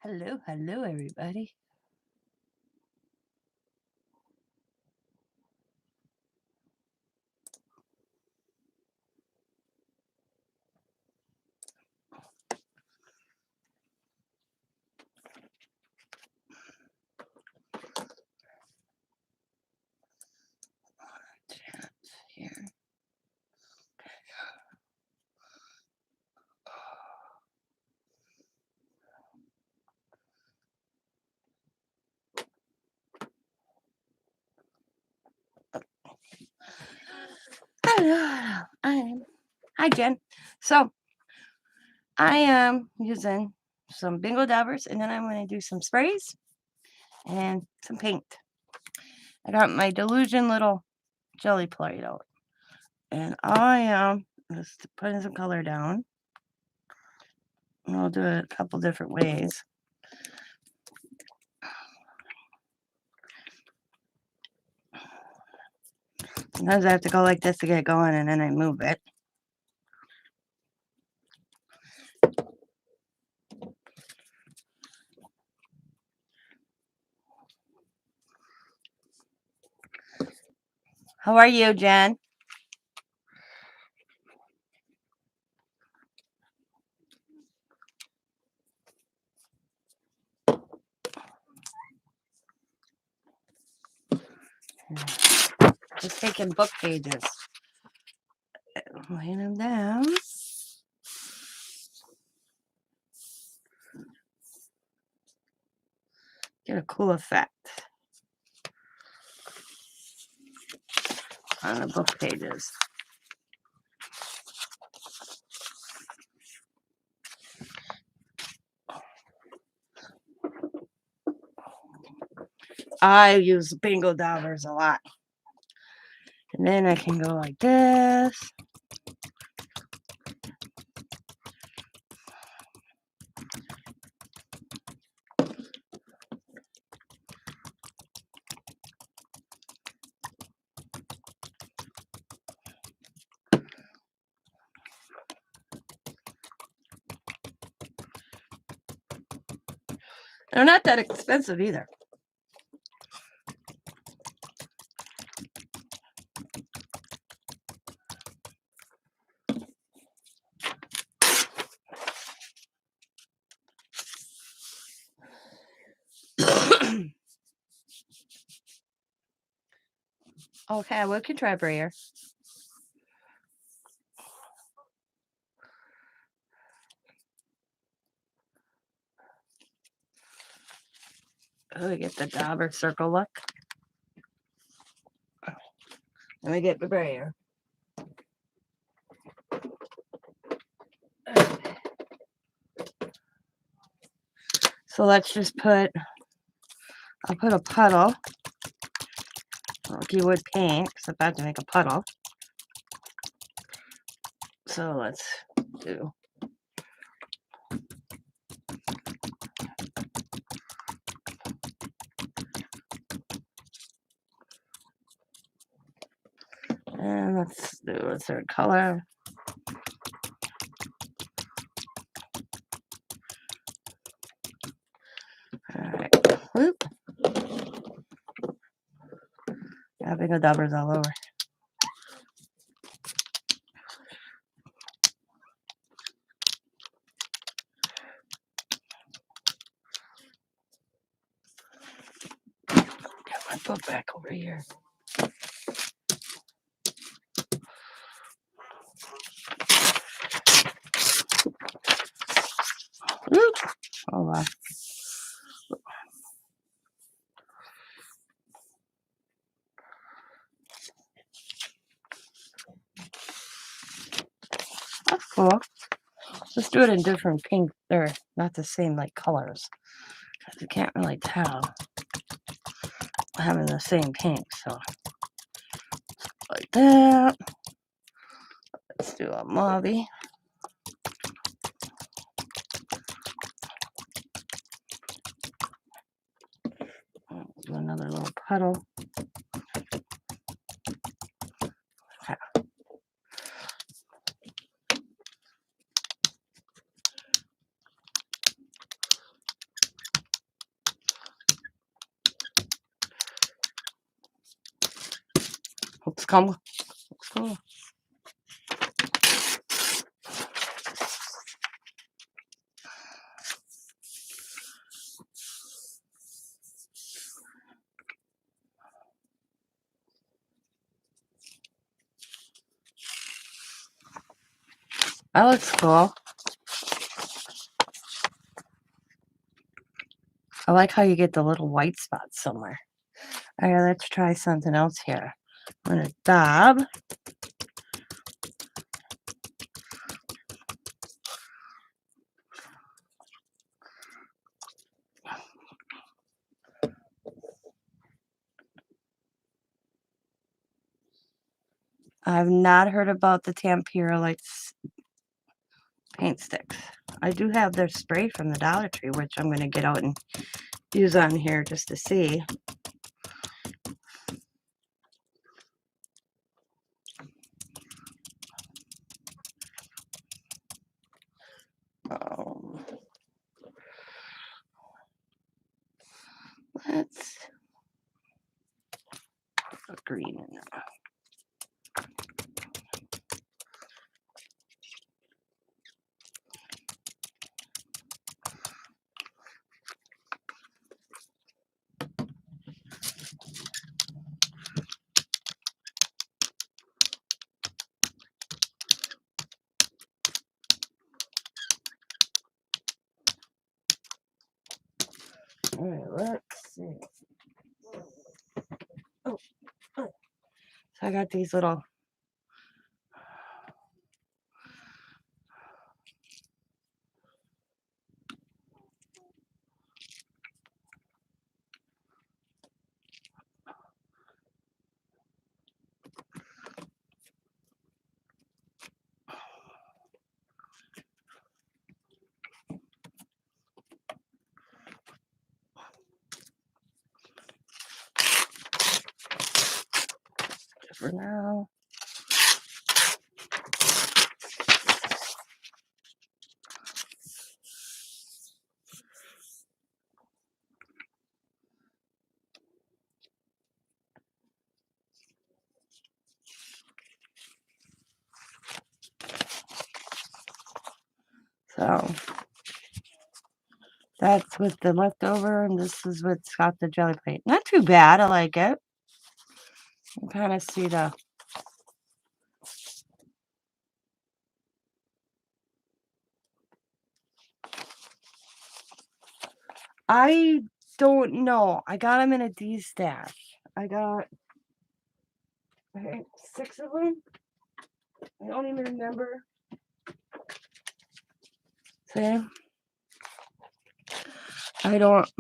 Hello, hello, everybody. Here. Hello, hi, Jen. So I am using some bingo dabbers, and then I'm going to do some sprays and some paint. I got my Delusion little jelly plate out, and I am just putting some color down. And I'll do it a couple different ways. Sometimes I have to go like this to get it going, and then I move it. How are you, Jen? Just taking book pages, laying them down. Get a cool effect on the book pages. I use bingo dollars a lot. And then I can go like this. They're not that expensive either. Okay, we can try brayer. Oh, we get the dauber circle look. Let me get the brayer. So let's just I'll put a puddle. Like you would paint, because I'm about to make a puddle. So let's do. And let's do a third color. All right. Whoop. Yeah, bingo daubers all over. Get my book back over here. Whoop. Oh, wow. That's cool. Let's do it in different pink, or not the same like colors. You can't really tell having the same pink. So like that. Let's do a mauve. Do another little puddle. Okay. come. Let's go. That looks cool. I like how you get the little white spots somewhere. All right, let's try something else here. I'm going to dab. I've not heard about the Tampere Lights paint sticks. I do have their spray from the Dollar Tree, which I'm going to get out and use on here just to see. Let's put green in there. All right, let's see. Oh, so I got these little. For now. So that's with the leftover, and this is what's got the jelly plate. Not too bad. I like it. You can kind of see the. I don't know. I got them in a D stash. I got, I think, 6 of them. I don't even remember. See? I don't.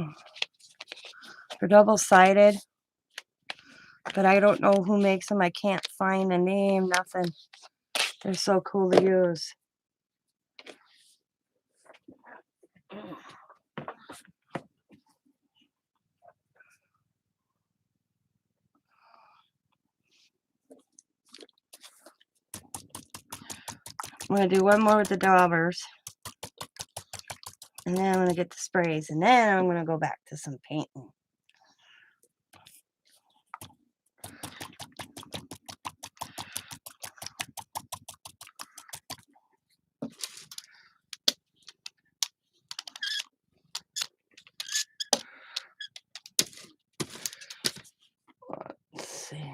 They're double-sided, but I don't know who makes them. I can't find a name, nothing. They're so cool to use. I'm going to do one more with the daubers. And then I'm going to get the sprays. And then I'm going to go back to some painting. Let's see.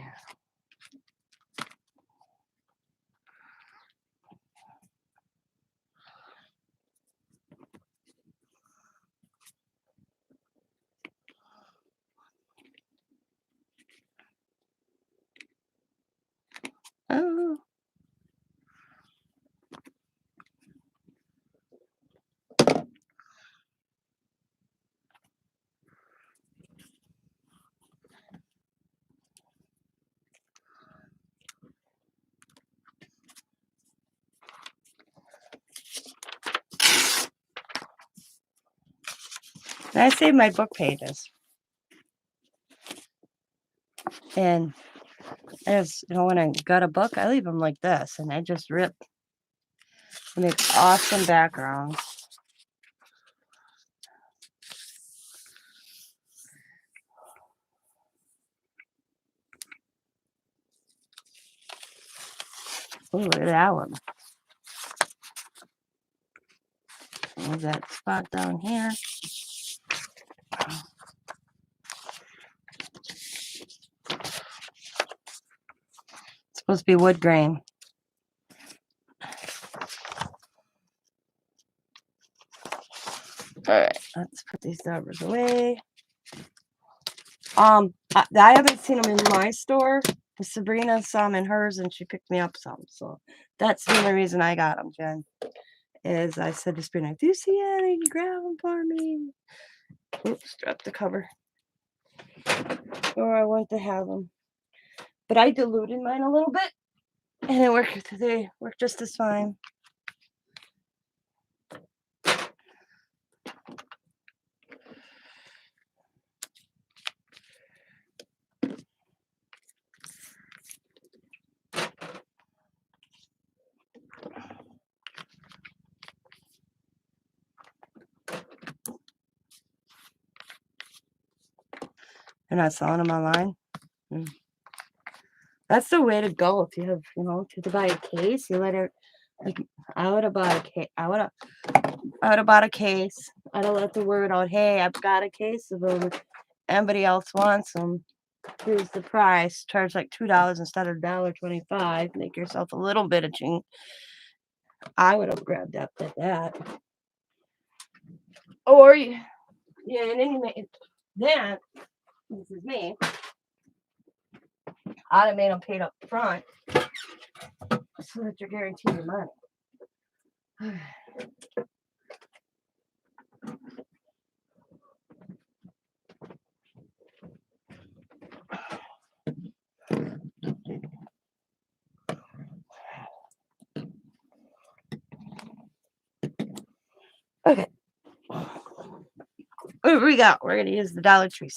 Oh. And I save my book pages. And as you know, when I got a book, I leave them like this, and I just rip. It makes awesome backgrounds. Oh, look at that one. There's that spot down here. It's supposed to be wood grain. Alright, let's put these daubers away. I haven't seen them in my store. Sabrina saw them in hers and she picked me up some. So that's the only reason I got them, Jen. Is I said to Sabrina, do you see any? Grab them for me. Oops, dropped the cover. Or I want to have them. But I diluted mine a little bit. And it worked today. Worked just as fine. They're not selling them online. That's the way to go. If you have, to buy a case, you let it. Like, I would have bought a case. I would have bought a case. I'd have let the word out. Hey, I've got a case of them. Anybody else wants them? Here's the price. Charge like $2 instead of $1.25. Make yourself a little bit of change. I would have grabbed up at that. Or and then you make then. This is me. I'd have made them paid up front so that you're guaranteed your money. Okay. Here we go. We're going to use the Dollar Tree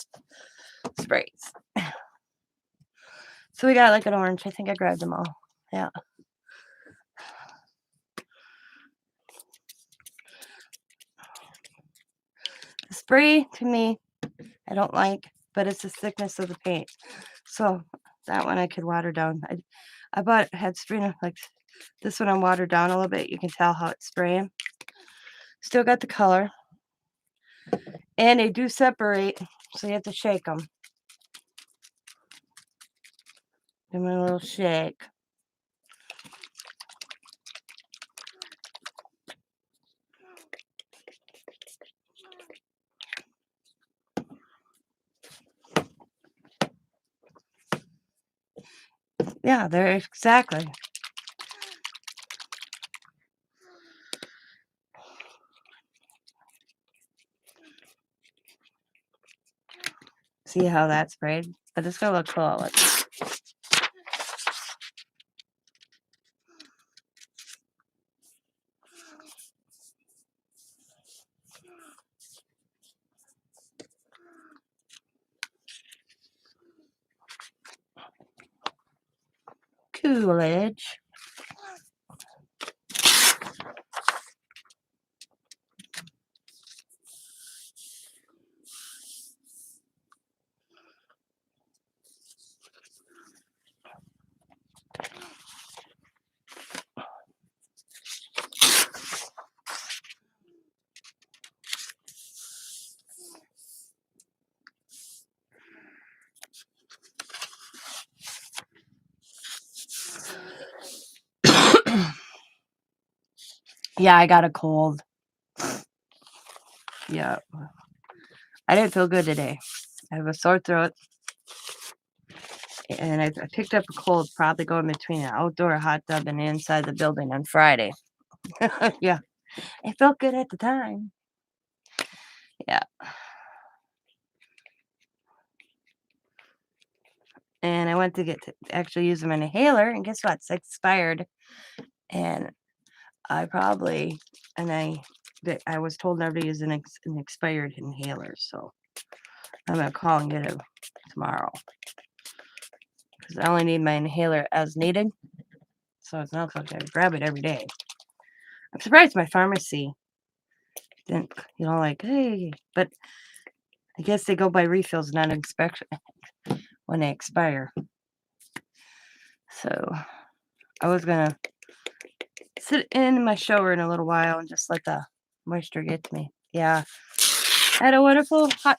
sprays. So we got like an orange. I think I grabbed them all. Yeah. The spray, to me, I don't like, but it's the thickness of the paint. So that one I could water down. I had Sabrina, like this one I'm watered down a little bit. You can tell how it's spraying. Still got the color. And they do separate, so you have to shake them. Give them a little shake. Yeah, they're exactly. See how that's sprayed? But it's gonna look cool. Coolidge. Yeah, I got a cold. Yeah. I didn't feel good today. I have a sore throat. And I picked up a cold probably going between an outdoor hot tub and inside the building on Friday. Yeah. It felt good at the time. Yeah. And I went to actually use them in a inhaler, and guess what? It's expired. And I was told never to use an expired inhaler, so I'm gonna call and get it tomorrow because I only need my inhaler as needed, so it's not like I grab it every day. I'm surprised my pharmacy didn't, like, hey, but I guess they go by refills, not inspection when they expire. So I was gonna sit in my shower in a little while and just let the moisture get to me. Yeah. I had a wonderful hot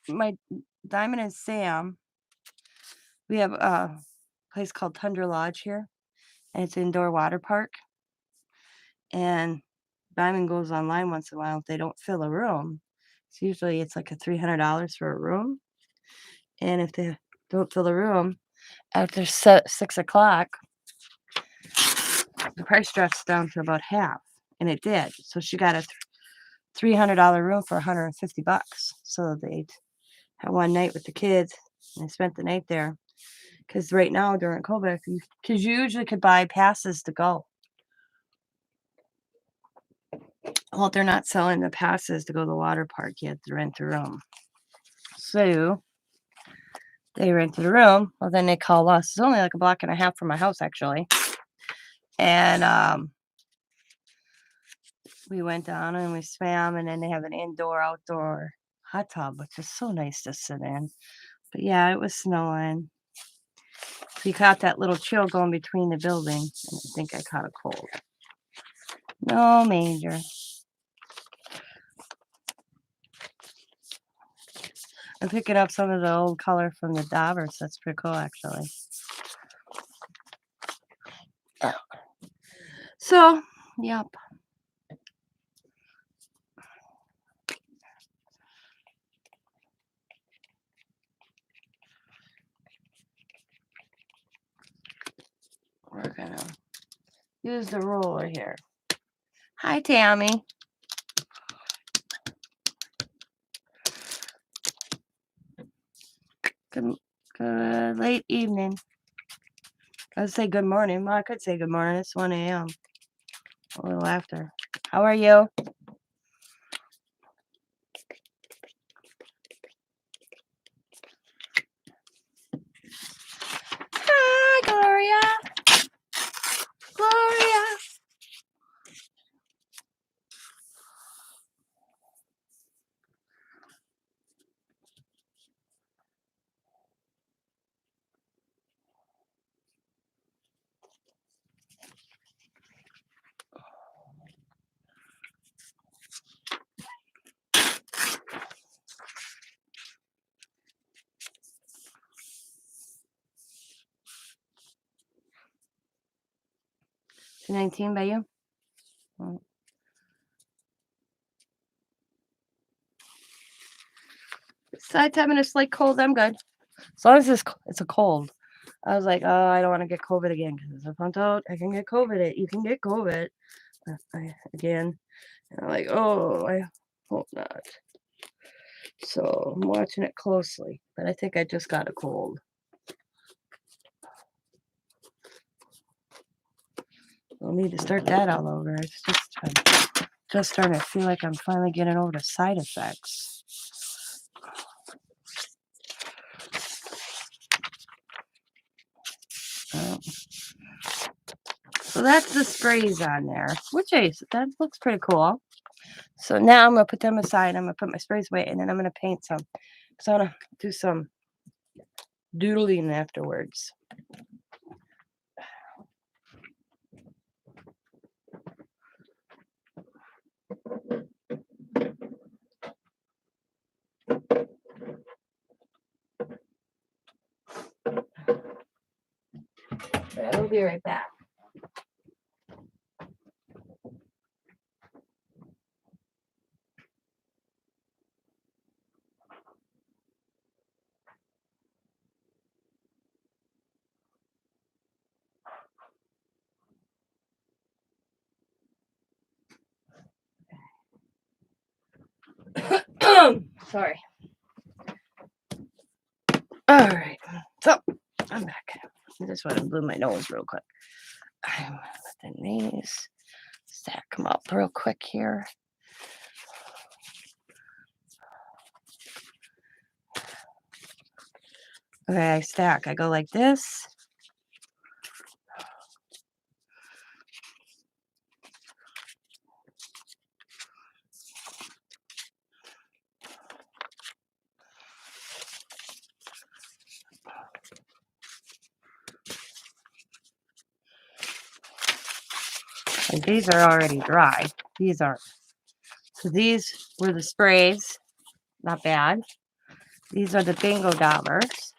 my Diamond and Sam. We have a place called Tundra Lodge here, and it's an indoor water park. And Diamond goes online once in a while if they don't fill a room. It's like a $300 for a room. And if they don't fill the room after 6 o'clock, the price drops down to about half. And it did. So she got a $300 room for $150. So they had one night with the kids and they spent the night there. Because right now during COVID, because you usually could buy passes to go. Well, they're not selling the passes to go to the water park yet. To rent the room. So they rented a room. Well, then they call us. It's only like a block and a half from my house, actually. And we went down and we swam, and then they have an indoor-outdoor hot tub, which is so nice to sit in. But yeah, it was snowing. So you caught that little chill going between the buildings, and I think I caught a cold. No major. I'm picking up some of the old color from the Daubers. That's pretty cool, actually. So, yep. We're gonna use the roller here. Hi, Tammy. Good late evening. I would say good morning. Well, I could say good morning. It's 1 a.m. A little after. How are you? Hi, Gloria. Gloria. Is 19 by you? Mm. Besides having a slight cold, I'm good. As long as it's a cold. I was like, oh, I don't want to get COVID again because I found out I can get COVID. You can get COVID again. And I'm like, oh, I hope not. So I'm watching it closely, but I think I just got a cold. I'll need to start that all over. I'm just starting to feel like I'm finally getting over the side effects. So that's the sprays on there, that looks pretty cool. So now I'm gonna put them aside. I'm gonna put my sprays away, and then I'm gonna paint some. So I'm gonna do some doodling afterwards. I'll be right back. Sorry. All right. So I'm back. I just want to blow my nose real quick. I'm gonna let these stack them up real quick here. Okay, I stack. I go like this. Like these are already dry. These aren't. So these were the sprays. Not bad. These are the bingo dollars.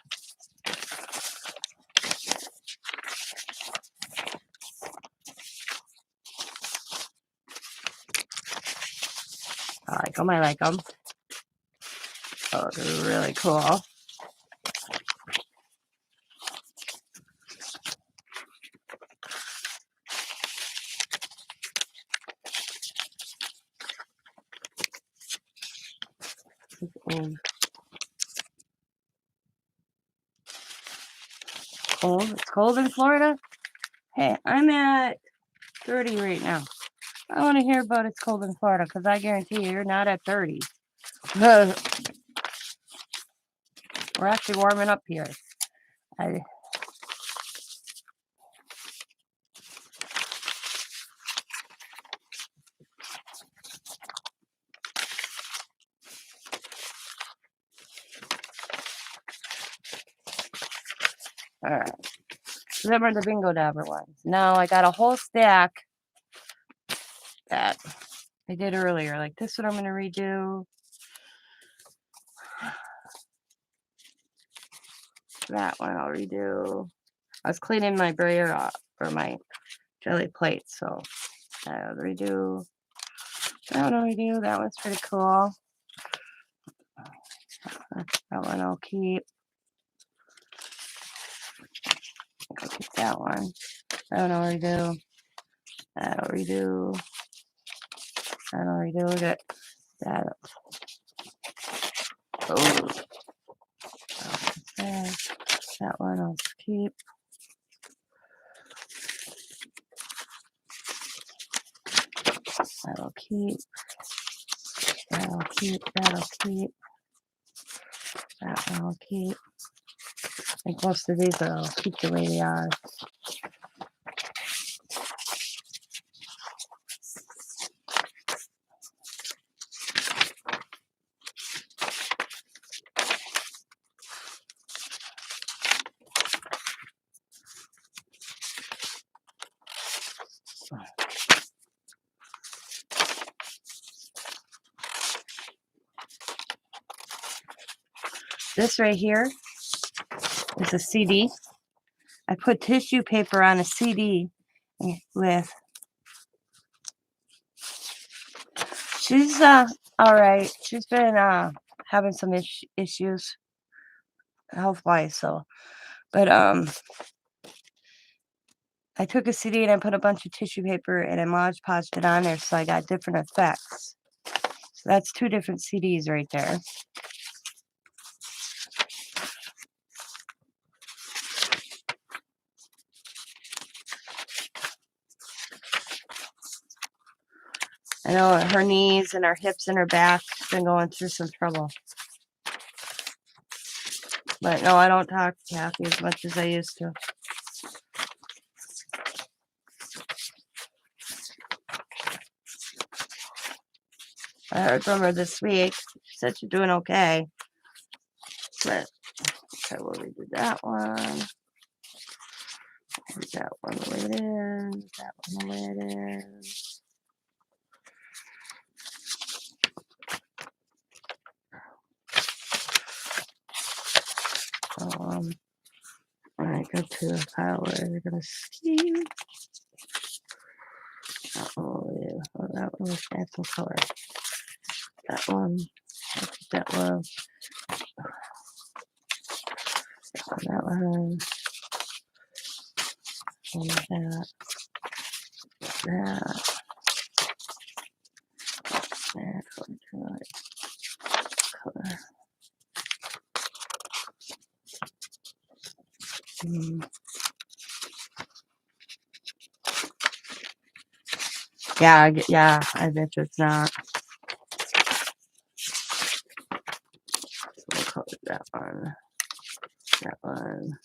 I like them. I like them. Oh, they're really cool. Cold. It's cold in Florida. Hey, I'm at 30 right now. I want to hear about it's cold in Florida because I guarantee you, you're not at 30. We're actually warming up here. I, all right. Them are the bingo dabber ones. Now I got a whole stack that I did earlier. Like this one I'm going to redo. That one I'll redo. I was cleaning my brayer off or my jelly plate, so I'll redo. That one I'll redo. That one's pretty cool. That one I'll keep. I'll keep that one. That one I'll redo. That I'll redo. That I'll redo. Look at that. Oh. That one I'll keep. That'll keep. That'll keep. That'll keep. That one I'll keep. I think most of these I'll keep the way they are. This right here is a CD. I put tissue paper on a CD with. She's all right. She's been having some issues health wise, so but I took a CD and I put a bunch of tissue paper and I Mod Podged it on there so I got different effects. So that's 2 different CDs right there. I know her knees and her hips and her back have been going through some trouble. But no, I don't talk to Kathy as much as I used to. I heard from her this week. She said she's doing okay. But okay, we'll redo that one. That one the way it is. That one the way it is. All right, go to the pile where we're gonna ski. Oh yeah, oh, that one was add some color. That one, that one, that one, and that, color. Yeah, I bet you it's not. So we'll color that one, that one,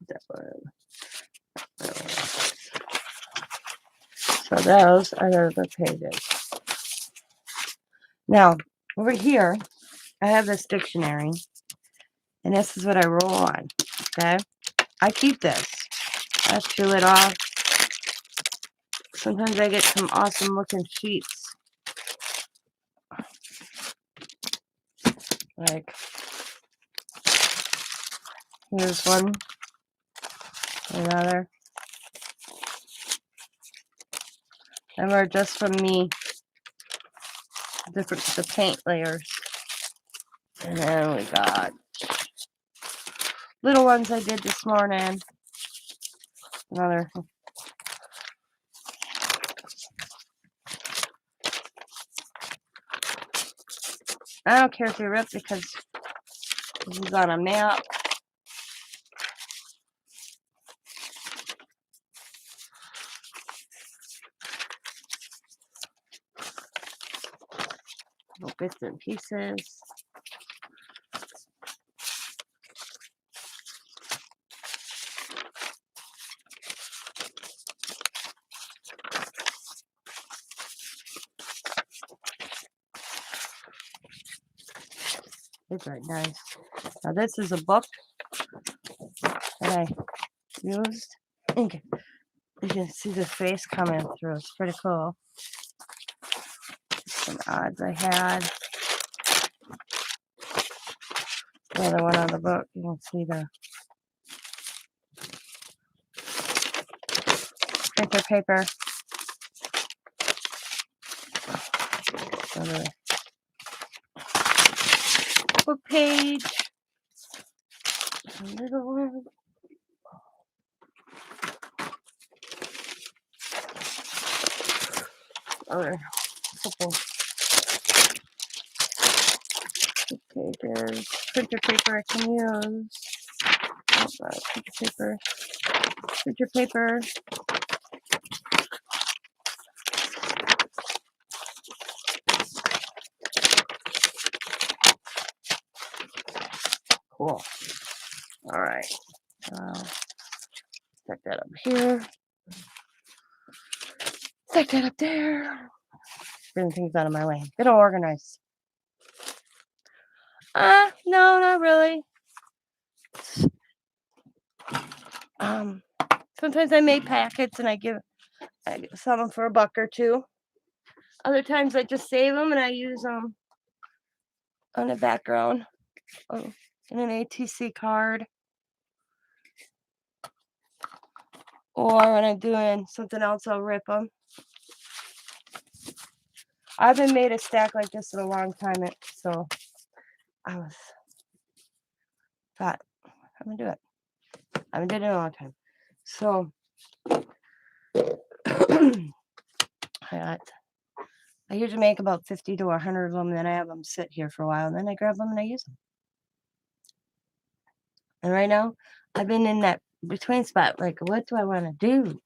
that one. So those are the pages. Now, over here, I have this dictionary, and this is what I roll on, okay? I keep this. I chew it off. Sometimes I get some awesome looking sheets. Like, here's one, another. And they're just from me, the paint layers. And then we got little ones I did this morning. Another. I don't care if you rip because this is on a map. Little bits and pieces. It's very nice. Now this is a book that I used. Okay. You can see the face coming through. It's pretty cool. Some odds I had. Another one on the book. You can see the printer paper. Another book page. A little one. Other couple pages. Printer paper I can use. Printer paper. Printer paper. Cool. All right. Stick that up here. Stick that up there. Bring things out of my way. Get all organized. No, not really. Sometimes I make packets and I sell them for $1 or $2. Other times I just save them and I use them on the background in an ATC card. Or when I'm doing something else, I'll rip them. I haven't made a stack like this in a long time, so I thought, I'm gonna do it. I haven't done it in a long time. So I usually make about 50 to 100 of them, and then I have them sit here for a while, and then I grab them and I use them. And right now, I've been in that between spot, like, what do I want to do?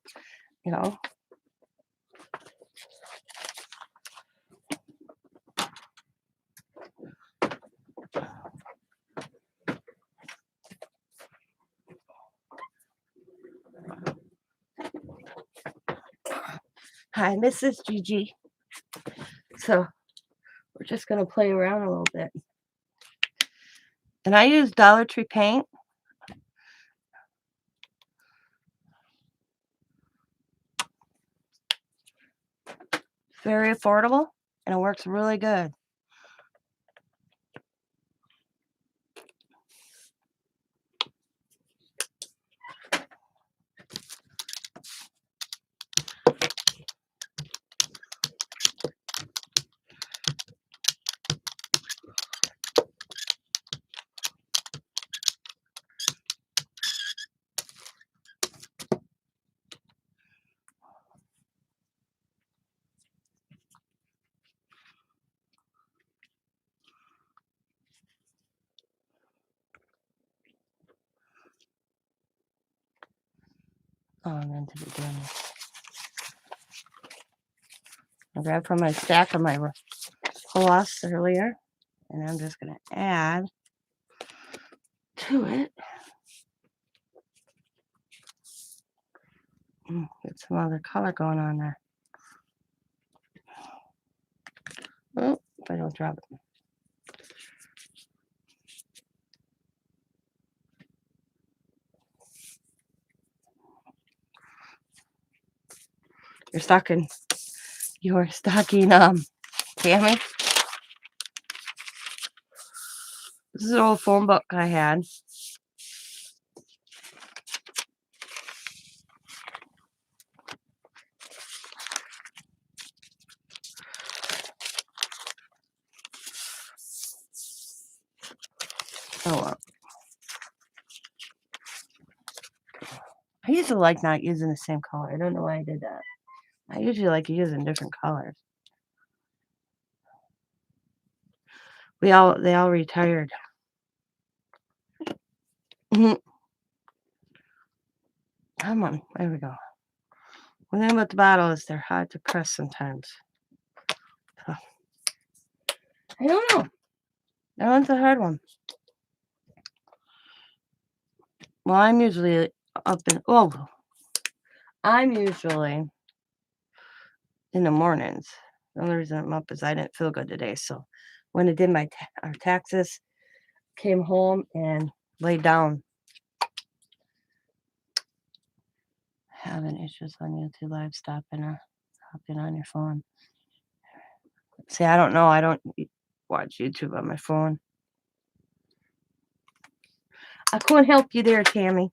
You know? Hi, Mrs. Gigi. So we're just going to play around a little bit. And I use Dollar Tree paint. Very affordable, and it works really good. Oh, I'm meant to be doing this. I grabbed from my stack of my gloss earlier, and I'm just going to add to it. Get some other color going on there. Oh, if I don't drop it. Your stocking, Tammy. This is an old phone book I had. Oh, well. I used to like not using the same color. I don't know why I did that. I usually like using different colors. They all retired. Come on, there we go. One thing about the bottle is they're hard to press sometimes. So, I don't know. That one's a hard one. Well, I'm usually I'm usually in the mornings. The only reason I'm up is I didn't feel good today. So when I did our taxes, came home and laid down. Having issues on YouTube Live, hopping on your phone. See, I don't know. I don't watch YouTube on my phone. I couldn't help you there, Tammy.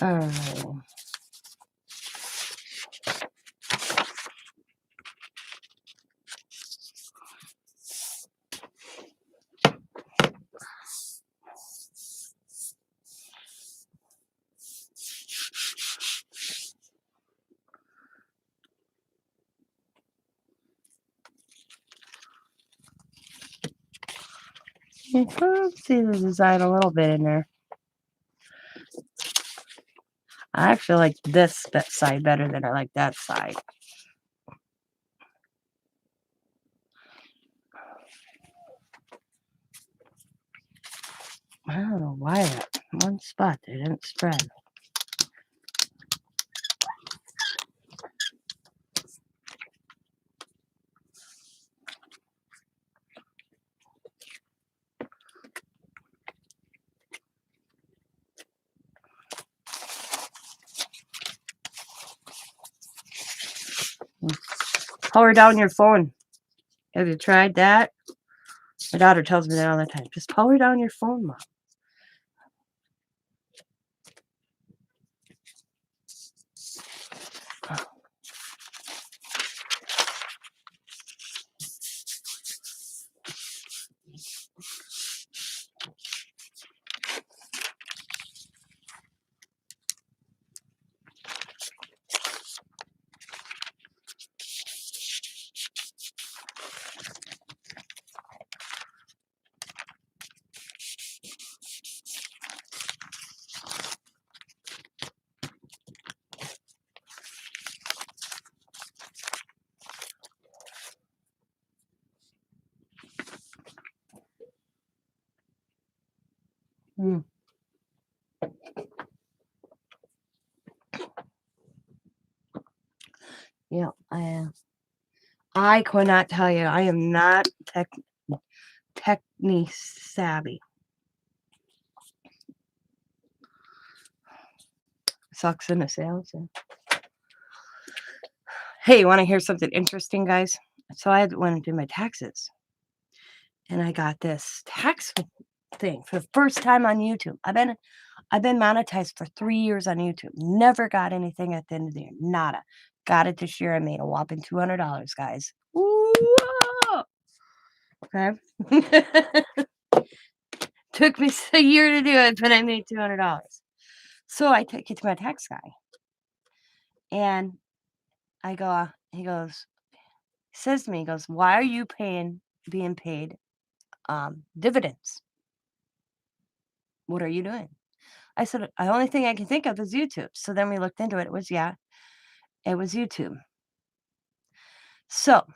Oh. Let's see the design a little bit in there. I actually like this side better than I like that side. I don't know why that one spot there didn't spread. Power down your phone. Have you tried that? My daughter tells me that all the time. Just power down your phone, Mom. Mm. Yeah, I am. I could not tell you. I am not technique savvy. Sucks in the sales. Hey, you want to hear something interesting, guys? So I went and did my taxes, and I got this tax thing for the first time on YouTube. I've been monetized for 3 years on YouTube. Never got anything at the end of the year. Nada. Got it this year. I made a whopping $200, guys. Whoa! Okay. Took me a year to do it, but I made $200. So I take it to my tax guy, and I go, he goes, he says to me, he goes, "Why are you being paid dividends? What are you doing?" I said, "The only thing I can think of is YouTube." So then we looked into it. It was, yeah, it was YouTube. So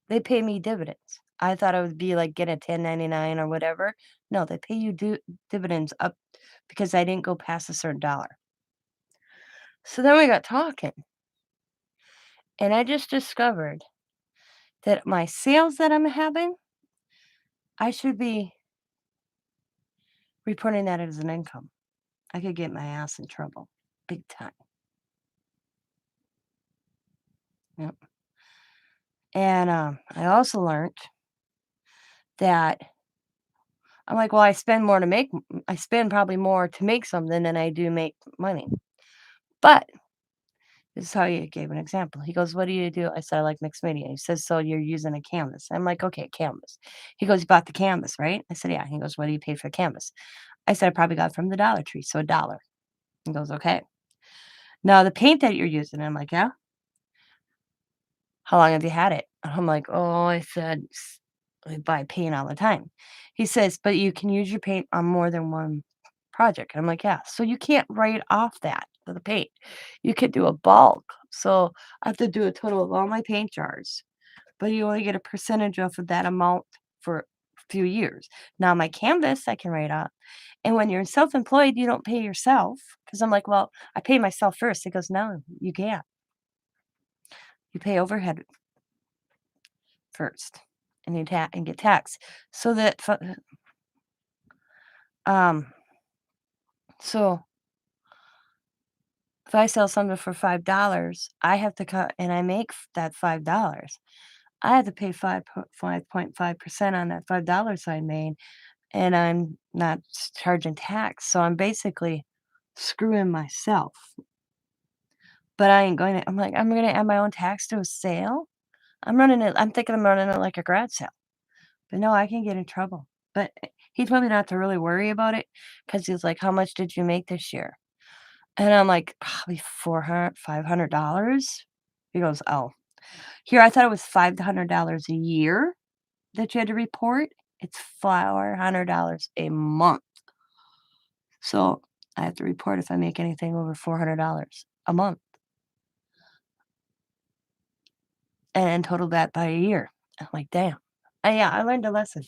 they pay me dividends. I thought it would be like get a 1099 or whatever. No, they pay you dividends up because I didn't go past a certain dollar. So then we got talking, and I just discovered that my sales that I'm having, I should be reporting that as an income. I could get my ass in trouble big time. Yep. And I also learned that I'm like, well, I spend probably more to make something than I do make money. But this is how he gave an example. He goes, "What do you do?" I said, "I like mixed media." He says, "So you're using a canvas." I'm like, "Okay, canvas." He goes, "You bought the canvas, right?" I said, "Yeah." He goes, "What do you pay for the canvas?" I said, "I probably got it from the Dollar Tree, so $1." He goes, "Okay. Now the paint that you're using," I'm like, "Yeah." "How long have you had it?" I'm like, "Oh," I said, "I buy paint all the time." He says, "But you can use your paint on more than one project." I'm like, "Yeah." So you can't write off that for the paint. You could do a bulk. So I have to do a total of all my paint jars, but you only get a percentage off of that amount for a few years. Now my canvas, I can write off. And when you're self-employed, you don't pay yourself. Because I'm like, well, I pay myself first. He goes, no, you can't. You pay overhead first, and and get taxed. So that um so if I sell something for $5, I have to cut, and I make that $5. I have to pay 5.5% on that $5 I made, and I'm not charging tax. So I'm basically screwing myself. But I ain't going to. I'm like, I'm going to add my own tax to a sale. I'm thinking I'm running it like a garage sale. But no, I can get in trouble. But he told me not to really worry about it because he's like, "How much did you make this year?" And I'm like, "Probably 400, $500." He goes, "Oh, here, I thought it was $500 a year that you had to report. It's $400 a month. So I have to report if I make anything over $400 a month and total that by a year." I'm like, "Damn." Yeah, I learned a lesson.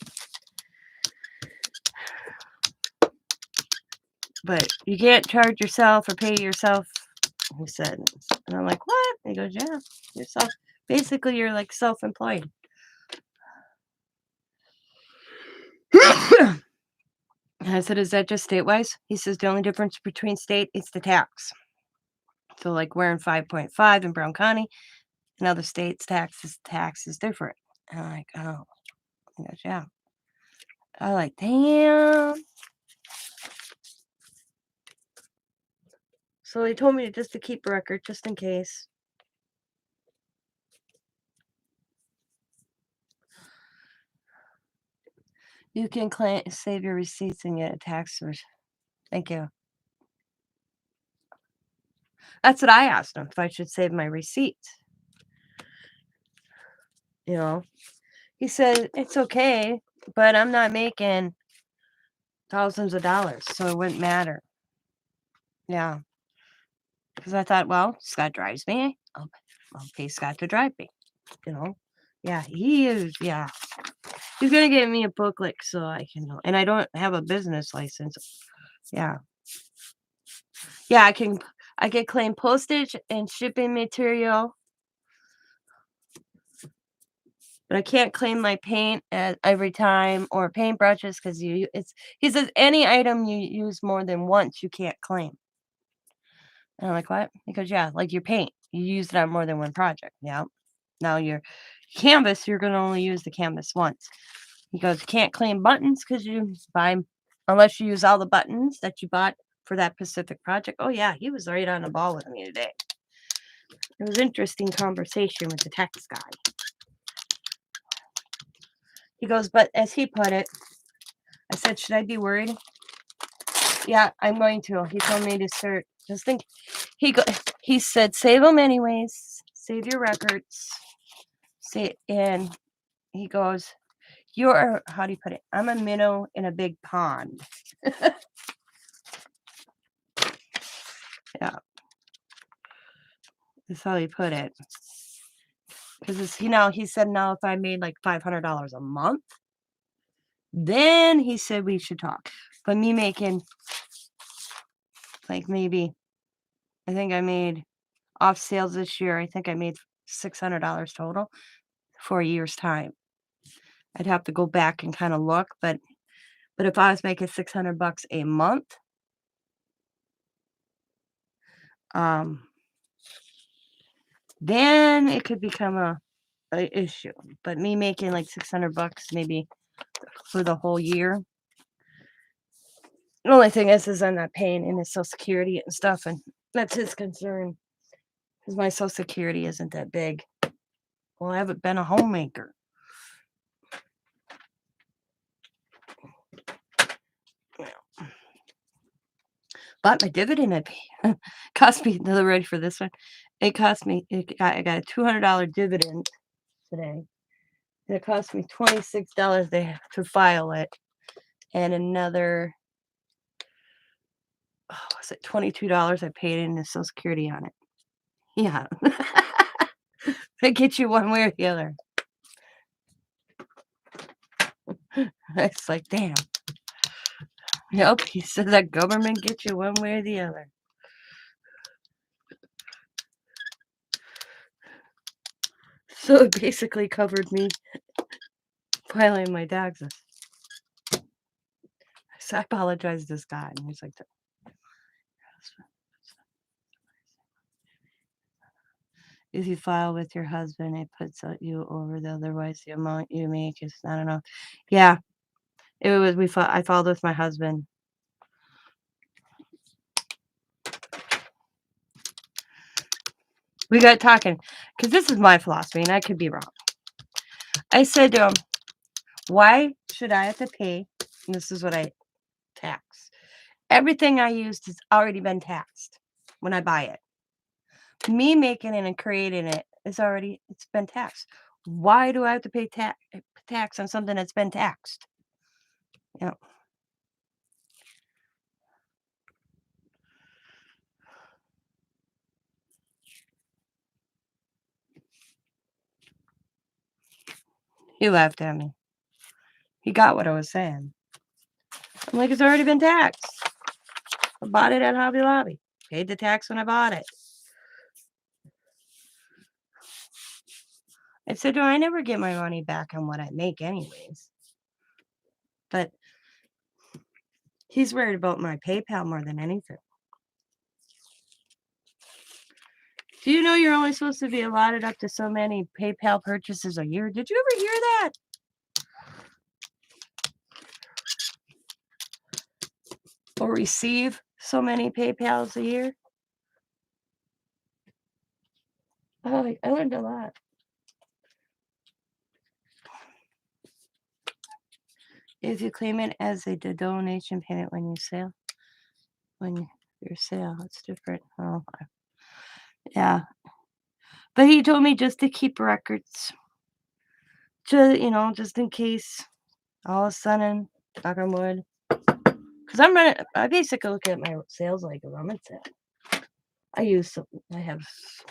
But you can't charge yourself or pay yourself, he said. And I'm like, "What?" He goes, "Yeah, yourself. Basically, you're like self-employed." And I said, "Is that just state-wise?" He says, "The only difference between state is the tax. So, like, we're in 5.5 in Brown County, in other states, tax is different." And I'm like, "Oh." He goes, "Yeah." I'm like, "Damn." So he told me just to keep a record just in case. You can save your receipts and get a tax. Thank you. That's what I asked him, if I should save my receipts. You know, he said it's okay, but I'm not making thousands of dollars, so it wouldn't matter. Yeah, because I thought, well, Scott drives me. I'll pay Scott to drive me. You know. Yeah, he is. Yeah, he's gonna give me a booklet so I can know. And I don't have a business license. Yeah, yeah, I can claim postage and shipping material, but I can't claim my paint at every time or paintbrushes because he says any item you use more than once you can't claim. And I'm like, "What?" He goes, "Yeah, like your paint. You used it on more than one project." Yeah. Now your canvas, you're gonna only use the canvas once. He goes, "You can't claim buttons because you buy 'em unless you use all the buttons that you bought for that Pacific project. Oh, yeah, he was right on the ball with me today. It was interesting conversation with the tax guy. He goes, but as he put it, I said, should I be worried? Yeah, I'm going to. He told me to start. Just think. He go. He said, save them anyways. Save your records. Say, and he goes, you're, how do you put it? I'm a minnow in a big pond. Yeah, that's how he put it. Because he said now if I made like $500 a month, then he said we should talk. But me making like maybe, I think I made off sales this year. I think I made $600 total for a year's time. I'd have to go back and kind of look, but if I was making $600 a month, um, then it could become a issue. But me making like $600 maybe for the whole year. The only thing is I'm not paying in his Social Security and stuff, and that's his concern because my Social Security isn't that big. Well, I haven't been a homemaker. But my dividend cost me. They're ready for this one. It cost me. I got a $200 dividend today. And it cost me $26 to file it, and another, was it $22 I paid in the Social Security on it. Yeah, they get you one way or the other. It's like, damn. Yep, he said that government gets you one way or the other. So it basically covered me filing my taxes. So I apologized to this guy, and he's like, if you file with your husband, it puts you over the otherwise the amount you make is not enough. Yeah, it was. I filed with my husband. We got talking because this is my philosophy, and I could be wrong. I said to him, "Why should I have to pay?" And this is what I tax. Everything I used has already been taxed when I buy it. Me making it and creating it it's been taxed. Why do I have to pay tax on something that's been taxed? You know, he laughed at me. He got what I was saying. I'm like, it's already been taxed. I bought it at Hobby Lobby. Paid the tax when I bought it. I said, "Do I never get my money back on what I make anyways?" But he's worried about my PayPal more than anything. Do you know you're only supposed to be allotted up to so many PayPal purchases a year? Did you ever hear that? Or receive so many PayPals a year? Oh, I learned a lot. If you claim it as a donation payment when your sale, it's different. Oh, yeah. But he told me just to keep records. Just in case all of a sudden, knock on wood. Because I basically look at my sales like a rummage sale. I have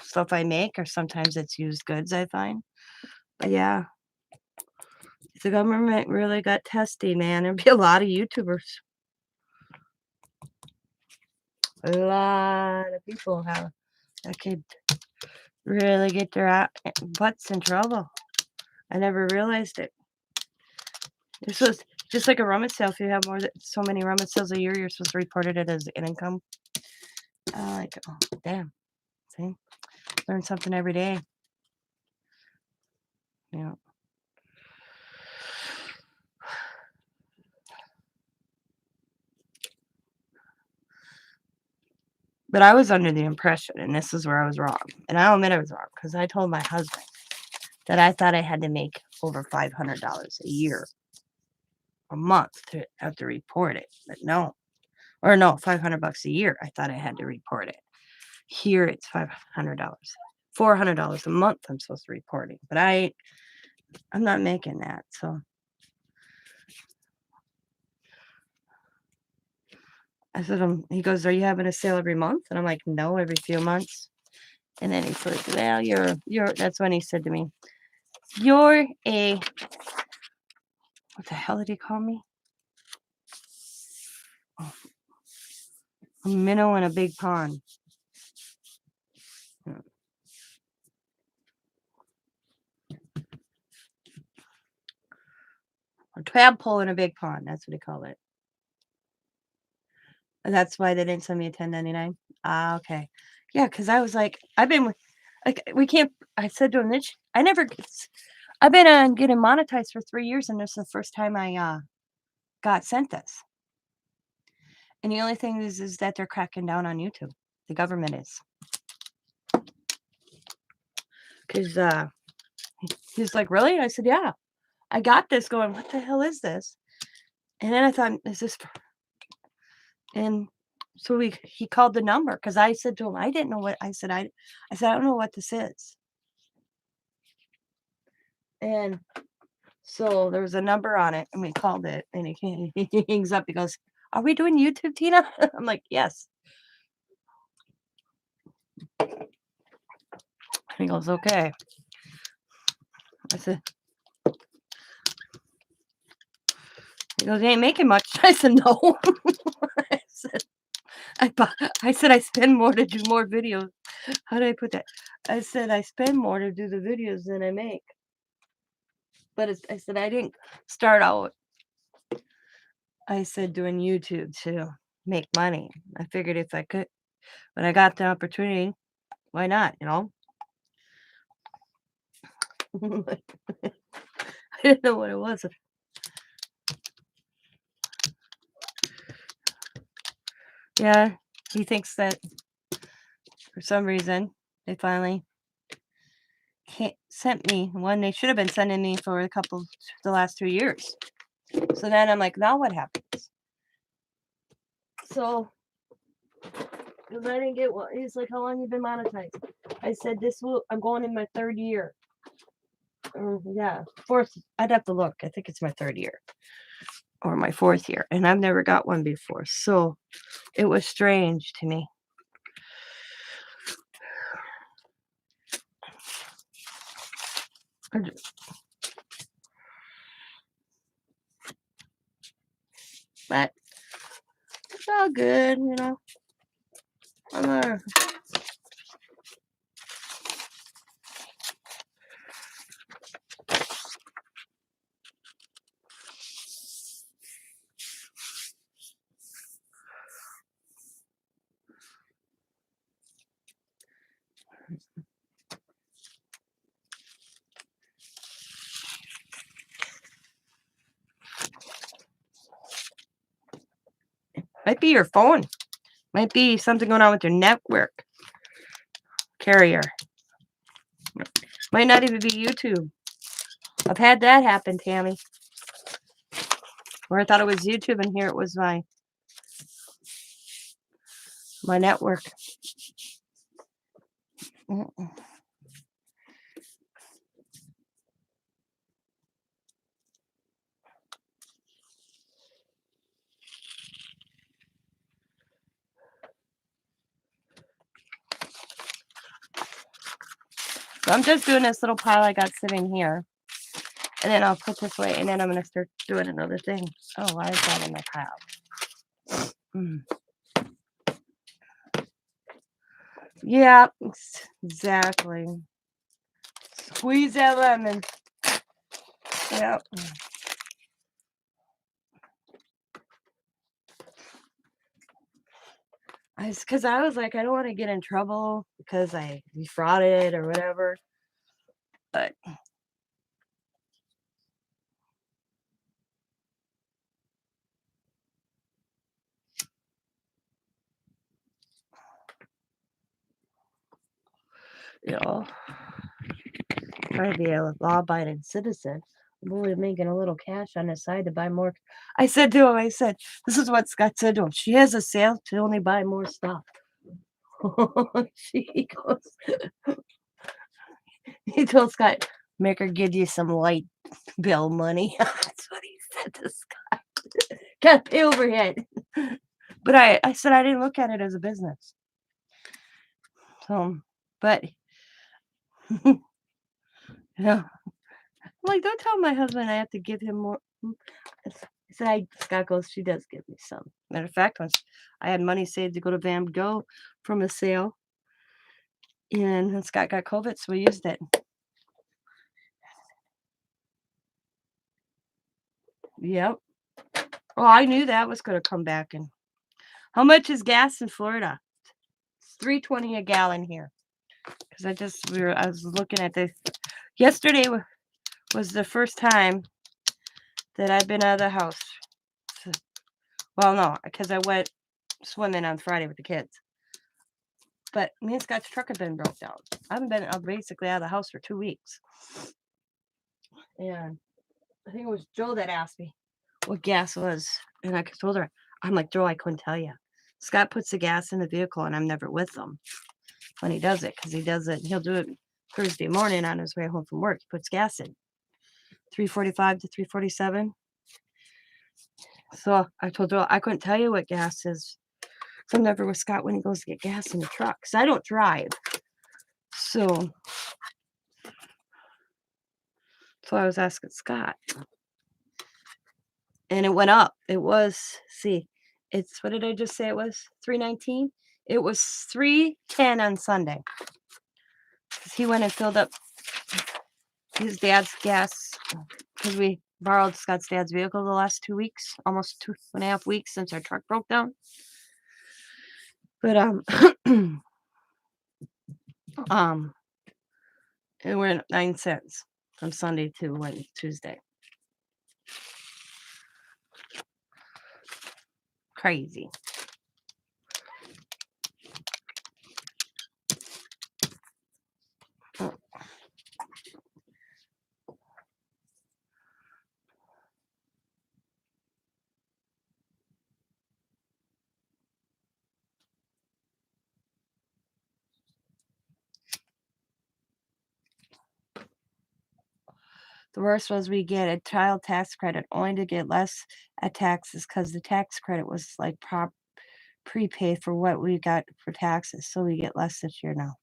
stuff I make, or sometimes it's used goods I find. But yeah, if the government really got testy, man, there'd be a lot of YouTubers. A lot of people that could really get their butts in trouble. I never realized it. This was just like a rummage sale. If you have more than so many rummage sales a year, you're supposed to report it as an income. Like, oh, damn. See? Learn something every day. Yeah. But I was under the impression, and this is where I was wrong, and I'll admit I was wrong because I told my husband that I thought I had to make over $500 a year, a month to have to report it, but no. Or no, $500 a year, I thought I had to report it. Here, it's $500. $400 a month I'm supposed to report it, but I'm not making that, so I said, he goes, "Are you having a sale every month?" And I'm like, "No, every few months." And then he's like, "Well, you're," that's when he said to me, "You're a," what the hell did he call me? Oh, a minnow in a big pond. Hmm. A tadpole in a big pond, that's what he called it. And that's why they didn't send me a 1099? Ah, okay. Yeah, because I was like, I've been with, like, we can't, I said to him, "Mitch, I never, I've been getting monetized for 3 years, and this is the first time I got sent this. And the only thing is that they're cracking down on YouTube. The government is." Because he's like, "Really?" I said, "Yeah, I got this." Going, "What the hell is this?" And then I thought, "Is this?" And so he called the number because I said to him, I didn't know what I said. I said, "I don't know what this is." And so there was a number on it, and we called it, and he hangs up. He goes, "Are we doing YouTube, Tina?" I'm like, "Yes." He goes, "Okay." I said, he goes, "You ain't making much." I said, "No." I said, I said, "I spend more to do more videos." How did I put that? I said, "I spend more to do the videos than I make." But I said, "I didn't start out," I said, "doing YouTube to make money. I figured if I could, when I got the opportunity, why not, you know?" I didn't know what it was. Yeah, he thinks that for some reason they finally can't sent me one they should have been sending me for the last 2 years. So then I'm like, now what happens? So, because I didn't get one, he's like, "How long you been monetized?" I said, I'm going in my third year. Yeah, fourth. I'd have to look. I think it's my third year or my fourth year, and I've never got one before. So it was strange to me. But it's all good, you know. I'm a, might be your phone. Might be something going on with your network carrier. Might not even be YouTube. I've had that happen, Tammy. Where I thought it was YouTube, and here it was my network. Mm-mm. So I'm just doing this little pile I got sitting here, and then I'll put this away, and then I'm gonna start doing another thing. Oh, why is that in my pile? Mm. Yeah, exactly. Squeeze that lemon. Yeah. Because I was like, I don't want to get in trouble because I defrauded or whatever. But you know, trying to be a law-abiding citizen. I'm only making a little cash on the side to buy more. I said to him, I said, this is what Scott said to him. She has a sale to only buy more stuff. He goes, he told Scott, make her give you some light bill money. That's what he said to Scott. Can't pay overhead. But I said I didn't look at it as a business. So, but you know, I'm like, don't tell my husband I have to give him more. I said, Scott goes, she does give me some. Matter of fact, once I had money saved to go to Van Gogh from a sale, and then Scott got COVID, so we used it. Yep. Oh, I knew that was going to come back. And how much is gas in Florida? It's $3.20 a gallon here. Because I was looking at this yesterday. Was the first time that I've been out of the house. Well, no, because I went swimming on Friday with the kids. But me and Scott's truck have been broke down. I haven't been basically out of the house for 2 weeks. And I think it was Joe that asked me what gas was. And I told her, I'm like, Joe, I couldn't tell you. Scott puts the gas in the vehicle and I'm never with him when he does it. Because he does it, he'll do it Thursday morning on his way home from work. He puts gas in 345 to 347. So I told Joe, I couldn't tell you what gas is. So I'm never with Scott when he goes to get gas in the truck. Because I don't drive. So I was asking Scott. And it went up. It was, it's, what did I just say it was? 319? It was 310 on Sunday. Because he went and filled up his dad's gas. Because we borrowed Scott's dad's vehicle the last 2 weeks. Almost 2.5 weeks since our truck broke down. But, it went 9 cents from Sunday to Tuesday. Crazy. The worst was we get a child tax credit only to get less at taxes because the tax credit was like prepaid for what we got for taxes, so we get less this year now.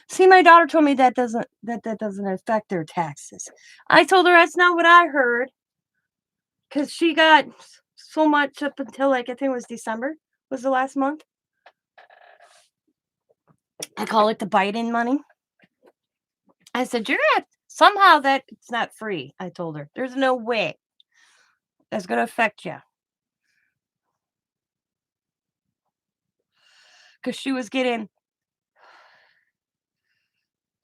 See, my daughter told me that doesn't affect their taxes. I told her that's not what I heard because she got so much up until like I think it was December was the last month. I call it the Biden money. I said, you're gonna somehow that it's not free. I told her there's no way that's gonna affect you. Because she was getting,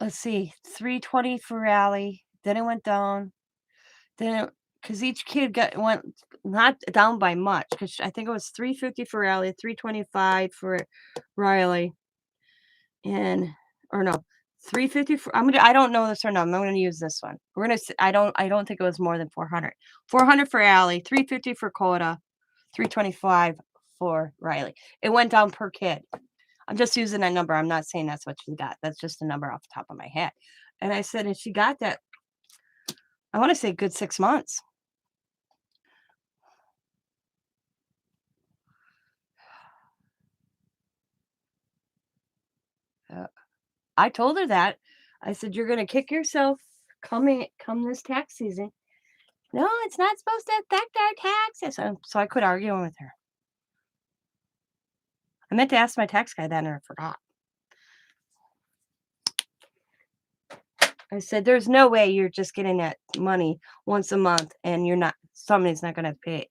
let's see, 320 for Allie. Then it went down. Then because each kid went not down by much. Because I think it was 350 for Allie, 325 for Riley, and or no, 350 for. I don't know this or no. I'm gonna use this one. We're gonna. I don't think it was more than 400. 400 for Allie, 350 for Coda, 325 for Riley. It went down per kid. I'm just using that number. I'm not saying that's what she got. That's just a number off the top of my head. And I said, and she got that, I want to say good 6 months. I told her that. I said, you're going to kick yourself come this tax season. No, it's not supposed to affect our taxes. So I quit arguing with her. I meant to ask my tax guy that and I forgot. I said, there's no way you're just getting that money once a month and somebody's not going to pay.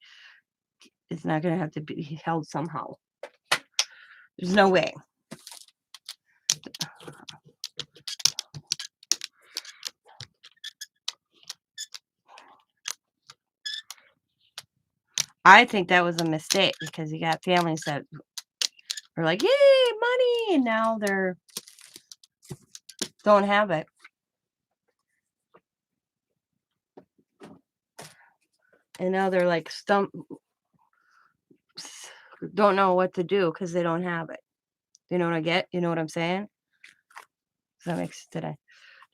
It's not going to have to be held somehow. There's no way. I think that was a mistake because you got families that were like, yay, money. And now they're don't have it. And now they're like don't know what to do because they don't have it. You know what I get? You know what I'm saying? Does that make sense?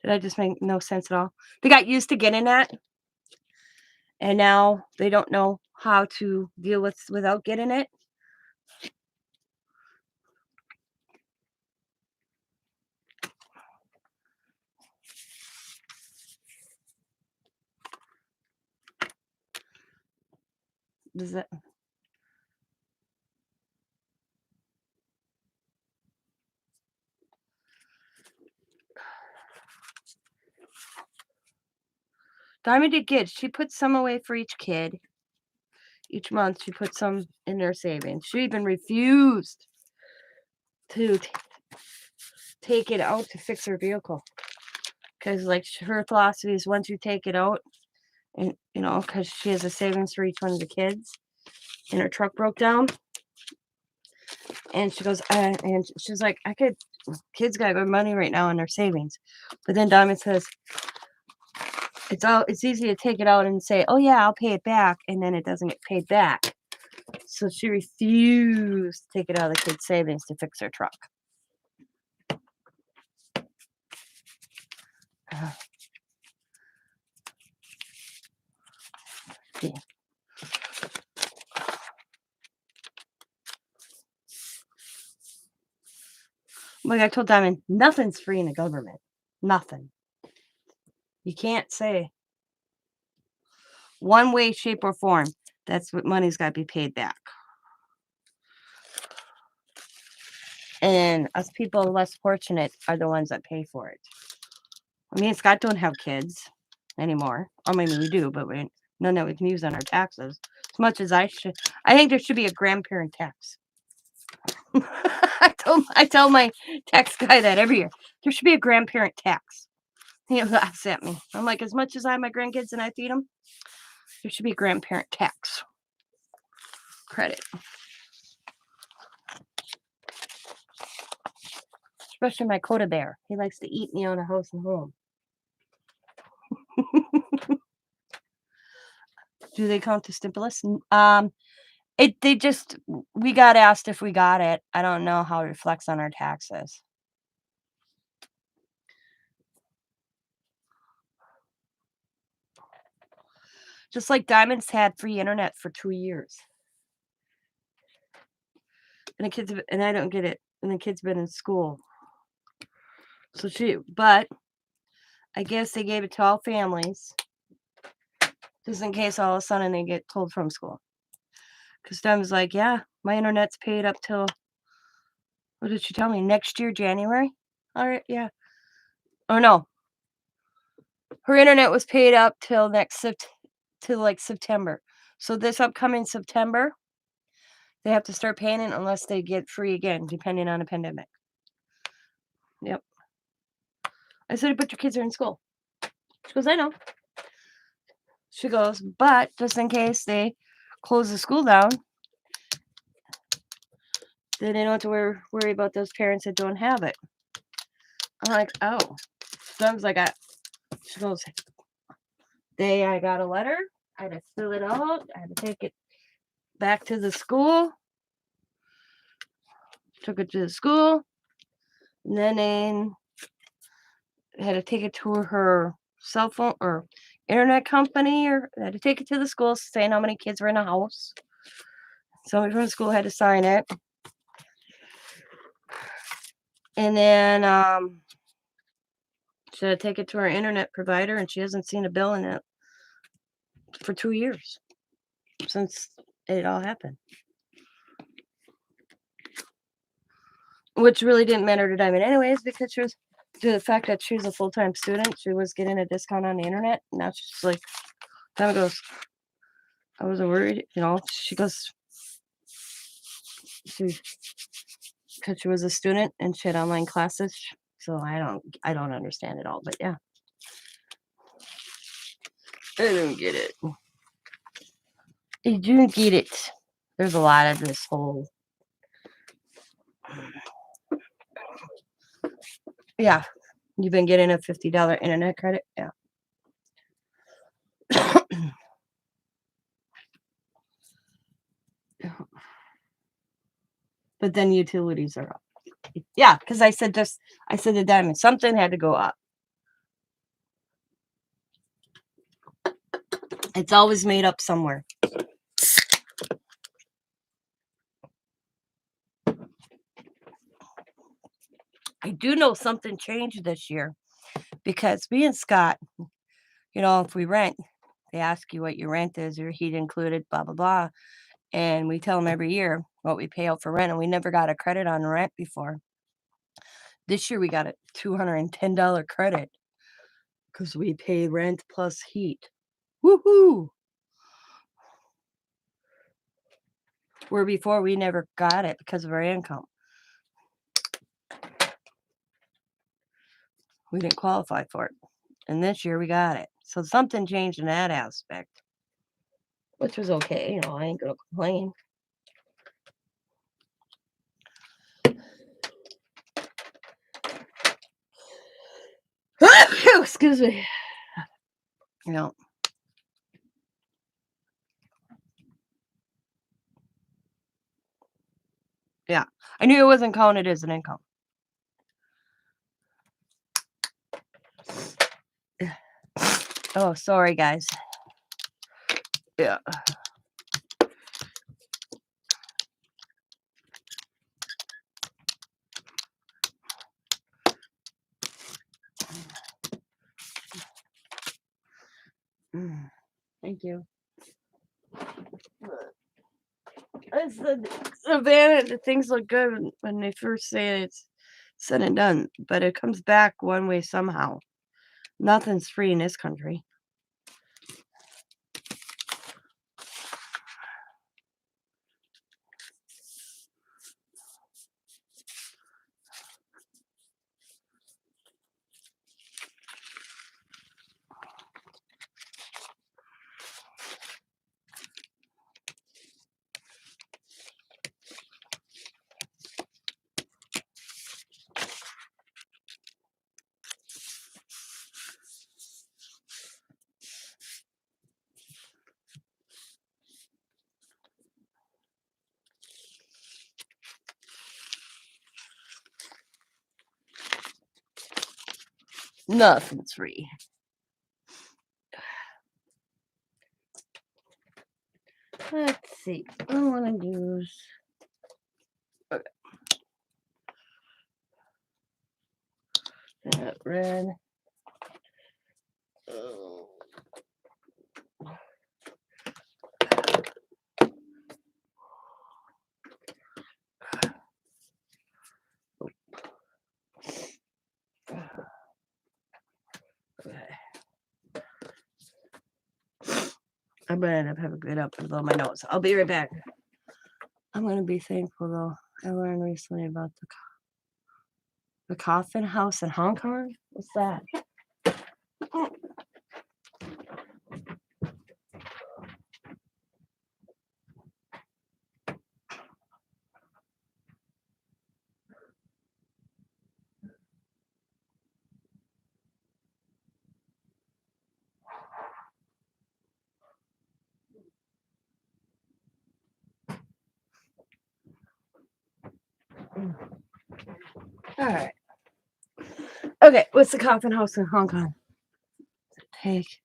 Did I just make no sense at all? They got used to getting that, and now they don't know how to deal without getting it. Does that? Diamond did good. She put some away for each kid. Each month, she put some in their savings. She even refused to take it out to fix her vehicle because, like, her philosophy is once you take it out, and because she has a savings for each one of the kids, and her truck broke down, and she goes, and she's like, kids got good money right now in their savings, but then Diamond says, it's easy to take it out and say, oh yeah, I'll pay it back, and then it doesn't get paid back. So she refused to take it out of the kids' savings to fix her truck. Yeah. Like I told Diamond, nothing's free in the government. Nothing. You can't say one way, shape, or form. That's what money's got to be paid back. And us people less fortunate are the ones that pay for it. I mean, Scott don't have kids anymore. Or maybe we do, but none that we can use on our taxes. As much as I should. I think there should be a grandparent tax. I tell my tax guy that every year. There should be a grandparent tax. He laughs at me. I'm like, as much as I have my grandkids and I feed them, there should be a grandparent tax credit. Especially my Coda bear. He likes to eat me on a house and home. Do they count the stimulus? We got asked if we got it. I don't know how it reflects on our taxes. Just like Diamond's had free internet for 2 years. And I don't get it. And the kid's been in school. But I guess they gave it to all families. Just in case all of a sudden they get pulled from school. Because Diamond's like, yeah, my internet's paid up till, what did she tell me? Next year, January? All right, yeah. Oh, no. Her internet was paid up till September. So this upcoming September, they have to start paying it unless they get free again, depending on the pandemic. Yep. I said, but your kids are in school. She goes, I know. She goes, but just in case they close the school down, then they don't have to worry about those parents that don't have it. I'm like, oh. So I was like, she goes, I got a letter. I had to fill it out. I had to take it back to the school. Took it to the school. And then I had to take it to her cell phone or internet company, or I had to take it to the school saying how many kids were in the house. Somebody from the school had to sign it. And then she had to take it to her internet provider, and she hasn't seen a bill in it for 2 years since it all happened. Which really didn't matter to Diamond anyways, because she was, due to the fact that she was a full-time student, she was getting a discount on the internet. Now she's like, Diamond goes, I wasn't worried, she goes, because she was a student and she had online classes. So I don't understand it all, but yeah. I don't get it. I don't get it. There's a lot of this whole. Yeah. You've been getting a $50 internet credit? Yeah. But then utilities are up. Yeah, because I said the diamond, something had to go up. It's always made up somewhere. I do know something changed this year because me and Scott, if we rent, they ask you what your rent is, your heat included, blah, blah, blah. And we tell them every year what we pay out for rent, and we never got a credit on rent before. This year we got a $210 credit because we pay rent plus heat. Woohoo! Where before we never got it because of our income. We didn't qualify for it. And this year we got it. So something changed in that aspect, which was okay. I ain't going to complain. Excuse me. Yeah. I knew it wasn't counted as an income. Oh, sorry, guys. Yeah. Thank you. It's the advantage that things look good when they first say it's said and done, but it comes back one way somehow. Nothing's free in this country. Nothing's free. Let's see. I want to use. Okay. That red. Oh. I'm gonna end up having to get up and blow my nose. I'll be right back. I'm gonna be thankful though. I learned recently about the coffin house in Hong Kong. What's that? All right. Okay, what's the coffin house in Hong Kong? Take.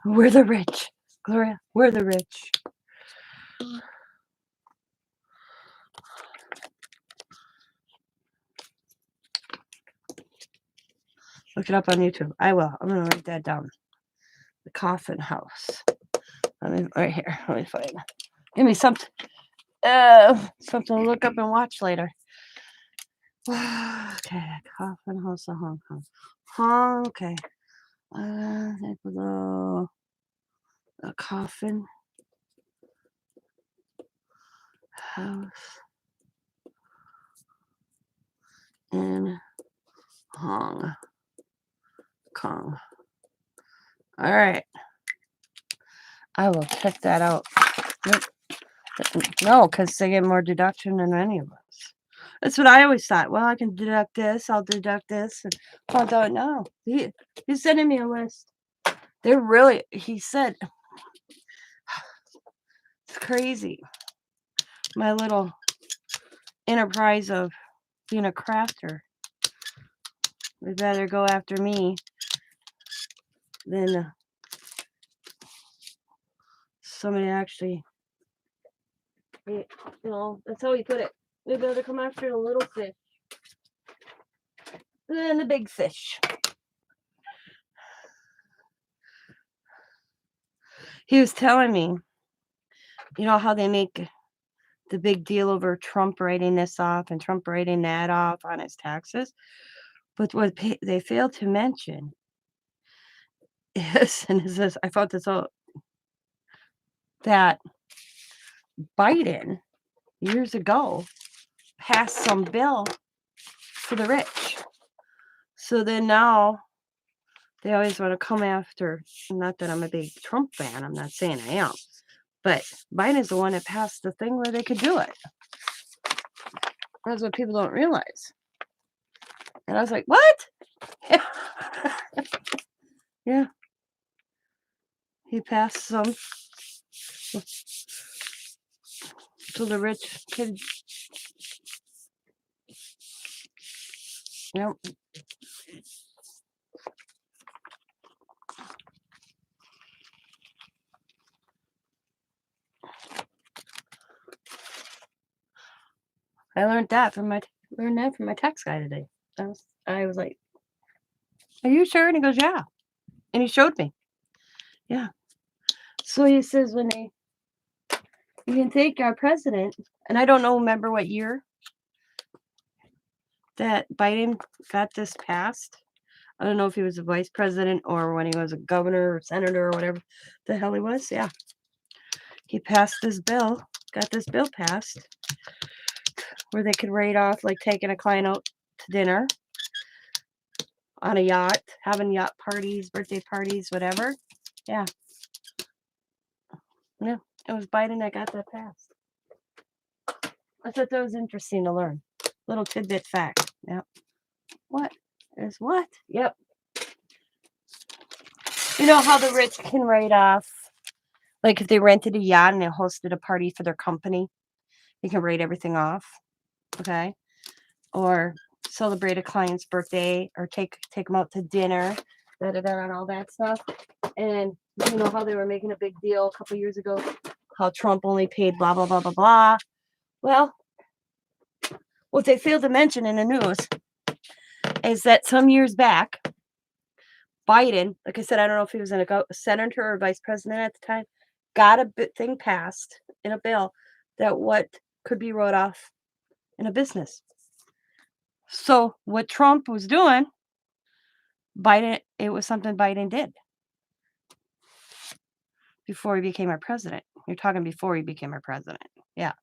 We're the rich. Gloria, we're the rich. Look it up on YouTube. I will. I'm going to write that down. The coffin house. Right here. Let me find it. Give me something to look up and watch later. Okay, coffin house in Hong Kong. Okay. The coffin house in Hong Kong. All right. I will check that out. No, because they get more deduction than any of us. That's what I always thought. Well, I can deduct this, I'll deduct this, and found out no. He's sending me a list. They're really he said it's crazy. My little enterprise of being a crafter. They'd rather go after me than somebody actually, that's how he put it. They'd rather come after the little fish than the big fish. He was telling me, how they make the big deal over Trump writing this off and Trump writing that off on his taxes. But what they fail to mention is, and is this, I thought this out, that Biden years ago passed some bill for the rich. So then now they always want to come after, not that I'm a big Trump fan, I'm not saying I am, but Biden is the one that passed the thing where they could do it. That's what people don't realize. And I was like, what? Yeah. He passed some so the rich could. Yep. I learned that from my tax guy today. I was like, "Are you sure?" And he goes, "Yeah." And he showed me. Yeah. So he says you can take our president, and I don't know, remember what year that Biden got this passed. I don't know if he was a vice president or when he was a governor or senator or whatever the hell he was. Yeah. He passed this bill, got this bill passed where they could write off like taking a client out to dinner on a yacht, having yacht parties, birthday parties, whatever. Yeah. Yeah. It was Biden that got that passed. I thought that was interesting to learn. Little tidbit fact. Yep. What? There's what? Yep. You know how the rich can write off, like if they rented a yacht and they hosted a party for their company, they can write everything off. Okay. Or celebrate a client's birthday or take them out to dinner, and all that stuff. And you know how they were making a big deal a couple years ago, how Trump only paid blah, blah, blah, blah, blah. Well, what they failed to mention in the news is that some years back, Biden, like I said, I don't know if he was a senator or vice president at the time, got a thing passed in a bill that what could be wrote off in a business. So what Trump was doing, it was something Biden did before he became our president. You're talking before he became our president. Yeah.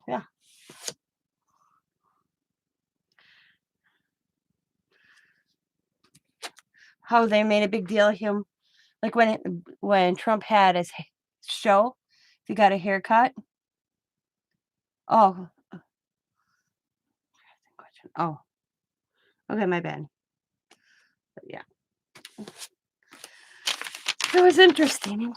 Yeah. How they made a big deal of him, like when Trump had his show, if you got a haircut. Oh. Oh. Okay, my bad. But yeah. It was interesting.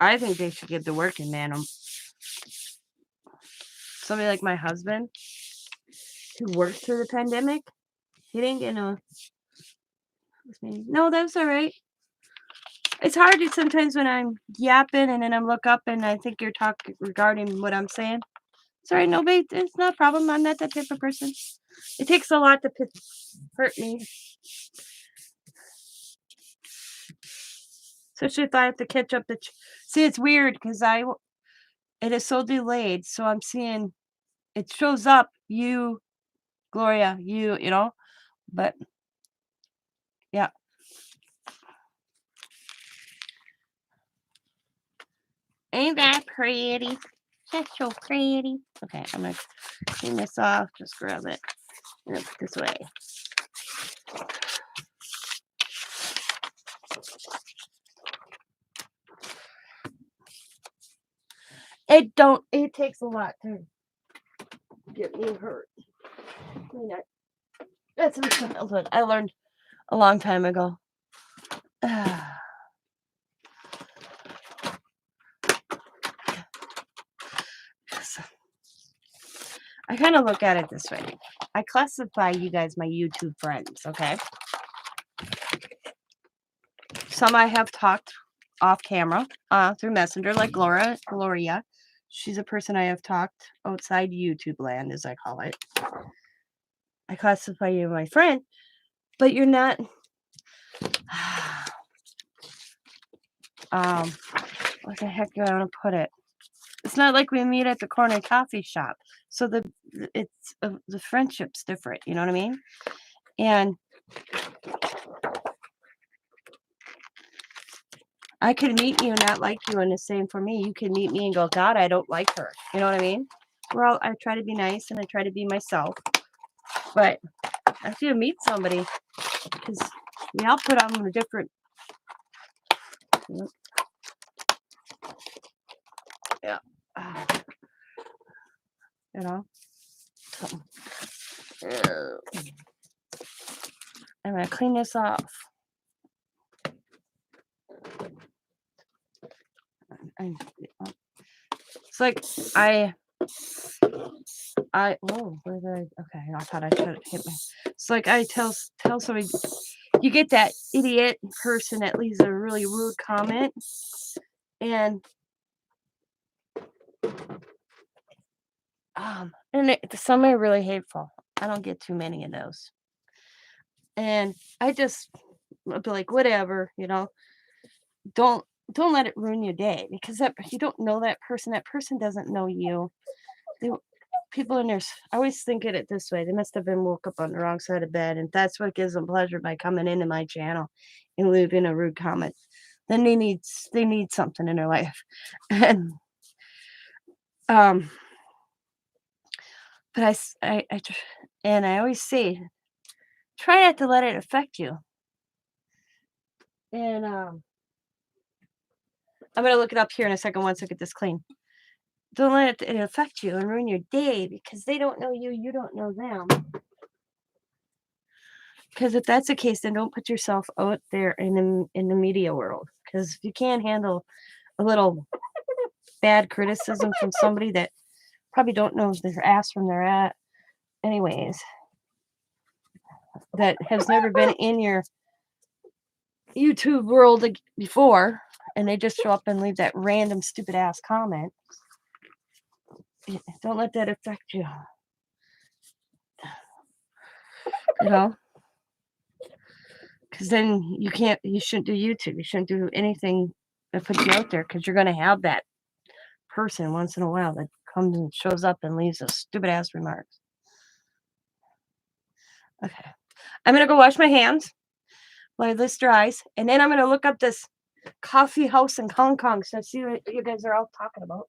I think they should give the working man somebody like my husband who worked through the pandemic. He didn't get no. No, that's all right. It's hard to sometimes when I'm yapping and then I look up and I think you're talking regarding what I'm saying. It's all right, nobody. It's not a problem. I'm not that type of person. It takes a lot to hurt me, especially if I have to catch up. See, it's weird because it is so delayed. So I'm seeing it shows up. You, Gloria, but yeah. Ain't that pretty? That's so pretty. Okay, I'm gonna clean this off. Just grab it and put this away. It takes a lot to get me hurt. You know, that's from childhood. I learned a long time ago. So, I kind of look at it this way. I classify you guys my YouTube friends, okay? Some I have talked off camera, through Messenger, like Gloria. She's a person I have talked outside YouTube land, as I call it. I classify you my friend, but you're not. um, what the heck do I want to put it? It's not like we meet at the corner coffee shop, so the friendship's different. You know what I mean? And I could meet you and not like you, and the same for me. You can meet me and go, God, I don't like her. You know what I mean? I try to be nice and I try to be myself. But after you meet somebody, because we all put on a different, yeah, you know. So, I'm gonna clean this off. It's like where did I? Okay, I thought I could hit my. It's like I tell somebody, you get that idiot person that leaves a really rude comment, and some are really hateful. I don't get too many of those, and I'll be like, whatever, don't don't let it ruin your day because that you don't know that person. That person doesn't know you. They, people in there, I always think of it this way. They must have been woke up on the wrong side of bed, and that's what gives them pleasure by coming into my channel and leaving a rude comment. Then they need something in their life, and um, but and I always say, try not to let it affect you. And I'm gonna look it up here in a second once I get this clean. Don't let it affect you and ruin your day because they don't know you, you don't know them. Because if that's the case, then don't put yourself out there in the media world. Because if you can't handle a little bad criticism from somebody that probably don't know their ass from their at, anyways, that has never been in your YouTube world before, and they just show up and leave that random stupid ass comment. Don't let that affect you. You know, because then you shouldn't do YouTube. You shouldn't do anything that puts you out there because you're going to have that person once in a while that comes and shows up and leaves a stupid ass remarks. Okay. I'm going to go wash my hands while this dries, and then I'm going to look up this coffee house in Hong Kong so see what you guys are all talking about.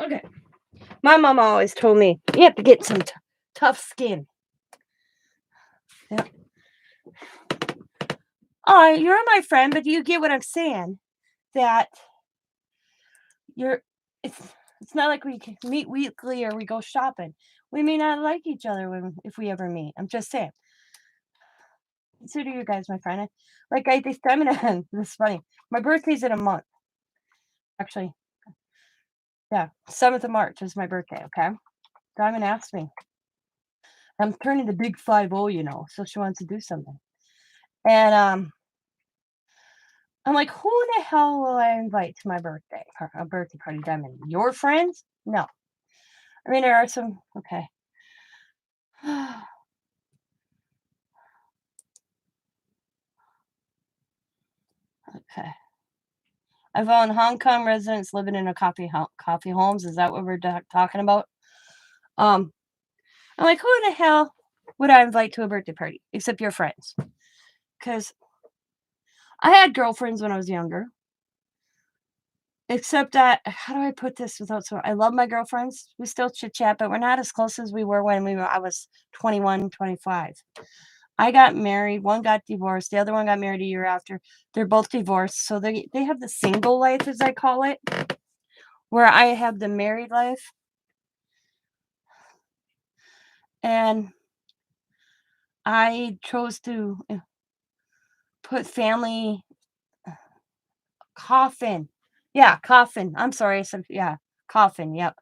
Okay. My mom always told me you have to get some tough skin. Yeah. Oh, you're my friend, but you get what I'm saying? That you're. It's it's not like we can meet weekly or we go shopping. We may not like each other if we ever meet. I'm just saying. Consider you guys my friend. Like I this time and this is funny. My birthday's in a month. Actually, yeah, 7th of March is my birthday. Okay. Diamond asked me. I'm turning the big 50, so she wants to do something. And I'm like, who the hell will I invite to my birthday? A birthday party, Diamond. Your friends? No. I mean, there are some. Okay. Okay. I found Hong Kong residents living in a coffee homes. Is that what we're talking about? Um, I'm like, who the hell would I invite to a birthday party except your friends? Because I had girlfriends when I was younger. Except that, how do I put this without so I love my girlfriends. We still chit chat, but we're not as close as we were when I was 21, 25. I got married, one got divorced, the other one got married a year after. They're both divorced, so they have the single life, as I call it, where I have the married life, and I chose to put family coffin. Yeah, coffin. I'm sorry, I said yeah, coffin. Yep,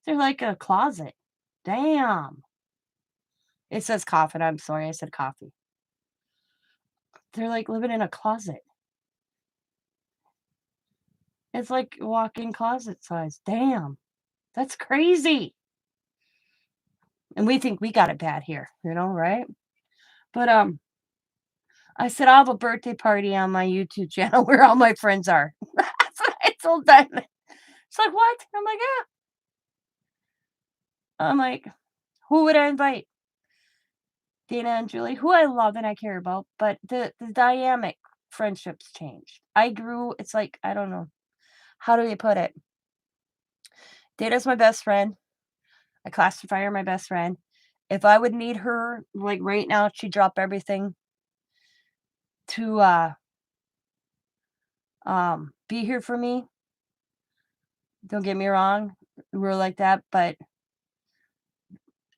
they're like a closet. Damn, it says coffin. I'm sorry, I said coffee. They're like living in a closet. It's like walk-in closet size. Damn, that's crazy. And we think we got it bad here, right? But I said I'll have a birthday party on my YouTube channel where all my friends are. That's what I told them. It's like what? I'm like, yeah. I'm like, who would I invite? Dana and Julie, who I love and I care about, but the dynamic friendships changed. I grew. It's like I don't know how do you put it. Dana's my best friend. I classify her my best friend. If I would meet her, like, right now, she'd drop everything to, be here for me. Don't get me wrong, we're like that, but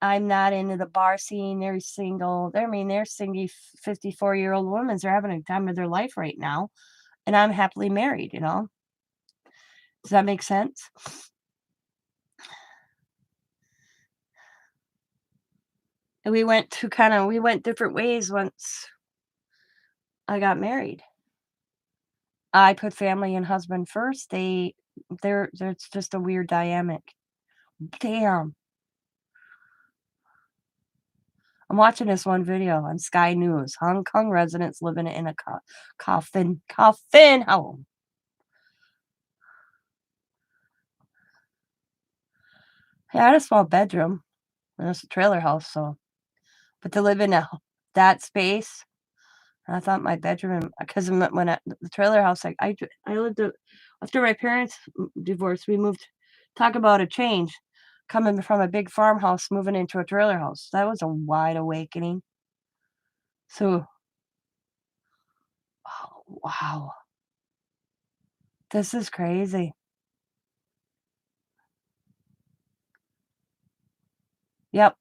I'm not into the bar scene. They're single. I mean, they're single 54-year-old women. They're having a time of their life right now, and I'm happily married. Does that make sense? And we went different ways once I got married. I put family and husband first. There's just a weird dynamic. Damn. I'm watching this one video on Sky News. Hong Kong residents living in a coffin home. Yeah, I had a small bedroom, and it's a trailer house, so but to live in that space, I thought my bedroom because when the trailer house, like I lived after my parents divorced, we moved. Talk about a change, coming from a big farmhouse, moving into a trailer house. That was a wide awakening. So, oh, wow, this is crazy. Yep.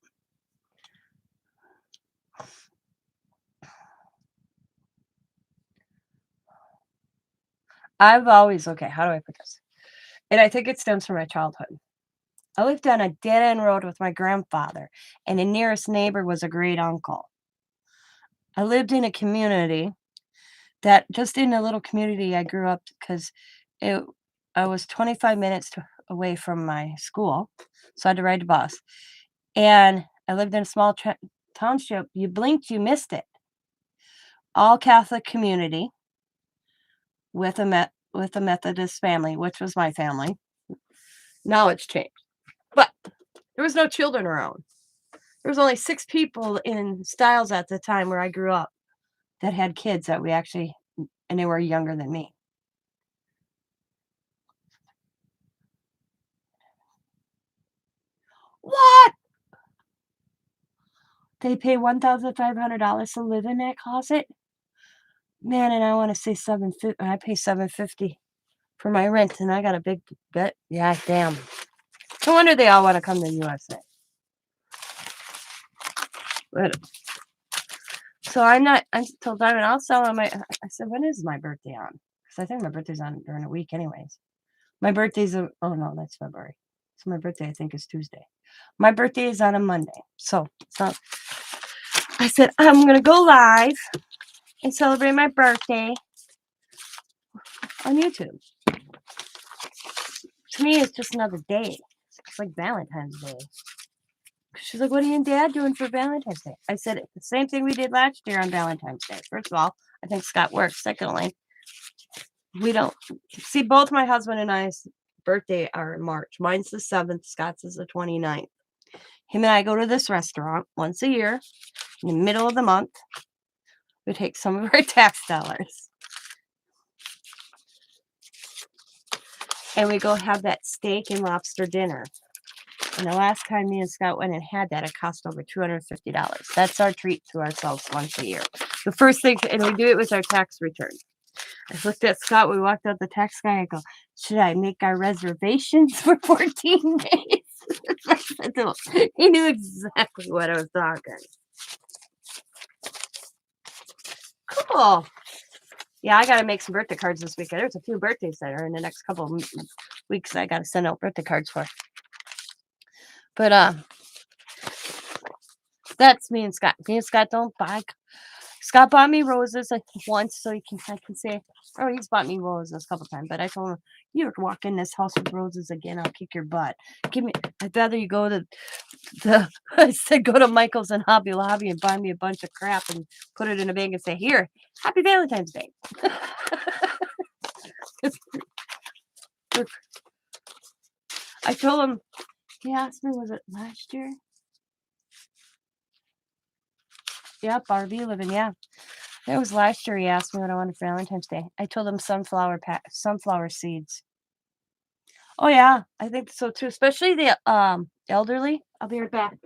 I've always okay, how do I put this? And I think it stems from my childhood. I lived on a dead end road with my grandfather, and the nearest neighbor was a great uncle. I lived in a community that just in a little community I grew up because it I was 25 minutes away from my school, so I had to ride the bus. And I lived in a small township. You blinked, you missed it. All Catholic community with a Methodist family, which was my family. Now it's changed, but there was no children around. There was only 6 people in Stiles at the time where I grew up that had kids that we actually and they were younger than me. What? They pay $1,500 to live in that closet? Man, and I wanna say 750. I pay 750 for my rent, and I got a big bet. Yeah, damn. No wonder they all wanna come to USA. But so I told Diamond I'll sell on my I said, "When is my birthday on?" Because I think my birthday's on during the week anyways. My birthday's a oh, no, that's February. So my birthday, I think, is Tuesday. My birthday is on a Monday. So I said, "I'm gonna go live and celebrate my birthday on YouTube. To me, it's just another day. It's like Valentine's Day. She's like, "What are you and Dad doing for Valentine's Day?" I said, "The same thing we did last year on Valentine's Day." First of all, I think Scott works. Secondly, we don't see both my husband and I's birthday are in March. Mine's the 7th, Scott's is the 29th. Him and I go to this restaurant once a year in the middle of the month. We take some of our tax dollars and we go have that steak and lobster dinner. And the last time me and Scott went and had that, it cost over $250. That's our treat to ourselves once a year. The first thing, and we do it with our tax return. I looked at Scott. We walked out the tax guy. I go, "Should I make our reservations for 14 days?" He knew exactly what I was talking. Cool. Yeah, I got to make some birthday cards this weekend. There's a few birthdays that are in the next couple of weeks I got to send out birthday cards for. But that's me and Scott. Me and Scott don't buy. Scott bought me roses like once, so I can say, oh, he's bought me roses a couple times. But I told him, you walk in this house with roses again, I'll kick your butt. Give me. I'd rather you go to the. I said go to Michael's and Hobby Lobby and buy me a bunch of crap and put it in a bag and say, here, Happy Valentine's Day. I told him. He asked me, was it last year? Yep, RV living. Yeah. It was last year he asked me what I wanted for Valentine's Day. I told him sunflower seeds. Oh yeah, I think so too, especially the elderly. I'll be right back.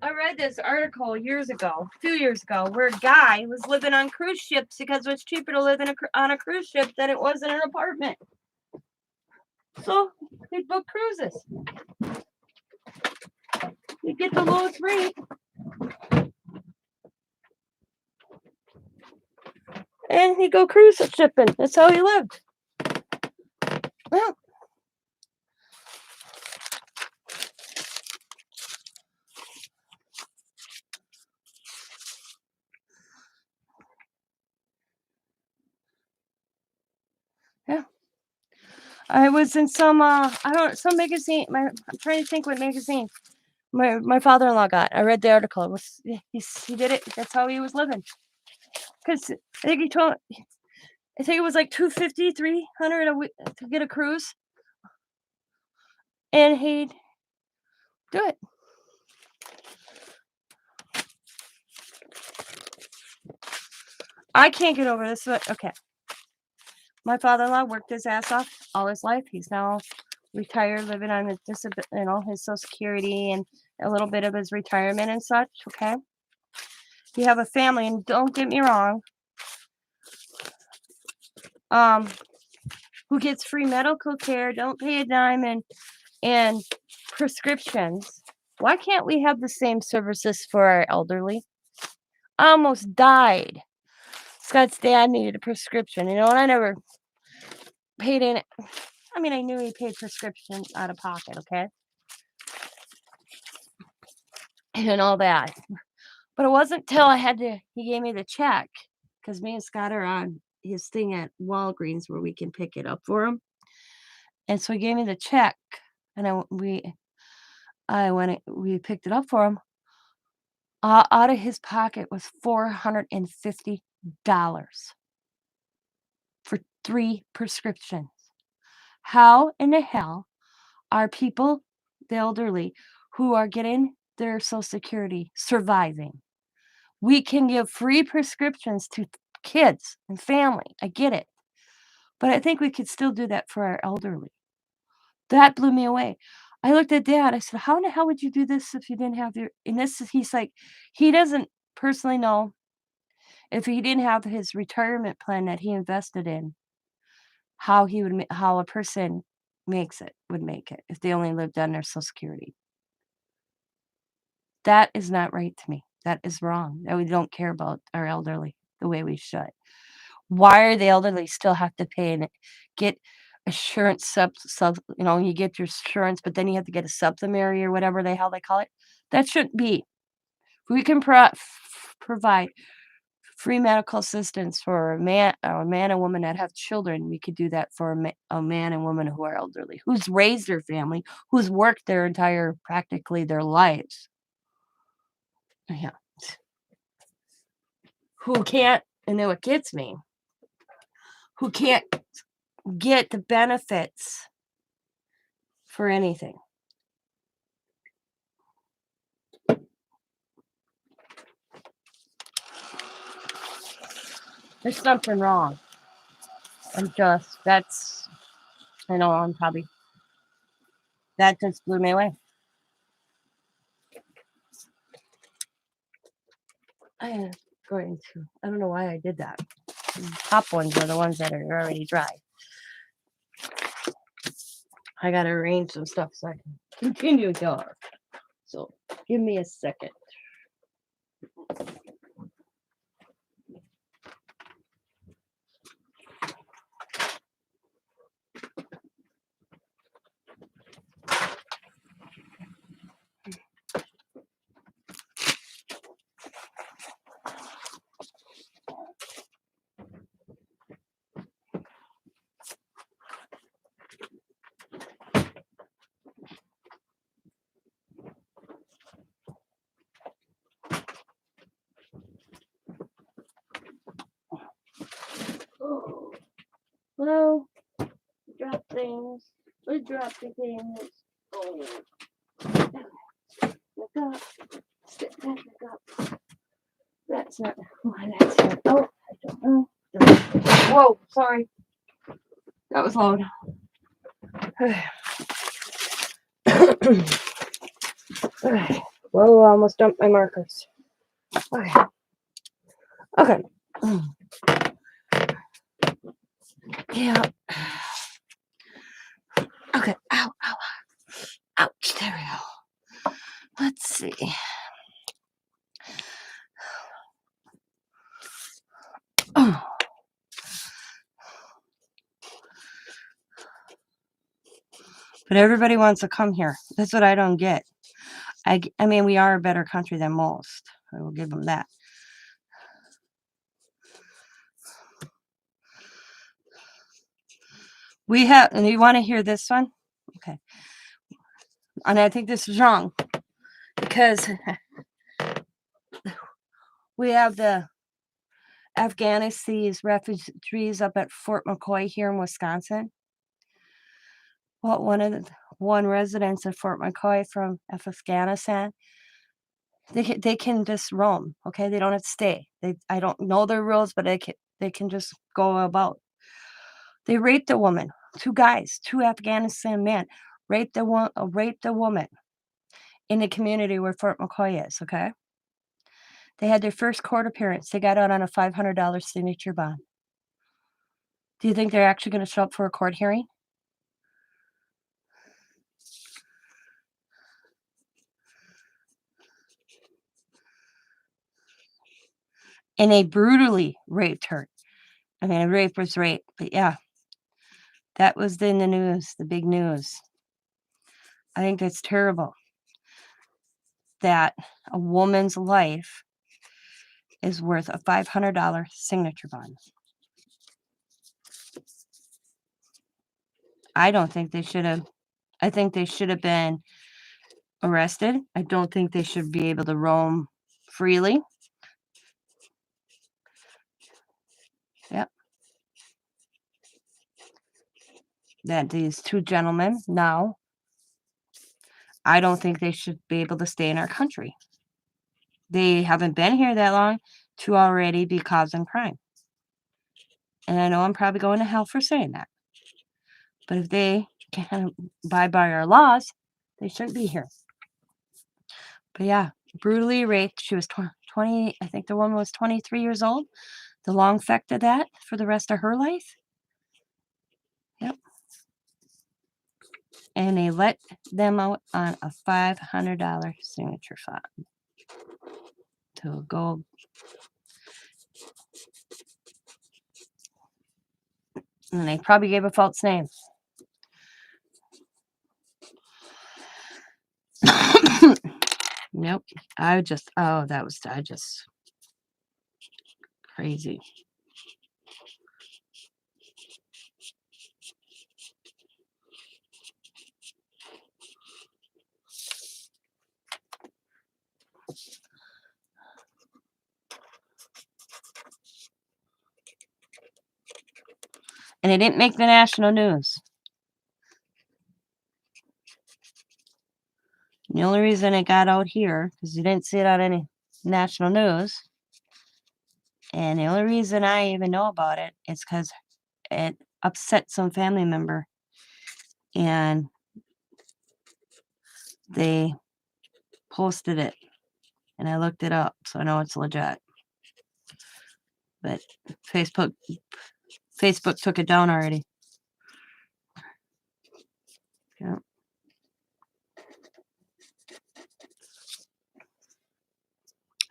I read this article years ago, 2 years ago, where a guy was living on cruise ships because it was cheaper to live on a cruise ship than it was in an apartment. So he'd book cruises. He'd get the lowest rate, and he'd go cruise shipping. That's how he lived. Well, yeah. I was in some magazine. I'm trying to think what magazine my father-in-law got. I read the article. It was he did it. That's how he was living. Because I think he told. I think it was like 250, 300 a week to get a cruise, and he'd do it. I can't get over this. But okay, my father-in-law worked his ass off all his life. He's now retired, living on his his Social Security and a little bit of his retirement and such. Okay, you have a family, and don't get me wrong. Um, who gets free medical care? Don't pay a dime and prescriptions. Why can't we have the same services for our elderly? I almost died. Scott's dad needed a prescription, and I never paid in. I mean, I knew he paid prescription out of pocket, okay, and all that. But it wasn't till he gave me the check because me and Scott are on his thing at Walgreens where we can pick it up for him. And so he gave me the check, and we picked it up for him. Out of his pocket was $450 for 3 prescriptions. How in the hell are people, the elderly, who are getting their Social Security surviving? We can give free prescriptions to kids and family. I get it. But I think we could still do that for our elderly. That blew me away. I looked at dad. I said, "How in the hell would you do this if you didn't have your," and this is he's like, he doesn't personally know if he didn't have his retirement plan that he invested in, how he would how a person would make it if they only lived on their Social Security. That is not right to me. That is wrong, that we don't care about our elderly the way we should. Why are the elderly still have to pay and get assurance you get your insurance, but then you have to get a supplementary or whatever the hell they call it? That shouldn't be. We can provide free medical assistance for a man and woman that have children. We could do that for a man and woman who are elderly, who's raised their family, who's worked their entire practically their lives. Yeah. Who can't, and then what gets me, who can't get the benefits for anything. There's something wrong. I know I'm probably, that just blew me away. I am going to, I don't know why I did that. The top ones are the ones that are already dry. I gotta arrange some stuff so I can continue going. So give me a second. Oh, hello. Drop things. We drop the things. Oh, look up. Step back, look up. That's not why that's not. Oh, I don't know. Whoa, sorry. That was loud. Whoa, I almost dumped my markers. Okay. Okay. Yeah. Okay. Ow, ow, ouch. There we go. Let's see. Oh. But everybody wants to come here. That's what I don't get. I mean, we are a better country than most. I will give them that. We have, and you want to hear this one? Okay. And I think this is wrong because we have the Afghanis refugees up at Fort McCoy here in Wisconsin. Well, one residents of Fort McCoy from Afghanistan, they can just roam. Okay, they don't have to stay. I don't know their rules, but they can just go about. They raped a woman. Two guys, two Afghanistan men, raped a woman in the community where Fort McCoy is. Okay, they had their first court appearance. They got out on a $500 signature bond. Do you think they're actually going to show up for a court hearing? And they brutally raped her. I mean, rape was rape, but yeah, that was in the news, the big news. I think that's terrible that a woman's life is worth a $500 signature bond. I don't think they should have. I think they should have been arrested. I don't think they should be able to roam freely. Yep. That these two gentlemen now, I don't think they should be able to stay in our country. they haven't been here that long to already be causing crime. And I know I'm probably going to hell for saying that. But if they can't abide by our laws, they shouldn't be here. But yeah, brutally raped. She was 20, I think the woman was 23 years old. The long effect of that for the rest of her life. Yep. And they let them out on a $500 signature fine to go. And they probably gave a false name. Nope. I just crazy. And it didn't make the national news. The only reason it got out here, because you didn't see it on any national news, and the only reason I even know about it is because it upset some family member, and they posted it, and I looked it up, so I know it's legit. But Facebook Facebook took it down already. Yeah.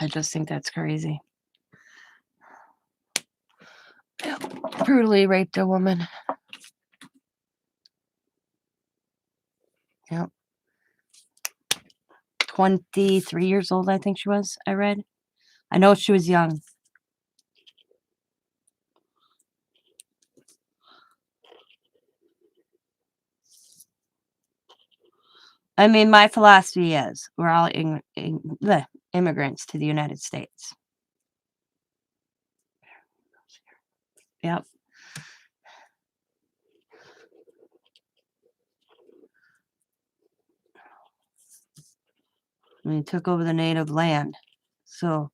I just think that's crazy. Yeah. Brutally raped a woman. Yep. 23 years old, I think she was, I read. I know she was young. I mean, my philosophy is we're all bleh, immigrants to the United States. Yep. We took over the native land. So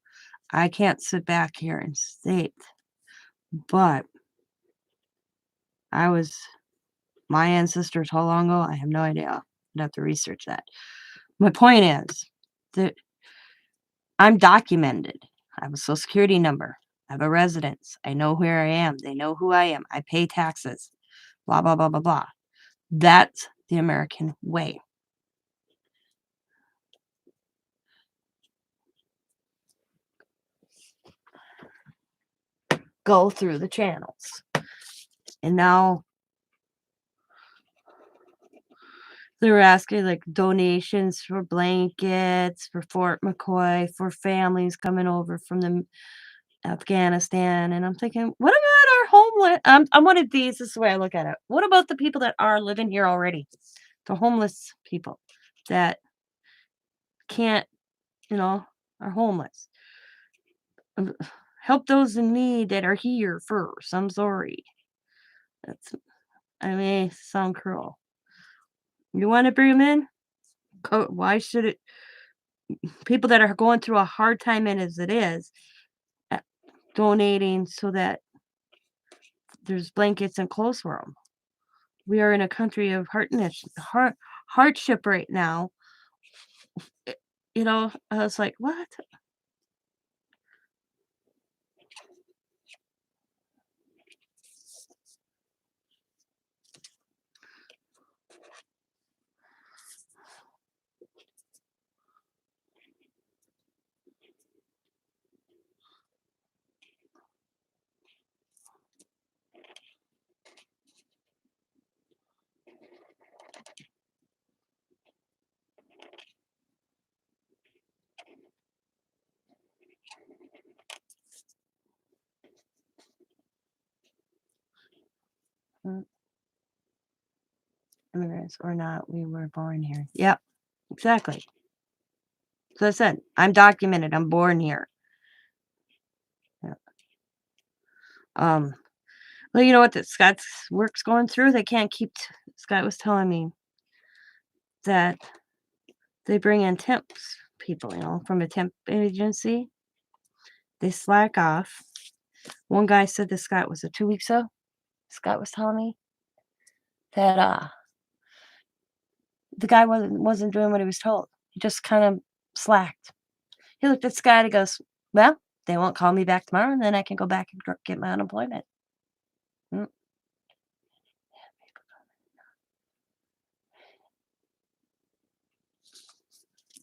I can't sit back here and state, but my ancestors how long ago? I have no idea. I'd have to research that. My point is that I'm documented. I have a social security number. I have a residence. I know where I am. They know who I am. I pay taxes. Blah, blah, blah, blah, blah. That's the American way. Go through the channels. And now they're asking like donations for blankets, for Fort McCoy, for families coming over from Afghanistan. And I'm thinking, what about our homeless? I'm one of these. This is the way I look at it. What about the people that are living here already? The homeless people that can't, are homeless. Um, Help those in need that are here first. I'm sorry. That's, I may sound cruel. You want to bring them in? Why should it? People that are going through a hard time and as it is, uh, donating so that there's blankets and clothes for them. We are in a country of hardship right now. I I was like, what? Mm, Immigrants or not, we were born here. Yep, exactly. So I said, I'm documented. I'm born here. Yeah. Um, well, you know what? That Scott's work's going through. They can't keep. Scott was telling me that they bring in temps, people, from a temp agency, they slack off. One guy said this guy was it 2 weeks ago? Scott was telling me that the guy wasn't doing what he was told. He just kind of slacked. He looked at Scott and he goes, "Well, they won't call me back tomorrow, and then I can go back and get my unemployment." Mm,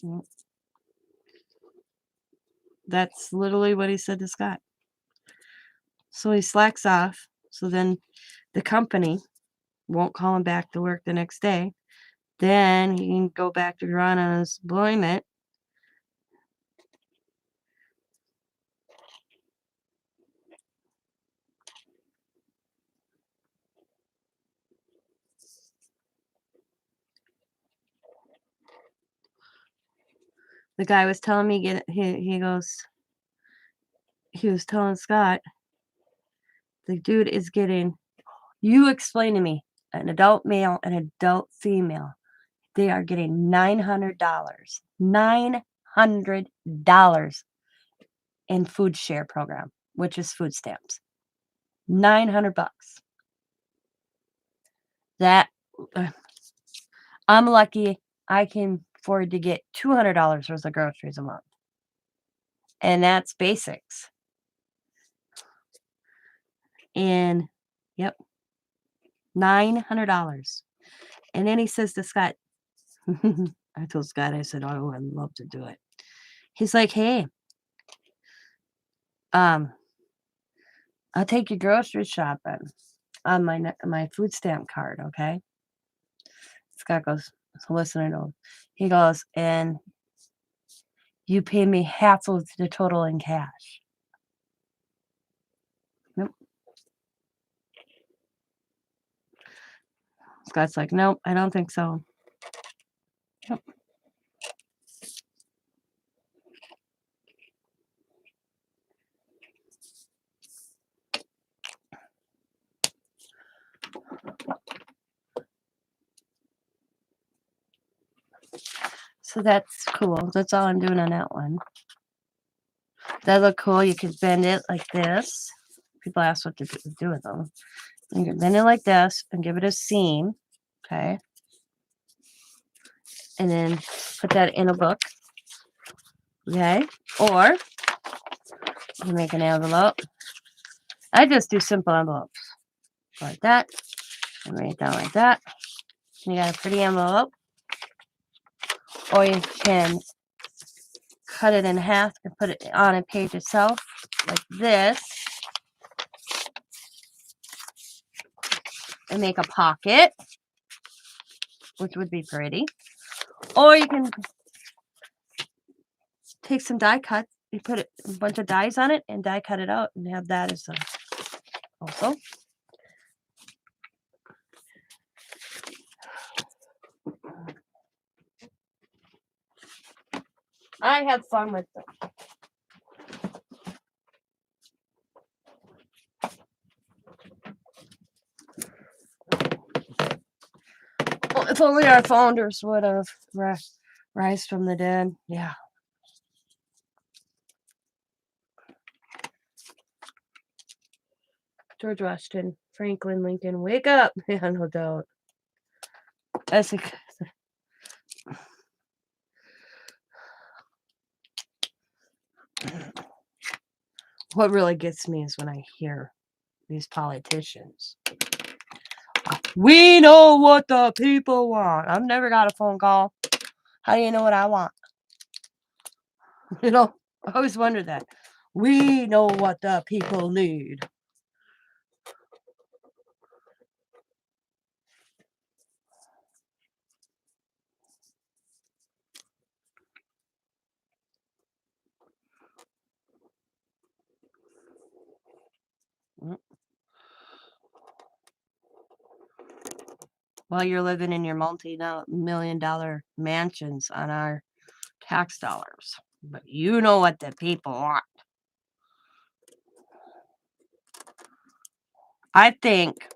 mm. That's literally what he said to Scott. So he slacks off. So then the company won't call him back to work the next day. Then he can go back to drawing on his employment. The guy was telling me he goes he was telling Scott, the dude is getting you explain to me, an adult male, an adult female, they are getting $900. $900 in food share program, which is food stamps. 900 bucks. That I'm lucky I can afford to get $200 worth of groceries a month. And that's basics. And yep, $900. And then he says to Scott, I told Scott, I said, "Oh, I'd love to do it." He's like, "Hey, um, I'll take you grocery shopping on my food stamp card, okay?" Scott goes, "So listen, I know." He goes, "And you pay me half of the total in cash." Nope. Scott's like, "Nope, I don't think so." Yep. So that's cool. That's all I'm doing on that one. That look cool. You can bend it like this. People ask what to do with them. You can bend it like this and give it a seam. Okay. And then put that in a book. Okay. Or you make an envelope. I just do simple envelopes. Like that. And write it down like that. You got a pretty envelope. Or you can cut it in half and put it on a page itself. Like this. And make a pocket. Which would be pretty. Or you can take some die cuts, you put a bunch of dies on it and die cut it out and have that as a also. I have fun with them. Well, if only our founders would have rise from the dead. Yeah. George Washington, Franklin, Lincoln, wake up. Yeah, no doubt. That's a, what really gets me is when I hear these politicians. We know what the people want. I've never got a phone call. How do you know what I want? I always wonder that. We know what the people need. Mm. While you're living in your multi-million-dollar mansions on our tax dollars. But you know what the people want. I think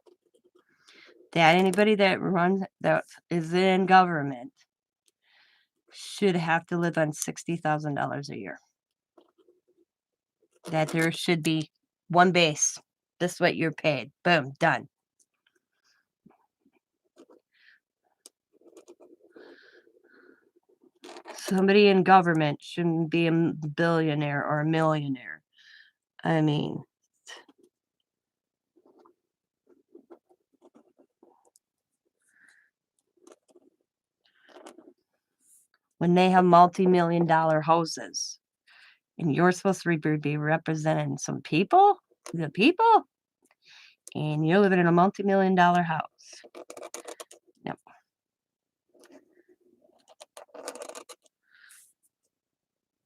that anybody that is in government should have to live on $60,000 a year. That there should be one base. This is what you're paid. Boom, done. Somebody in government shouldn't be a billionaire or a millionaire. I mean, when they have multi-million dollar houses and you're supposed to be representing some people, the people, and you're living in a multi-million dollar house. Yep.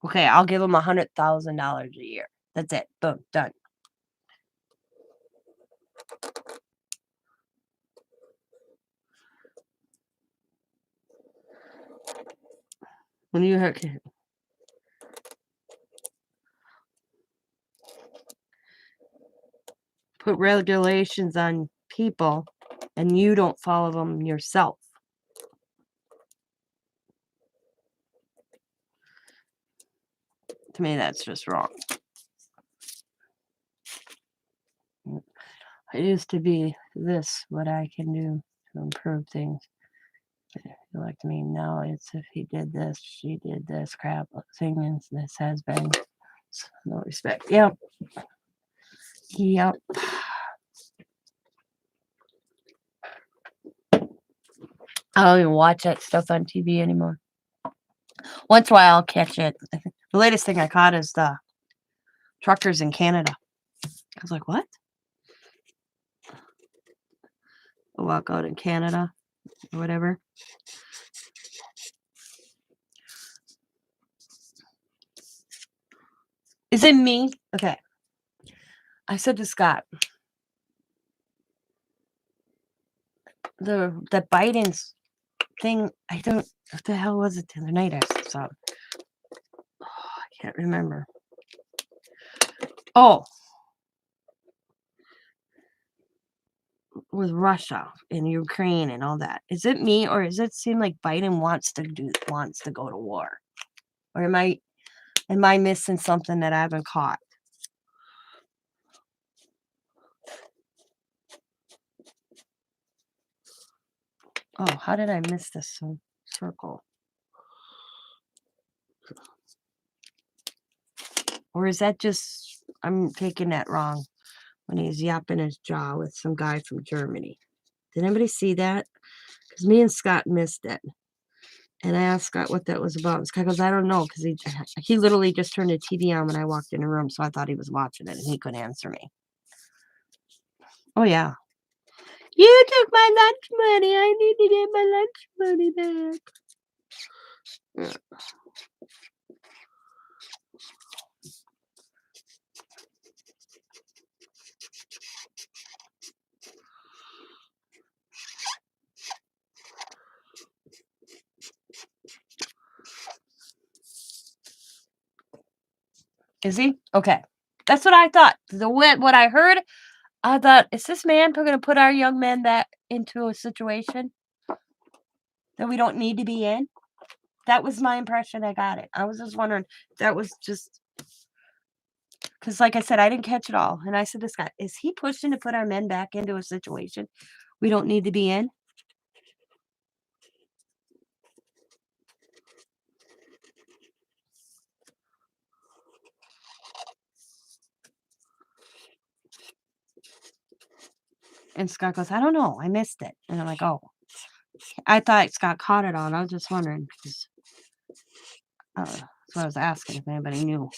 Okay, I'll give them $100,000 a year. That's it. Boom, done. When you put regulations on people and you don't follow them yourself. To me, that's just wrong. It used to be this, what I can do to improve things. Like to me now, it's if he did this, she did this crap thing, and this has been no respect. Yep. Yep. I don't even watch that stuff on TV anymore. Once in a while, I'll catch it. The latest thing I caught is the truckers in Canada. I was like, what? A walkout in Canada or whatever. Is it me? Okay. I said to Scott, the Biden's thing, I don't, what the hell was it the other night I saw? Oh, I can't remember. Oh, with Russia and Ukraine and all that. Is it me or does it seem like Biden wants to go to war? Or am I missing something that I haven't caught? Oh, how did I miss this circle? Or is that just I'm taking that wrong when he's yapping his jaw with some guy from Germany? Did anybody see that? Because me and Scott missed it. And I asked Scott what that was about. And Scott goes, I don't know, because he literally just turned the TV on when I walked in the room, so I thought he was watching it, and he couldn't answer me. Oh, yeah. You took my lunch money. I need to get my lunch money back. Yeah. Is he? Okay. That's what I thought. What I heard, I thought, is this man going to put our young men that into a situation that we don't need to be in? That was my impression. I got it. I was just wondering. That was just because, like I said, I didn't catch it all. And I said, this guy, is he pushing to put our men back into a situation we don't need to be in? And Scott goes, I don't know. I missed it. And I'm like, oh, I thought Scott caught it on. I was just wondering. That's what I was asking if anybody knew.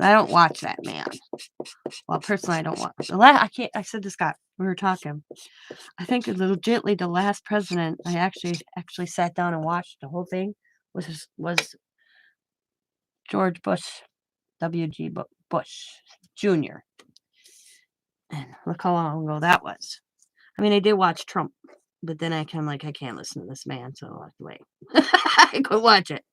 I don't watch that man. Well, personally, I don't watch. I can't. I said to Scott, we were talking. I think legitimately the last president I actually sat down and watched the whole thing was George Bush, W.G. Bush Jr. And look how long ago that was. I mean, I did watch Trump, but then I can't listen to this man, so I'll have to wait. I could watch it.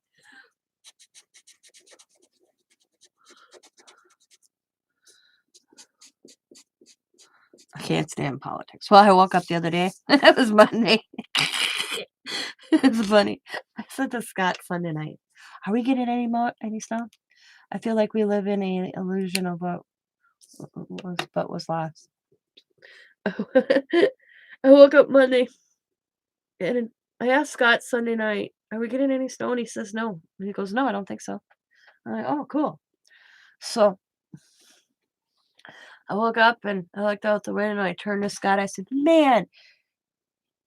I can't stand politics. Well, I woke up the other day. It was Monday. It's funny. I said to Scott Sunday night, "Are we getting any snow? I feel like we live in a illusion of what was lost." I woke up Monday and I asked Scott Sunday night, "Are we getting any snow?" And he says, "No." And he goes, "No, I don't think so." I'm like, "Oh, cool." So I woke up and I looked out the window and I turned to Scott. I said, "Man,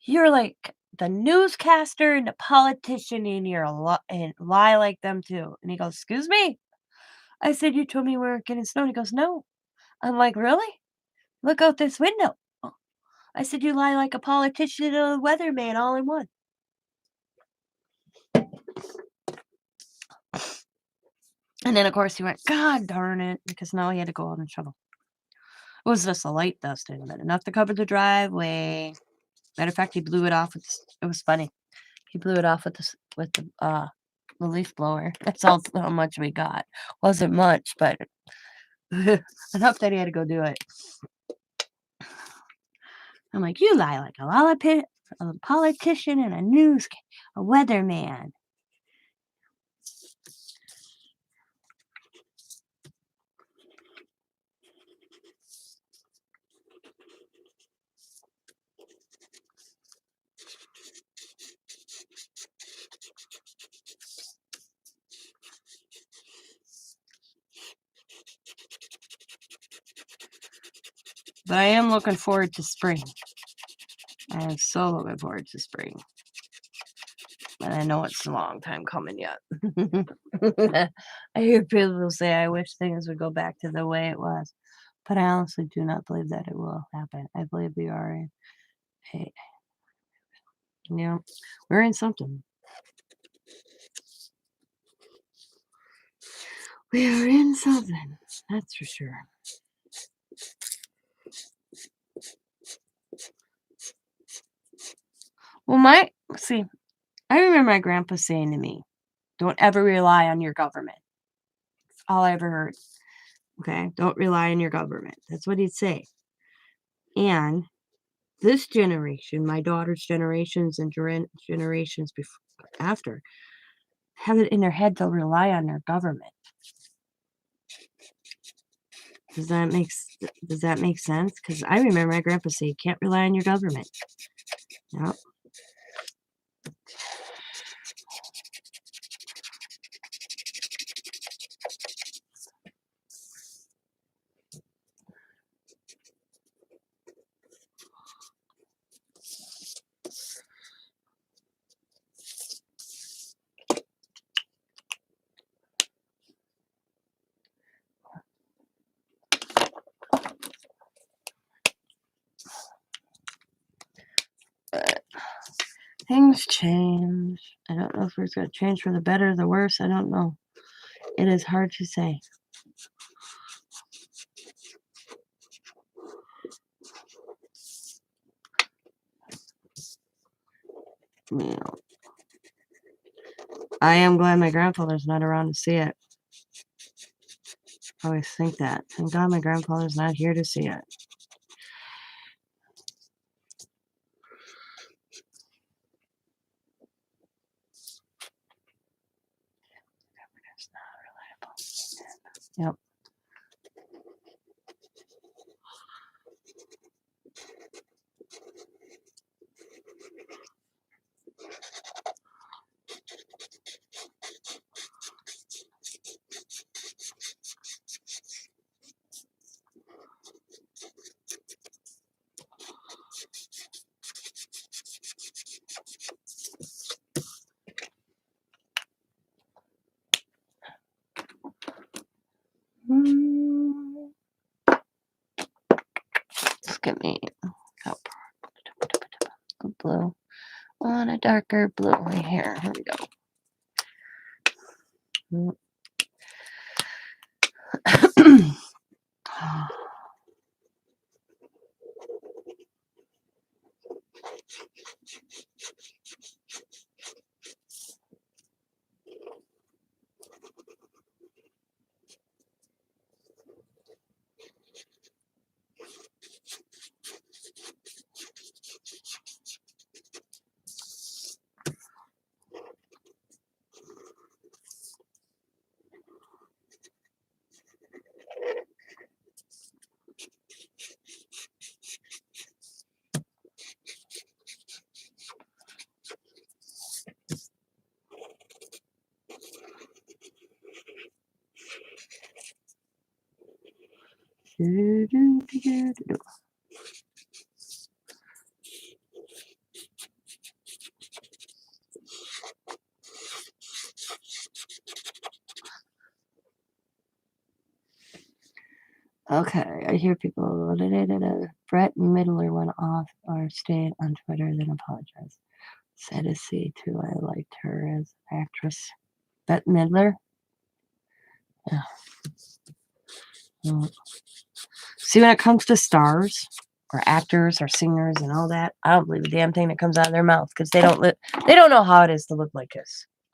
you're like the newscaster and the politician and you're and lie like them too." And he goes, "Excuse me?" I said, "You told me we were getting snow." And he goes, "No." I'm like, "Really? Look out this window." I said, "You lie like a politician and a weatherman all in one." And then, of course, he went, "God darn it," because now he had to go out and shovel. It was just a light dusting, but enough to cover the driveway. Matter of fact, he blew it off with it was funny. He blew it off with the leaf blower. That's all how much we got. Wasn't much, but enough that he had to go do it. I'm like, "You lie like a politician and a weatherman." But I am looking forward to spring. I am so looking forward to spring. But I know it's a long time coming yet. I hear people say, "I wish things would go back to the way it was." But I honestly do not believe that it will happen. I believe we are in a, you know, we're in something. We are in something. That's for sure. Well, see, I remember my grandpa saying to me, "Don't ever rely on your government." That's all I ever heard. Okay. Don't rely on your government. That's what he'd say. And this generation, my daughter's generations and generations after, have it in their head to rely on their government. Does that make sense? Because I remember my grandpa say, "You can't rely on your government." Yep. Things change. I don't know if it's going to change for the better or the worse. I don't know. It is hard to say. You know, I am glad my grandfather's not around to see it. I always think that. Thank God my grandfather's not here to see it. Yep. Look at me. Oh, blue. On a darker blue right here. Here we go. Okay, I hear people. Brett Midler went off or stayed on Twitter, then apologized. Sad to see too. I liked her as actress. Bette Midler. Yeah. Mm. See, when it comes to stars or actors or singers and all that, I don't believe a damn thing that comes out of their mouth because they don't live. They don't know how it is to look like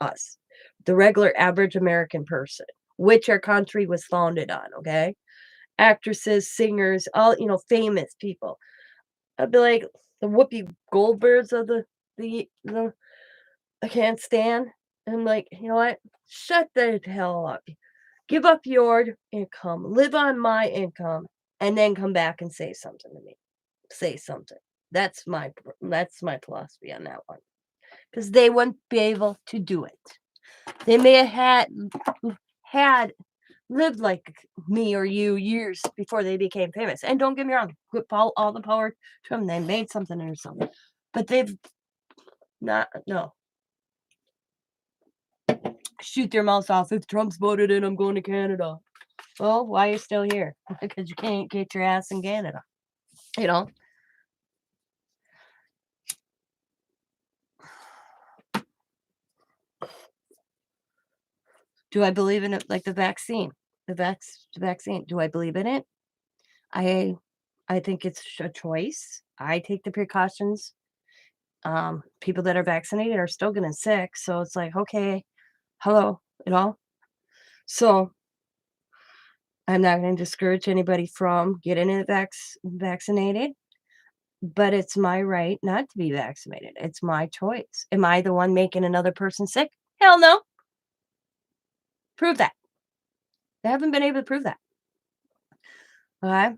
us, the regular average American person, which our country was founded on. Okay, actresses, singers, all famous people. I'd be like the Whoopi Goldbergs of the I can't stand. I'm like, you know what? Shut the hell up. Give up your income, live on my income, and then come back and say something to me. Say something. That's my philosophy on that one. Because they wouldn't be able to do it. They may have had lived like me or you years before they became famous. And don't get me wrong, all the power to them. They made something or something. But they've not, no. Shoot their mouths off. If Trump's voted in, I'm going to Canada. Well, why are you still here? Because you can't get your ass in Canada. You know? Do I believe in it like the vaccine? The vaccine. Do I believe in it? I I think it's a choice. I take the precautions. People that are vaccinated are still getting sick, so it's like, okay, hello, you know. So I'm not going to discourage anybody from getting it vaccinated, but it's my right not to be vaccinated. It's my choice. Am I the one making another person sick? Hell no. Prove that. They haven't been able to prove that. Okay.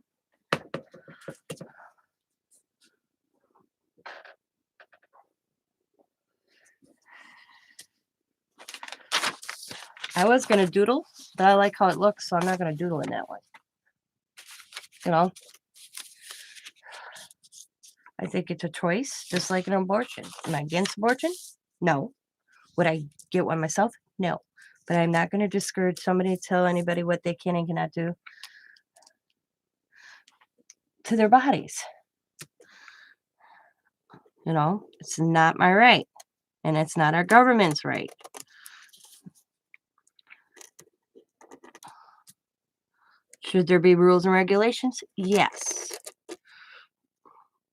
I was gonna doodle, but I like how it looks, so I'm not gonna doodle in that one. You know, I think it's a choice, just like an abortion. Am I against abortion? No. Would I get one myself? No. But I'm not gonna discourage somebody to tell anybody what they can and cannot do to their bodies. You know, it's not my right, and it's not our government's right. Should there be rules and regulations? Yes.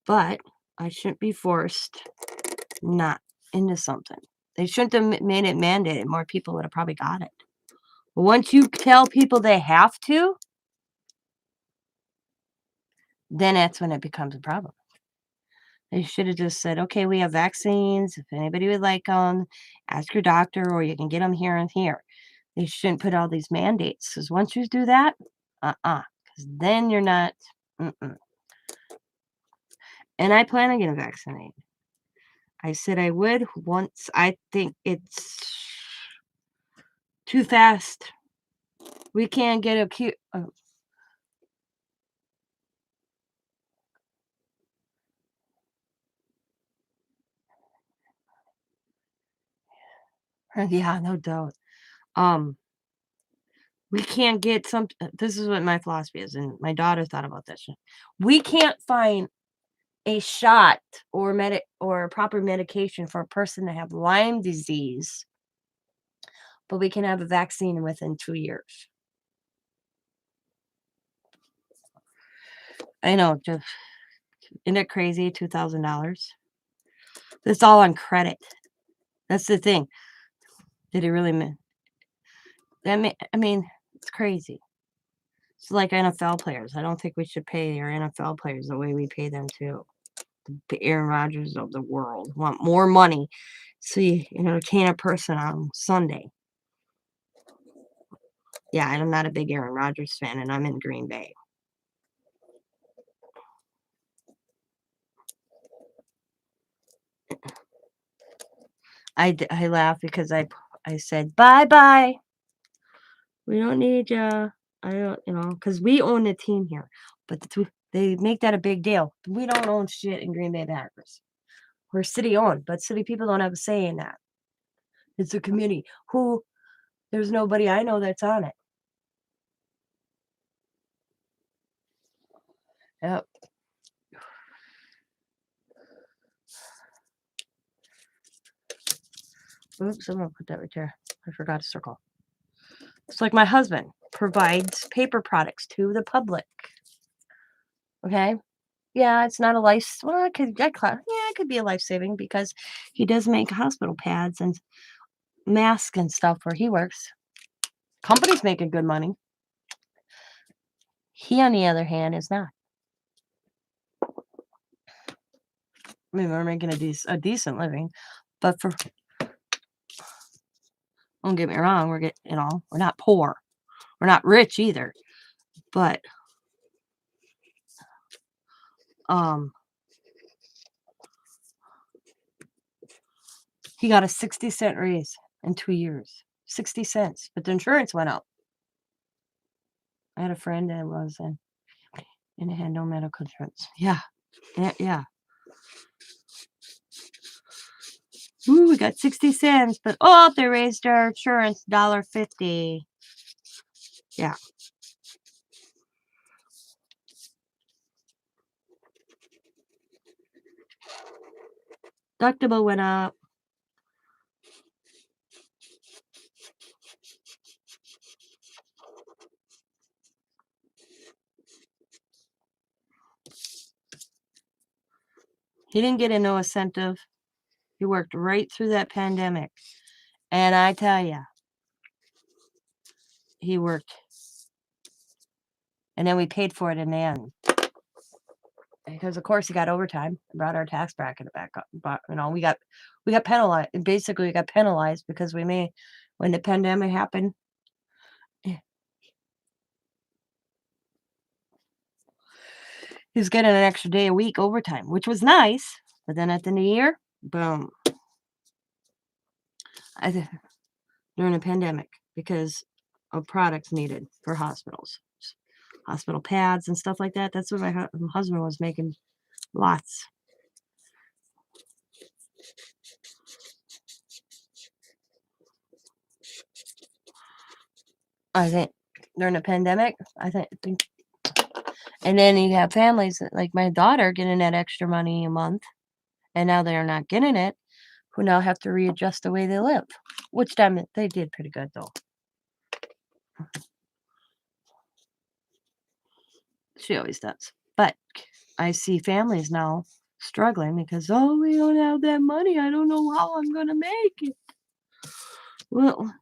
But I shouldn't be forced not into something. They shouldn't have made it mandated. More people would have probably got it. But once you tell people they have to, then that's when it becomes a problem. They should have just said, okay, we have vaccines. If anybody would like them, ask your doctor or you can get them here and here. They shouldn't put all these mandates because once you do that, because then you're not. Mm-mm. And I plan on getting vaccinated. I said I would once. I think it's too fast. We can't get a cute. Yeah, no doubt. Um, we can't get some. This is what my philosophy is, and my daughter thought about this. We can't find a shot or proper medication for a person to have Lyme disease, but we can have a vaccine within 2 years. I know, just isn't it crazy? $2,000. That's all on credit. That's the thing. Did he really mean that? I mean, it's crazy. It's like NFL players. I don't think we should pay our NFL players the way we pay them too. The Aaron Rodgers of the world want more money, so you entertain a person on Sunday. Yeah, I'm not a big Aaron Rodgers fan, and I'm in Green Bay. I laugh because I said bye bye. We don't need ya. I don't, because we own the team here, but they make that a big deal. We don't own shit in Green Bay Packers. We're city owned, but city people don't have a say in that. It's a community. There's nobody I know that's on it. Yep. Oops, I'm gonna put that right there. I forgot to circle. It's like my husband provides paper products to the public. Okay. Yeah, it's not a life. Well, it could be a life saving because he does make hospital pads and masks and stuff where he works. Company's making good money. He, on the other hand, is not. I mean, we're making a decent living, but don't get me wrong, we're not poor, we're not rich either, but he got a 60-cent raise in 2 years, 60 cents, but the insurance went up. I had a friend that was in, and it had no medical insurance. Yeah, yeah. Ooh, we got 60 cents, but they raised our insurance $1.50. Yeah. Deductible went up. He didn't get a no incentive. He worked right through that pandemic. And I tell you, he worked. And then we paid for it in the end. Because of course he got overtime, brought our tax bracket back up. But we got penalized. Basically, we got penalized because when the pandemic happened, he was getting an extra day a week overtime, which was nice. But then at the end of the year, boom. During a pandemic because of products needed for hospitals, hospital pads and stuff like that. That's what my husband was making lots. I think during the pandemic, I think, and then you have families like my daughter getting that extra money a month, and now they're not getting it, who now have to readjust the way they live, which time they did pretty good though. She always does. But I see families now struggling because, we don't have that money. I don't know how I'm going to make it. Well,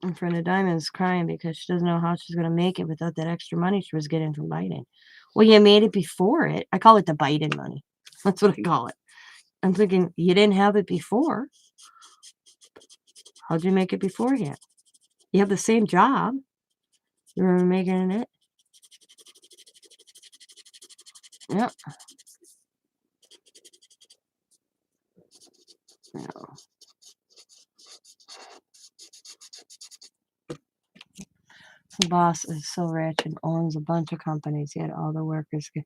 in front of Diamond's crying because she doesn't know how she's going to make it without that extra money she was getting from Biden. Well, you made it before it. I call it the Biden money. That's what I call it. I'm thinking, you didn't have it before. How'd you make it beforehand? You have the same job. You were making it. Yep. No. The boss is so rich and owns a bunch of companies, yet all the workers get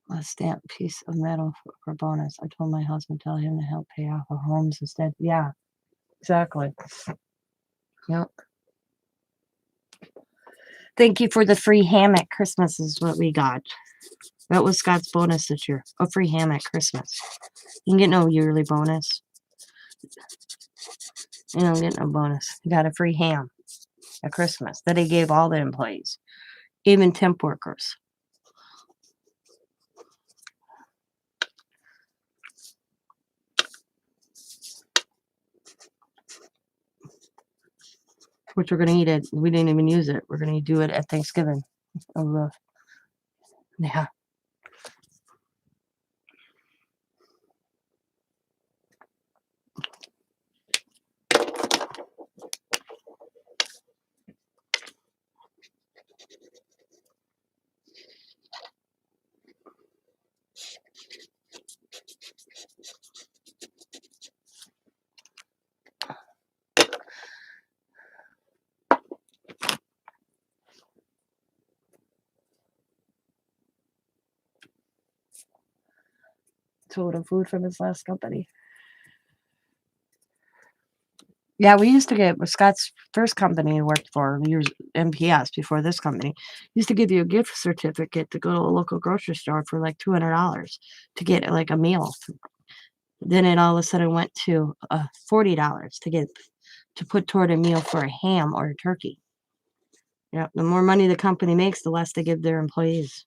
a stamped piece of metal for bonus. I told my husband, tell him to help pay off our homes instead. Yeah, exactly. Yep. Thank you for the free hammock. Christmas is what we got. That was Scott's bonus this year. A free hammock Christmas. You can get no yearly bonus. You don't get no bonus. You got a free ham at Christmas that he gave all the employees, even temp workers. Which we're going to eat it. We didn't even use it. We're going to do it at Thanksgiving. Yeah. shitload of food from his last company. Yeah, we used to get with Scott's first company he worked for, years MPS before this company, used to give you a gift certificate to go to a local grocery store for like $200 to get like a meal. Then it all of a sudden went to $40 to put toward a meal for a ham or a turkey. Yeah, the more money the company makes, the less they give their employees.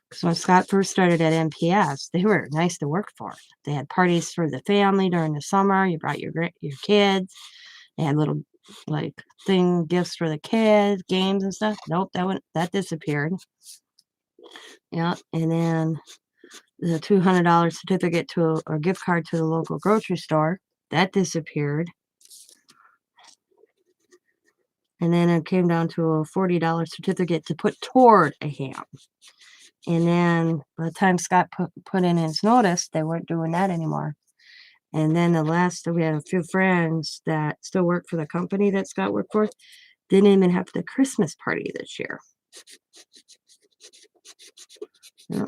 Because when Scott first started at MPS, they were nice to work for. They had parties for the family during the summer. You brought your kids. They had little like gifts for the kids, games and stuff. Nope, that disappeared. Yeah, and then the $200 certificate or gift card to the local grocery store that disappeared. And then it came down to a $40 certificate to put toward a ham. And then by the time Scott put in his notice, they weren't doing that anymore. And then we had a few friends that still work for the company that Scott worked for, didn't even have the Christmas party this year. Yeah.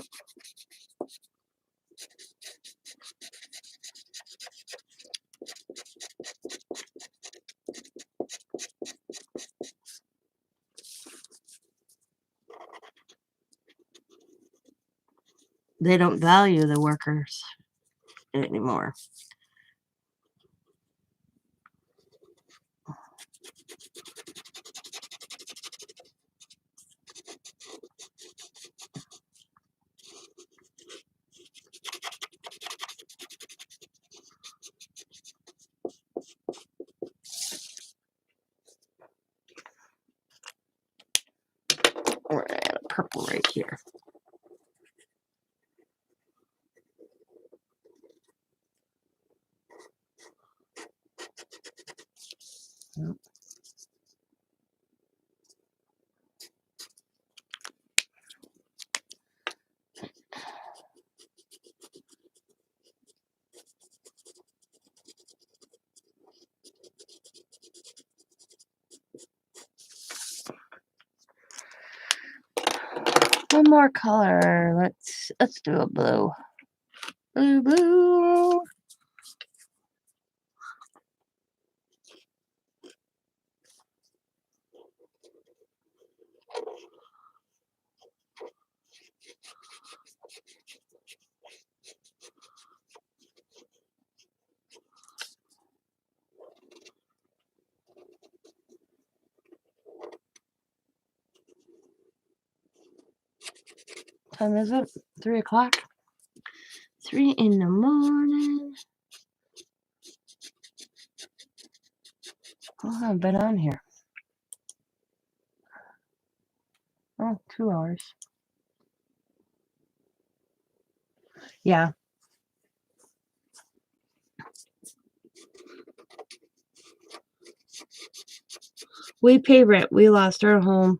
They don't value the workers anymore. We're gonna add a purple right here. Yep. One more color. Let's do a blue. Blue. Time is it? 3 o'clock? 3 in the morning. Oh, I've been on here. Oh, 2 hours. Yeah. We pay rent. We lost our home.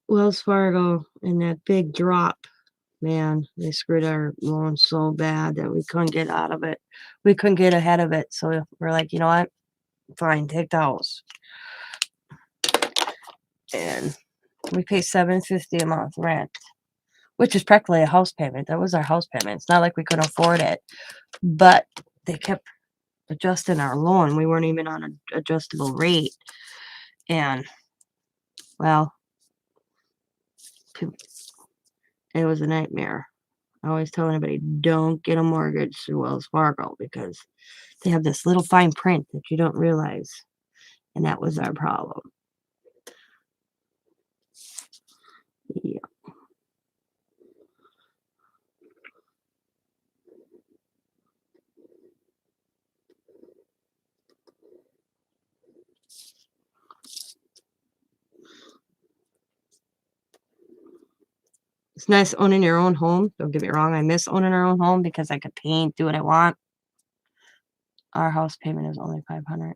Wells Fargo in that big drop. Man, they screwed our loan so bad that we couldn't get out of it. We couldn't get ahead of it. So we're like, you know what? Fine, take the house. And we pay $750 a month rent, which is practically a house payment. That was our house payment. It's not like we couldn't afford it, but they kept adjusting our loan. We weren't even on an adjustable rate. And, well, it was a nightmare. I always tell anybody, don't get a mortgage through Wells Fargo because they have this little fine print that you don't realize. And that was our problem. Yeah. It's nice owning your own home. Don't get me wrong. I miss owning our own home because I could paint, do what I want. Our house payment is only $500.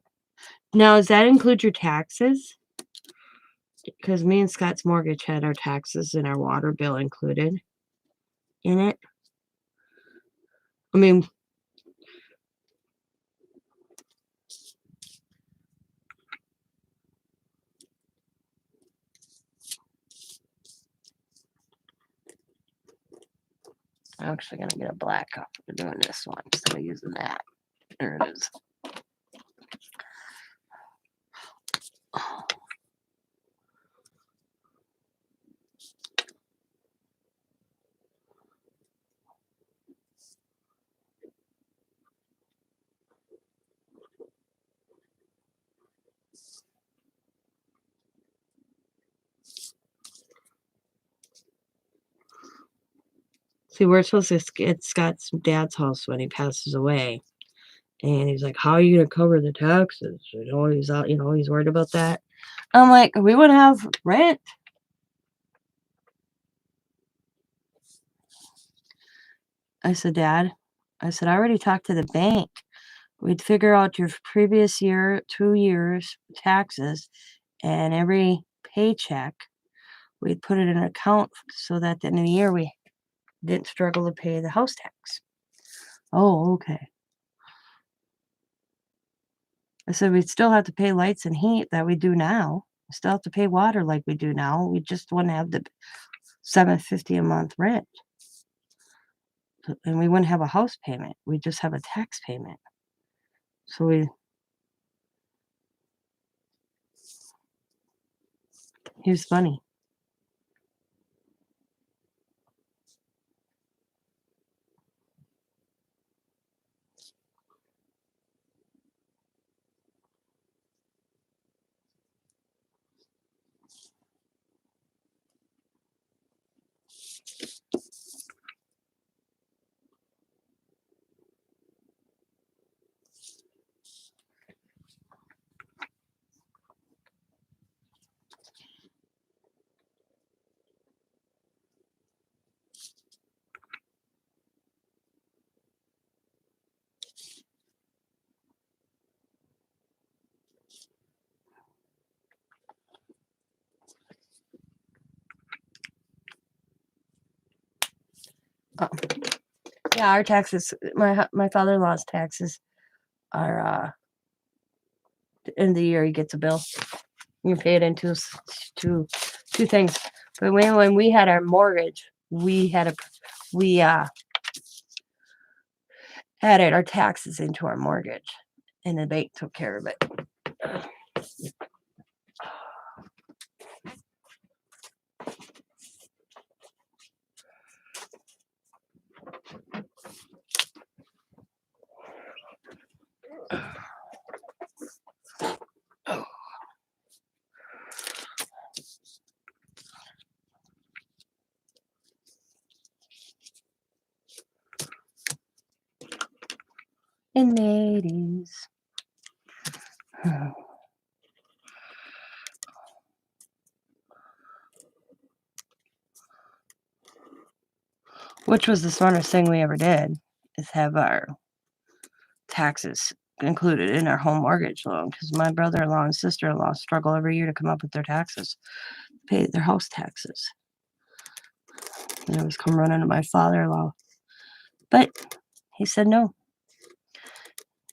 Now, does that include your taxes? Because me and Scott's mortgage had our taxes and our water bill included in it. I mean, I'm actually gonna get a black cup for doing this one instead of using that. There it is. See, we're supposed to get Scott's dad's house when he passes away. And he's like, "How are you gonna cover the taxes?" He's out, he's worried about that. I'm like, "We would have rent." I said, "Dad," I said, "I already talked to the bank. We'd figure out your previous year, 2 years taxes, and every paycheck, we'd put it in an account so that at the end of the year we didn't struggle to pay the house tax." "Oh, okay." I said, "We'd still have to pay lights and heat that we do now. We still have to pay water like we do now. We just wouldn't have the $750 a month rent, and we wouldn't have a house payment. We'd just have a tax payment." So he was funny. Oh, yeah, our taxes, my father-in-law's taxes are, the end of the year, he gets a bill. You pay it in two things. But when we had our mortgage, we added our taxes into our mortgage, and the bank took care of it. In the 80s. Which was the smartest thing we ever did, is have our taxes included in our home mortgage loan, because my brother-in-law and sister-in-law struggle every year to come up with their taxes, pay their house taxes. They always come running to my father-in-law. But he said no.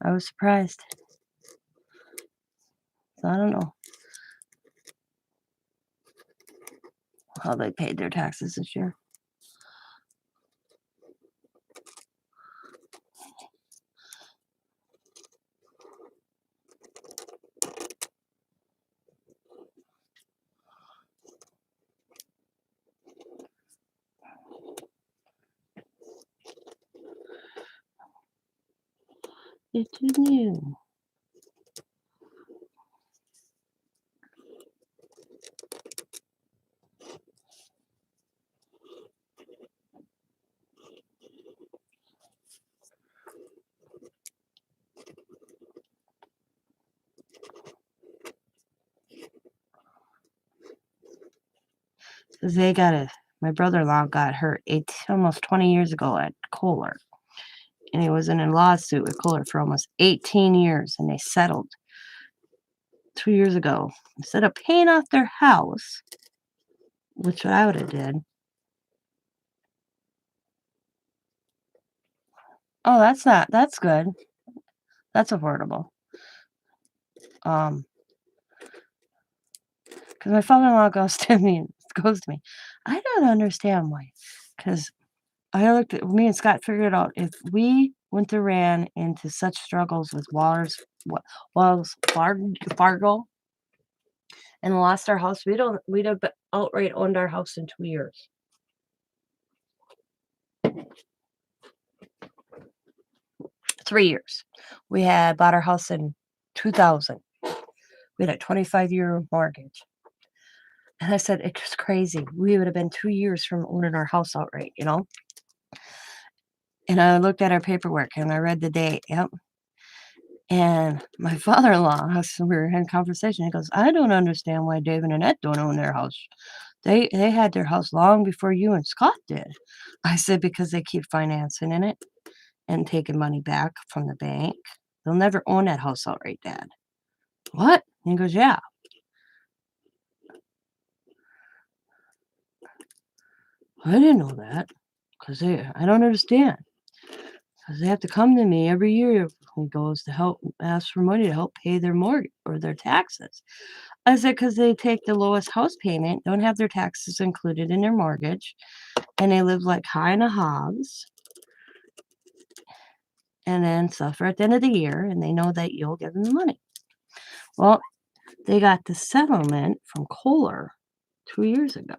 I was surprised. So I don't know how they paid their taxes this year. It's new. My brother-in-law got hurt almost 20 years ago at Kohler. And he was in a lawsuit with Kohler for almost 18 years, and they settled 2 years ago. Instead of paying off their house, which I would have did. Oh, that's good. That's affordable. Because my father-in-law goes to me, "I don't understand why." Because I looked at me and Scott figured out if we went to ran into such struggles with Fargo and lost our house, we'd have outright owned our house in 2 years. 3 years. We had bought our house in 2000. We had a 25-year mortgage. And I said, it's just crazy. We would have been 2 years from owning our house outright. And I looked at our paperwork and I read the date. Yep. And my father-in-law, we were having a conversation. He goes, I don't understand why Dave and Annette don't own their house. They had their house long before you and Scott did. I said, because they keep financing in it and taking money back from the bank. They'll never own that house outright, Dad. What? And he goes, yeah. I didn't know that. I don't understand. Because they have to come to me every year, he goes, to help ask for money to help pay their mortgage or their taxes. I said, because they take the lowest house payment, don't have their taxes included in their mortgage, and they live like high in the hogs, and then suffer at the end of the year, and they know that you'll give them the money. Well, they got the settlement from Kohler 2 years ago,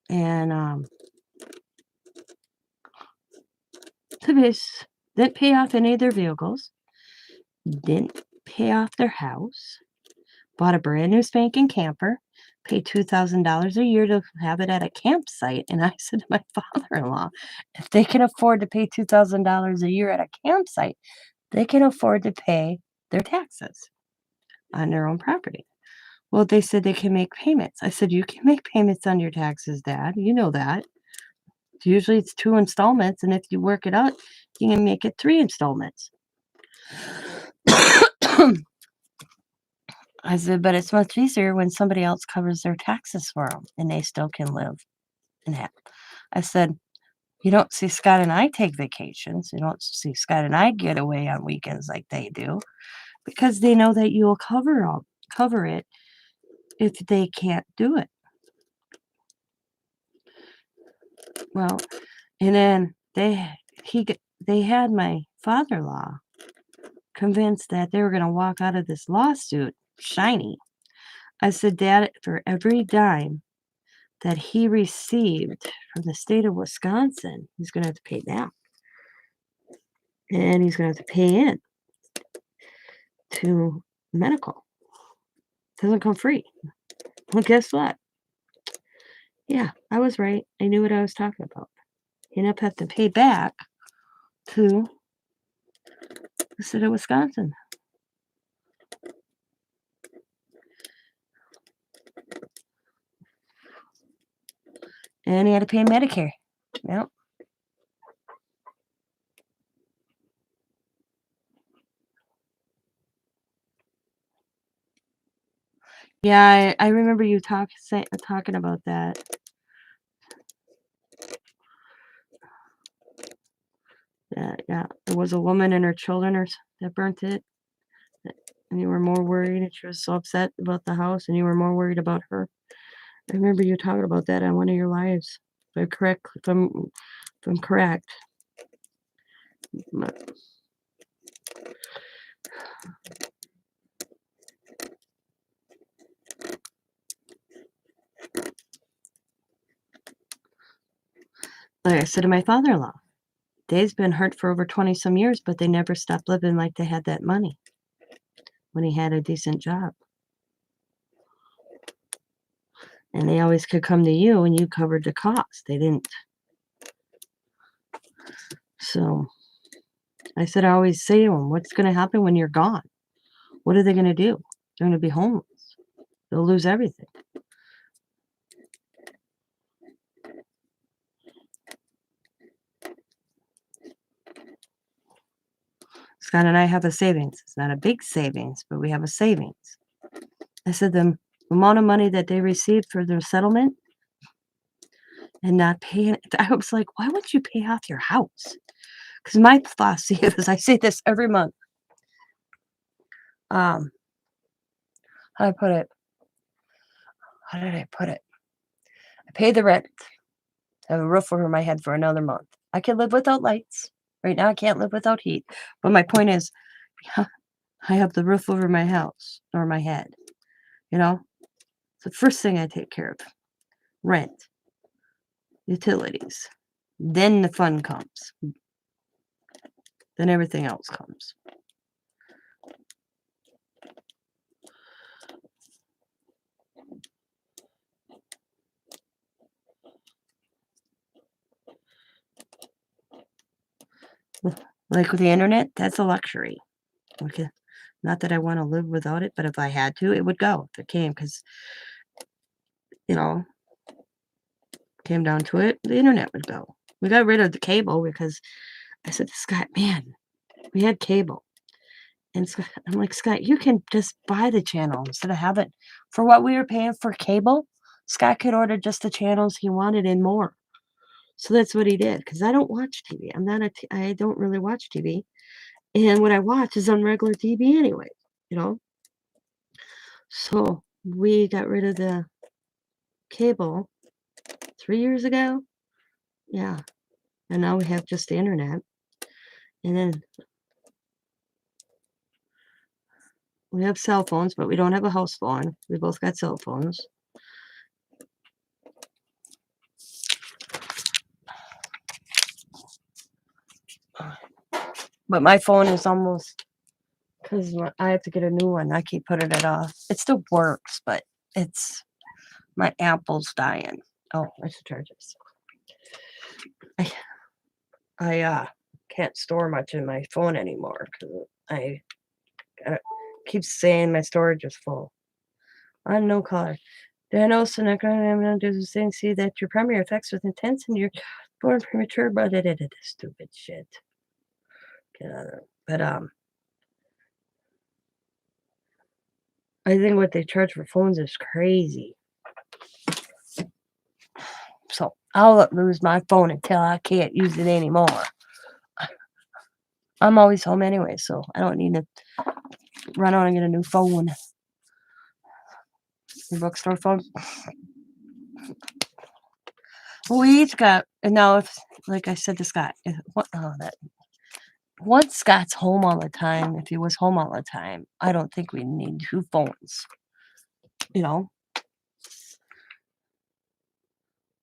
and didn't pay off any of their vehicles, didn't pay off their house, bought a brand new spanking camper, paid $2,000 a year to have it at a campsite. And I said to my father-in-law, if they can afford to pay $2,000 a year at a campsite, they can afford to pay their taxes on their own property. Well, they said they can make payments. I said, you can make payments on your taxes, Dad. You know that. Usually it's 2 installments, and if you work it out, you can make it 3 installments. I said, but it's much easier when somebody else covers their taxes for them and they still can live and have. I said, you don't see Scott and I take vacations. You don't see Scott and I get away on weekends like they do because they know that you'll cover it if they can't do it. Well, and then they had my father-in-law convinced that they were going to walk out of this lawsuit shiny. I said, Dad, for every dime that he received from the state of Wisconsin, he's going to have to pay now. And he's going to have to pay in to medical. Doesn't come free. Well, guess what? Yeah, I was right. I knew what I was talking about. You end up having to pay back to the state of Wisconsin. And he had to pay Medicare. Yep. Yeah, I remember you talking about that. Yeah. There was a woman and her children that burnt it. And you were more worried, and she was so upset about the house, and you were more worried about her. I remember you talking about that on one of your lives. If I'm correct. But like I said to my father-in-law, Dave's been hurt for over 20 some years, but they never stopped living like they had that money when he had a decent job. And they always could come to you and you covered the cost. They didn't. So I said, I always say to them, what's going to happen when you're gone? What are they going to do? They're going to be homeless. They'll lose everything. Scott and I have a savings. It's not a big savings, but we have a savings. I said the amount of money that they received for their settlement and not paying it, I was like, why would you pay off your house? Because my philosophy is, I say this every month. How do I put it? How did I put it? I pay the rent. have a roof over my head for another month. I can live without lights. Right now, I can't live without heat. But my point is, I have the roof over my house or my head. You know, it's the first thing I take care of. Rent, utilities. Then the fun comes. Then everything else comes. Like with the internet, that's a luxury. Okay. Not that I want to live without it, but if I had to, it would go if it came because, you know, came down to it, the internet would go. We got rid of the cable because I said to Scott, man, we had cable. And Scott, I'm like, Scott, you can just buy the channel instead of have it for what we were paying for cable. Scott could order just the channels he wanted and more. So that's what he did because I don't watch TV. I don't really watch TV. And what I watch is on regular TV anyway, you know? So we got rid of the cable 3 years ago. Yeah. And now we have just the internet. And then we have cell phones, but we don't have a house phone. We both got cell phones. But my phone is almost because I have to get a new one. I keep putting it off. It still works, but it's my Apple's dying. Oh, I should charge this. I can't store much in my phone anymore because I keep saying my storage is full. On no color. Diagnosed and I'm do the thing. See that your primary effects with intense and you're born premature, but it is stupid shit. Get out of it. But I think what they charge for phones is crazy. So I'll lose my phone until I can't use it anymore. I'm always home anyway, so I don't need to run out and get a new phone. Your bookstore phone. We each got, and now if, like I said to Scott, once Scott's home all the time, if he was home all the time, I don't think we need two phones, you know?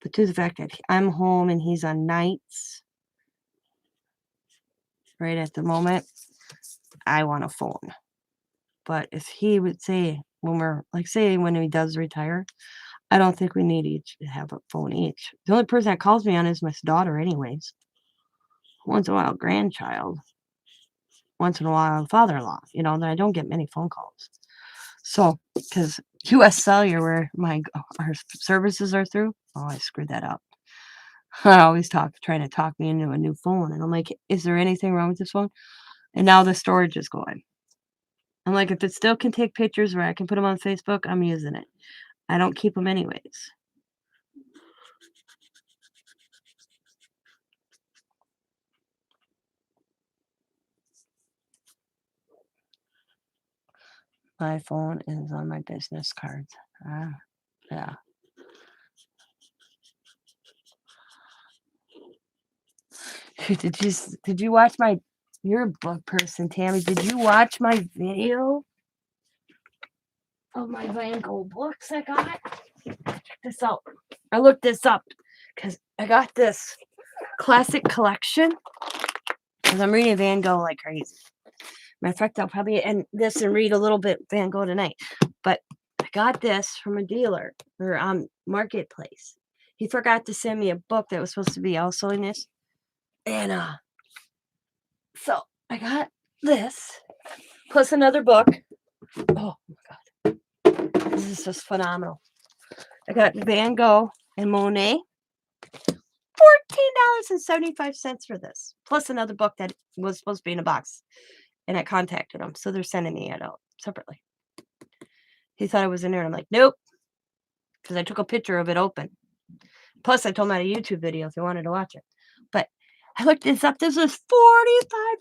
But to the fact that I'm home and he's on nights right at the moment, I want a phone. But if he would say, when he does retire, I don't think we need each to have a phone each. The only person that calls me on is my daughter, anyways. Once in a while, grandchild. Once in a while, father-in-law. I don't get many phone calls. So, because U.S. Cellular, where our services are through, oh, I screwed that up. I always trying to talk me into a new phone, and I'm like, is there anything wrong with this phone? And now the storage is going. I'm like, if it still can take pictures where I can put them on Facebook, I'm using it. I don't keep them anyways. My phone is on my business cards. Yeah. Did you watch you're a book person, Tammy. Did you watch my video of my Van Gogh books I got? Check this out. I looked this up because I got this classic collection because I'm reading Van Gogh like crazy. Matter of fact, I'll probably end this and read a little bit Van Gogh tonight. But I got this from a dealer or marketplace. He forgot to send me a book that was supposed to be also in this. And so I got this plus another book. Oh my God. This is just phenomenal. I got Van Gogh and Monet. $14.75 for this. Plus another book that was supposed to be in a box. And I contacted them. So they're sending me it out separately. He thought it was in there. And I'm like, nope. Because I took a picture of it open. Plus, I told him I had a YouTube video if you wanted to watch it. But I looked this up. This was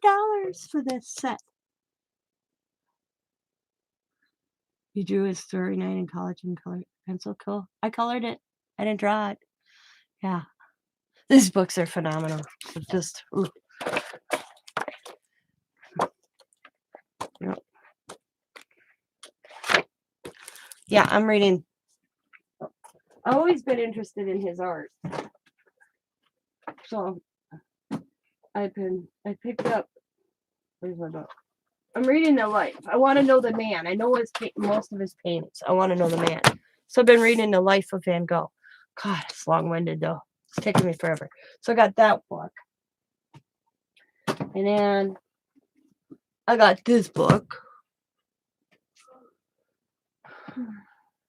$45 for this set. You drew his story night in college in color pencil. Cool. I colored it. I didn't draw it. Yeah. These books are phenomenal. Just, ooh. Yeah, I'm reading. I've always been interested in his art. So I picked up, where's my book? I'm reading The Life. I want to know the man. I know most of his paintings. I want to know the man. So I've been reading The Life of Van Gogh. God, it's long-winded though. It's taking me forever. So I got that book. And then I got this book.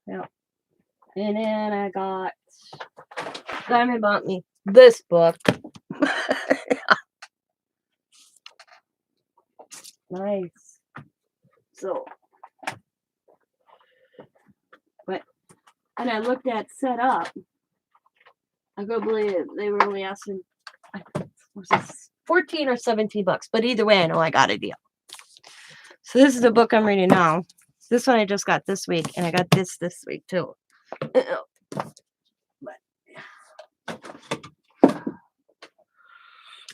Yeah. And then I got, Simon bought me this book. Nice. So, and I looked at Set Up. I couldn't believe it. They were only asking, was this 14 or 17 bucks? But either way, I know I got a deal. So this is the book I'm reading now. This one I just got this week, and I got this week too. But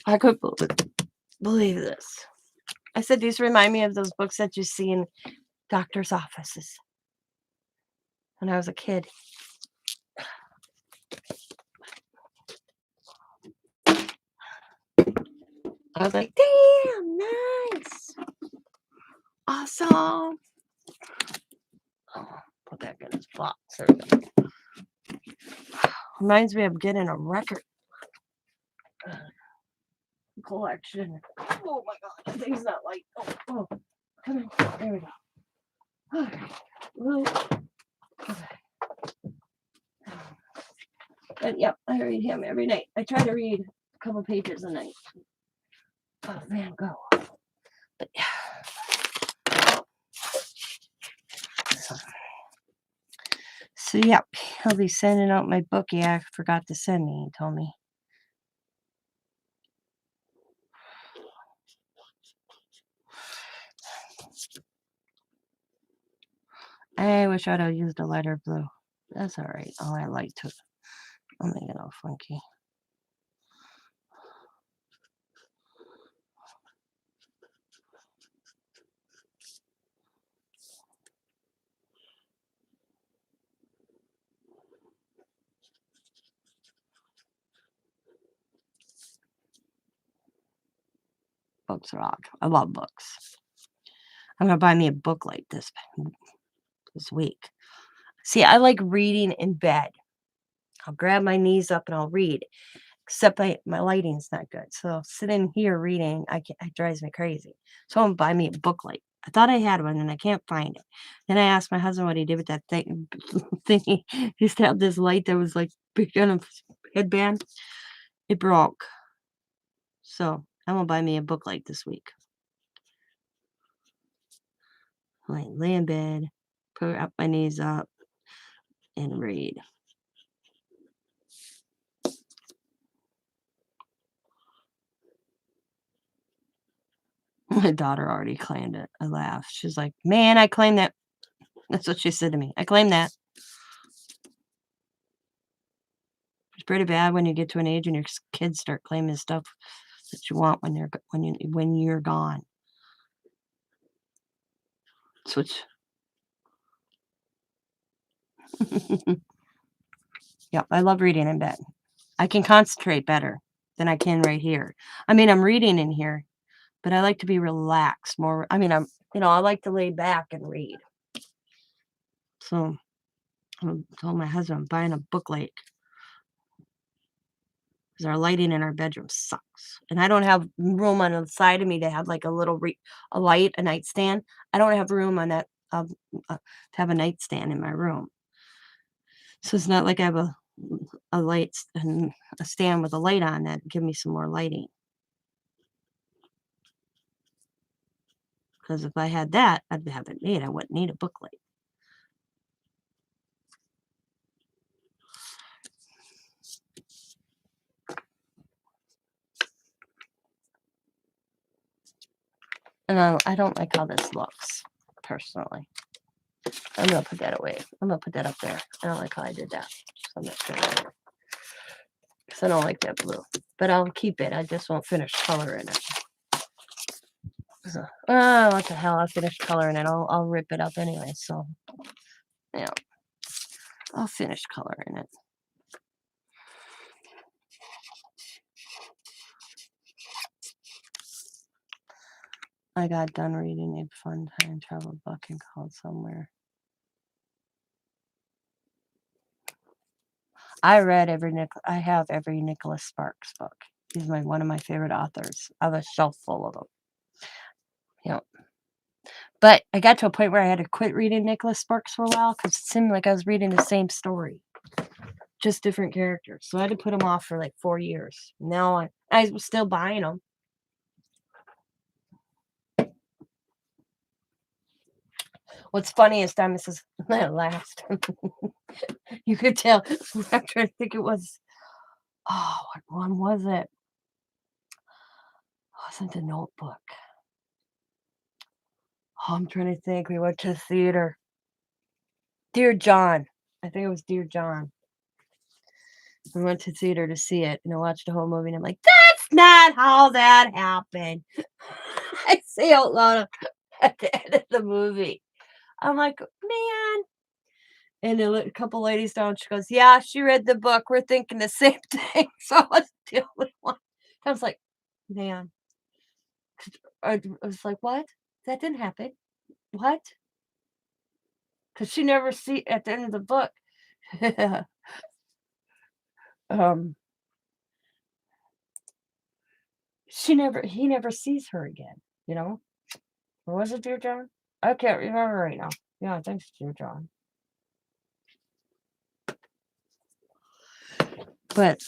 I couldn't believe this. I said these remind me of those books that you see in doctor's offices when I was a kid. I was like, damn, nice. Awesome. Oh, put that in his box. There we go. Reminds me of getting a record collection. Oh my god, that thing's not light. Oh, come on. There we go. Okay. But yep, I read him every night. I try to read a couple pages a night. Oh, Van Gogh. But yeah. So yep, he'll be sending out my book. Yeah, I forgot to send me. He told me. I wish I'd have used a lighter blue. That's all right. Oh, I like to. I'll make it all funky. Books rock. I love books. I'm gonna buy me a book like this week. See, I like reading in bed. I'll grab my knees up and I'll read. Except my lighting's not good. So sitting here reading, it drives me crazy. So I'm gonna buy me a book light. I thought I had one and I can't find it. Then I asked my husband what he did with that thing. He used to have this light that was like big on a headband. It broke. So I'm gonna buy me a book light this week. Lay in bed, put up my knees up, and read. My daughter already claimed it. I laughed. She's like, man, I claimed that. That's what she said to me. I claim that. It's pretty bad when you get to an age and your kids start claiming stuff that you want when you're gone. Switch. Yep, I love reading in bed. I can concentrate better than I can right here. I mean, I'm reading in here, but I like to be relaxed more. I mean, I like to lay back and read. So I told my husband I'm buying a book light because our lighting in our bedroom sucks. And I don't have room on the side of me to have like a little a light, a nightstand. I don't have room on that to have a nightstand in my room. So it's not like I have a light and a stand with a light on that give me some more lighting. Because if I had that, I'd have it made. I wouldn't need a book light. And I don't like how this looks, personally. I'm going to put that away. I'm going to put that up there. I don't like how I did that. So I'm not sure. because I don't like that blue. But I'll keep it. I just won't finish coloring it. So, what the hell? I'll finish coloring it. I'll rip it up anyway. So, yeah, I'll finish coloring it. I got done reading a fun time travel book and called somewhere. I have every Nicholas Sparks book. He's one of my favorite authors. I have a shelf full of them. Yeah. But I got to a point where I had to quit reading Nicholas Sparks for a while because it seemed like I was reading the same story, just different characters. So I had to put them off for like 4 years. Now I was still buying them. What's funny is Thomas is last. You could tell after I think it was, what one was it? It wasn't The Notebook. I'm trying to think. We went to the theater. Dear John. I think it was Dear John. We went to theater to see it, and I watched the whole movie, and I'm like, that's not how that happened. I say out loud at the end of the movie. I'm like, man. And a couple ladies down, she goes, yeah, she read the book. We're thinking the same thing. So I was the only one. I was like, man. I was like, what? That didn't happen. What? Because she never at the end of the book. He never sees her again, you know? Or was it Dear John? I can't remember right now. Yeah, I think it's Dear John. But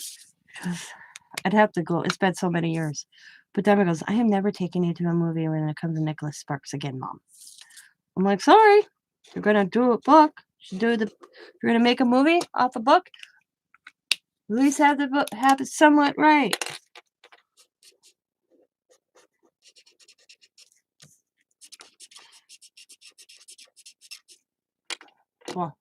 I'd have to go. It's been so many years. But Debbie goes, I am never taking you to a movie when it comes to Nicholas Sparks again, Mom. I'm like, sorry. You're gonna do a book. You're gonna make a movie off a book. At least have the book have it somewhat right. Well,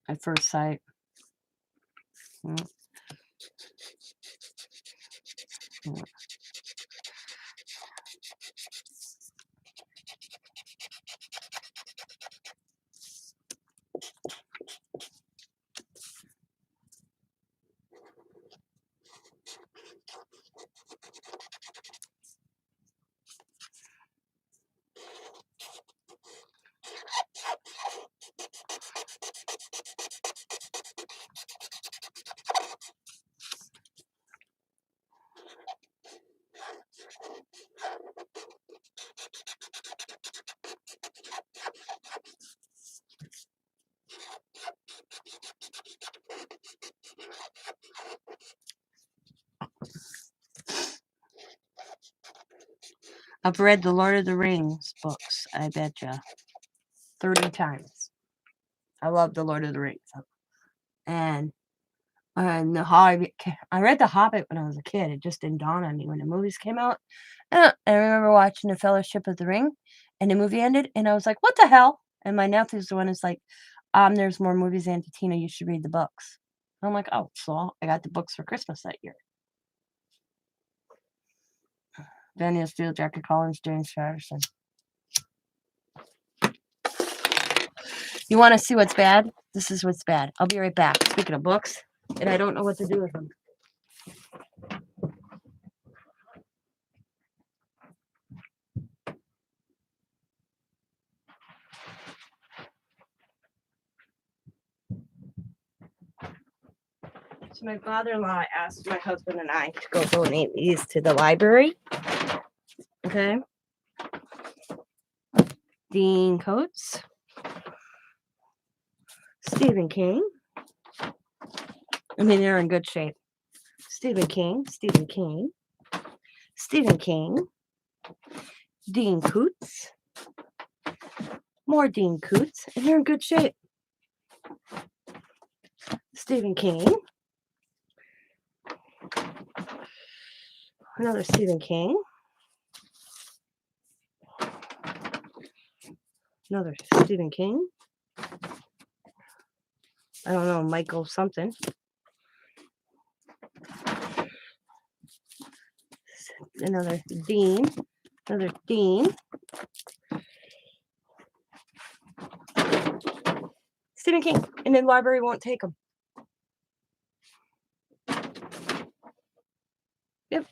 at first sight. I've read the Lord of the Rings books, I betcha, 30 times. I love the Lord of the Rings. And the Hobbit. I read The Hobbit when I was a kid. It just didn't dawn on me when the movies came out. I remember watching The Fellowship of the Ring, and the movie ended, and I was like, what the hell? And my nephew's the one who's like, there's more movies, Auntie Tina. You should read the books. I'm like, oh, so I got the books for Christmas that year. Daniel Steele, Jackie Collins, James Patterson. You want to see what's bad? This is what's bad. I'll be right back. Speaking of books, and I don't know what to do with them. So my father-in-law asked my husband and I to go donate these to the library. Okay. Dean Coates. Stephen King. I mean, they're in good shape. Stephen King. Dean Coots. More Dean Coots. And they're in good shape. Stephen King. Another Stephen King. Another Stephen King. I don't know, Michael something. Another Dean. Another Dean. Stephen King. And the library won't take them. Yep.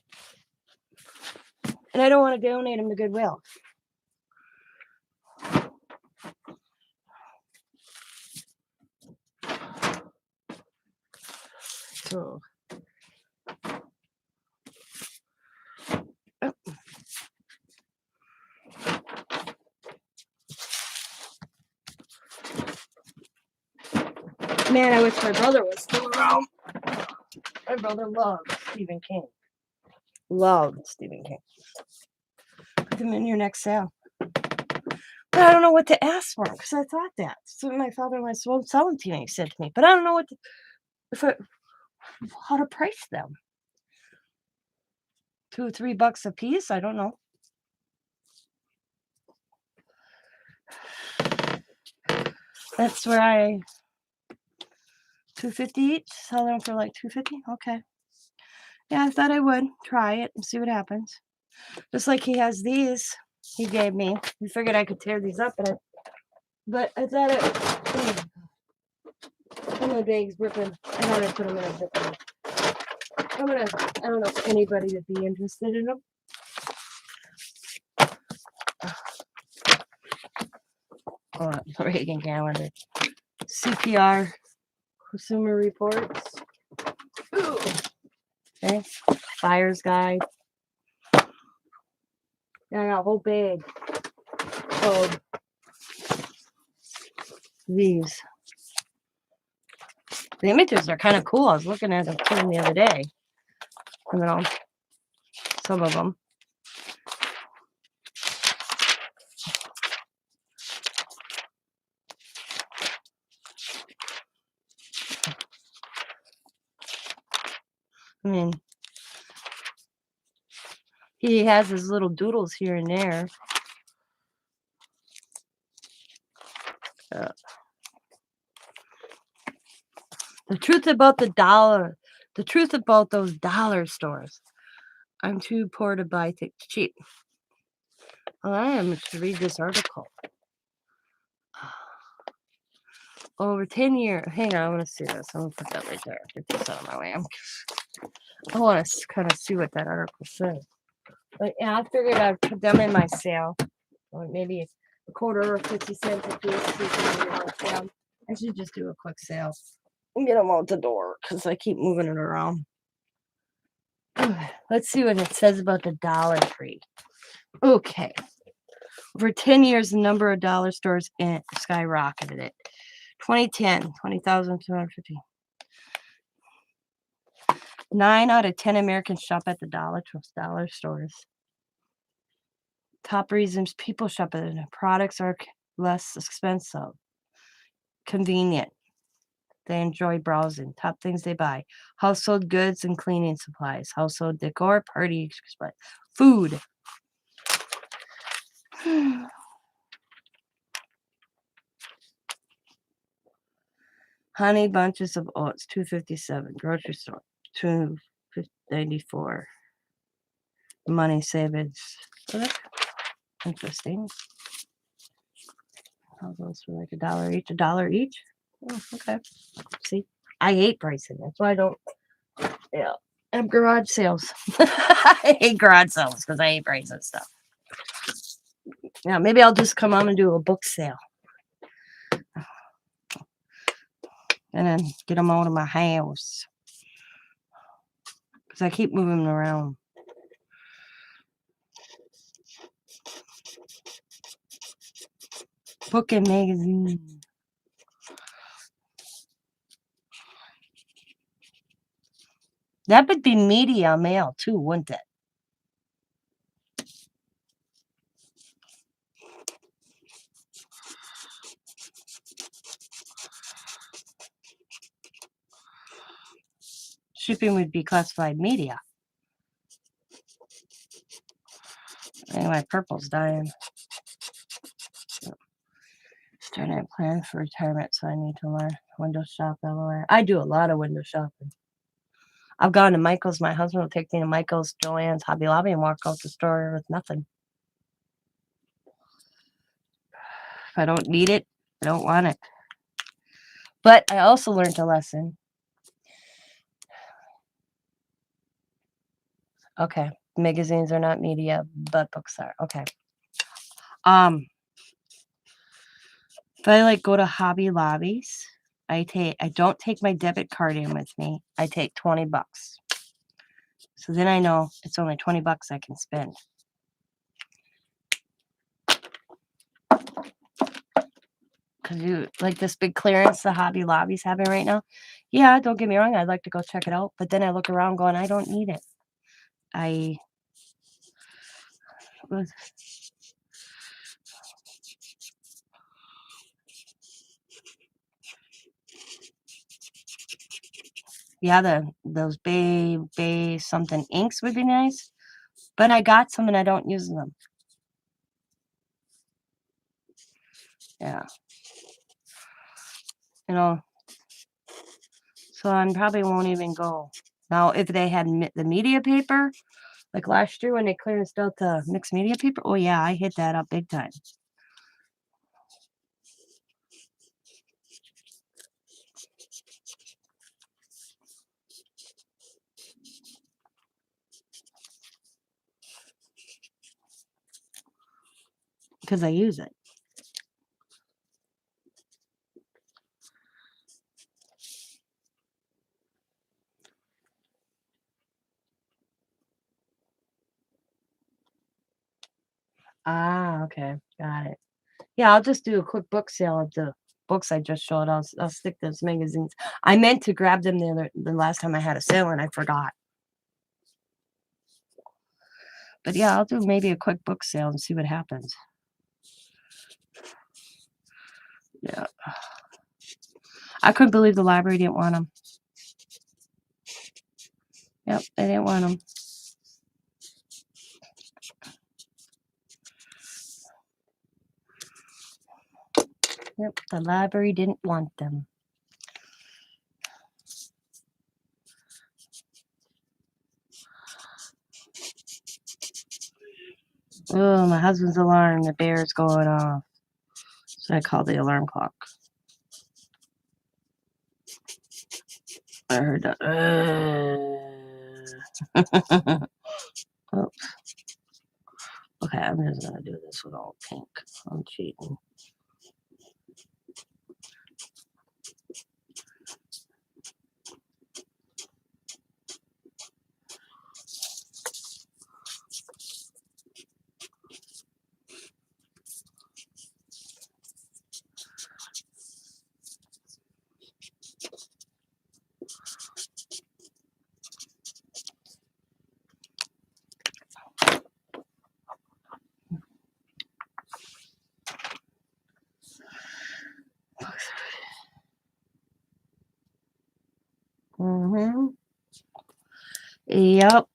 And I don't want to donate them to Goodwill. So. Oh. Man, I wish my brother was still around. My brother loved Stephen King. Loved Stephen King. Put them in your next sale. But I don't know what to ask for because I thought that. So my father was well, 17, he said to me. But I don't know what to, how to price them. $2 or $3 a piece? I don't know. That's where I $2.50 each. Sell them for like $2.50. Okay. Yeah, I thought I would try it and see what happens. Just like he has these. He gave me. He figured I could tear these up, but I thought it. Some of the bags ripping. I thought I'd put them in a zipper. I don't know if anybody would be interested in them. Reagan calendar. CPR. Consumer Reports. Ooh. Okay. Buyer's Guide. Yeah, I got a whole bag of these. The images are kind of cool. I was looking at them the other day. You know, some of them. I mean, he has his little doodles here and there. The truth about the truth about those dollar stores. I'm too poor to buy things cheap. Well, I am to read this article. Over 10 years. Hang on, I want to see this. I'm going to put that right there. Get this out of my way. I want to kind of see what that article says. But yeah, I figured I'd put them in my sale. Or maybe a quarter or 50 cents a piece. I should just do a quick sale and get them out the door because I keep moving it around. Let's see what it says about the Dollar Tree. Okay. Over 10 years, the number of dollar stores skyrocketed it. 2010, 20,250. 9 out of 10 Americans shop at the dollar stores. Top reasons people shop at it. Products are less expensive. Convenient. They enjoy browsing. Top things they buy. Household goods and cleaning supplies. Household decor, party supplies. Food. Honey bunches of oats, $2.57. Grocery store, $2.94. Money savings. Oh, that's interesting. All those for like $1 each. Oh, okay. See, I hate pricing. That's why I don't. Yeah, I have garage sales. I hate garage sales because I hate pricing stuff. Yeah, maybe I'll just come on and do a book sale. And then get them out of my house. Because I keep moving them around. Book and magazine. That would be media mail too, wouldn't it? Shipping would be classified media. Anyway, purple's dying. trying to plan for retirement, so I need to learn window shop everywhere. I do a lot of window shopping. I've gone to Michael's. My husband will take me to Michael's, Joann's, Hobby Lobby, and walk out the store with nothing. If I don't need it, I don't want it. But I also learned a lesson. Okay, magazines are not media, but books are. Okay. If I like go to Hobby Lobbies, I don't take my debit card in with me. I take $20. So then I know it's only $20 I can spend. Because you like this big clearance the Hobby Lobby's having right now. Yeah, don't get me wrong, I'd like to go check it out. But then I look around going, I don't need it. Yeah, those bay something inks would be nice. But I got some and I don't use them. Yeah. You know, so I probably won't even go. Now, if they had the media paper, like last year when they clearanced out the mixed media paper, oh yeah, I hit that up big time. Because I use it. Ah, okay. Got it. Yeah, I'll just do a quick book sale of the books I just showed. I'll stick those magazines. I meant to grab them the last time I had a sale and I forgot. But yeah, I'll do maybe a quick book sale and see what happens. Yeah. I couldn't believe the library didn't want them. Yep, they didn't want them. Yep, the library didn't want them. Oh, my husband's alarm. The bear's going off. So I called the alarm clock. I heard that. Oops. Okay, I'm just going to do this with all pink. I'm cheating. Mm-hmm. Yep.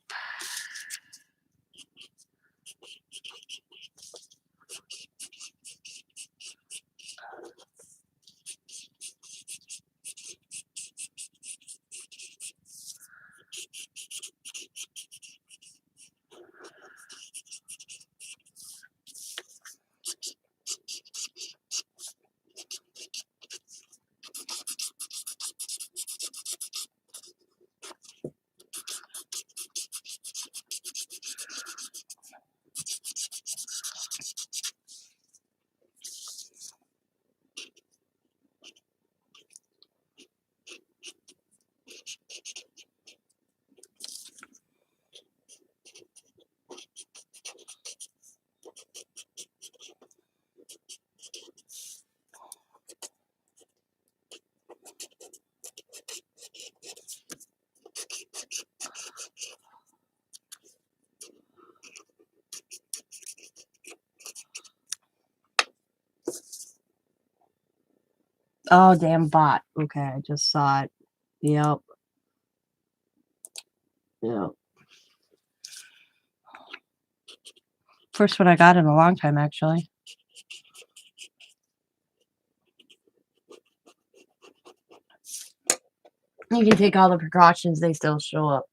Oh, damn bot. Okay, I just saw it. Yep. Yep. First one I got in a long time, actually. You can take all the precautions, they still show up.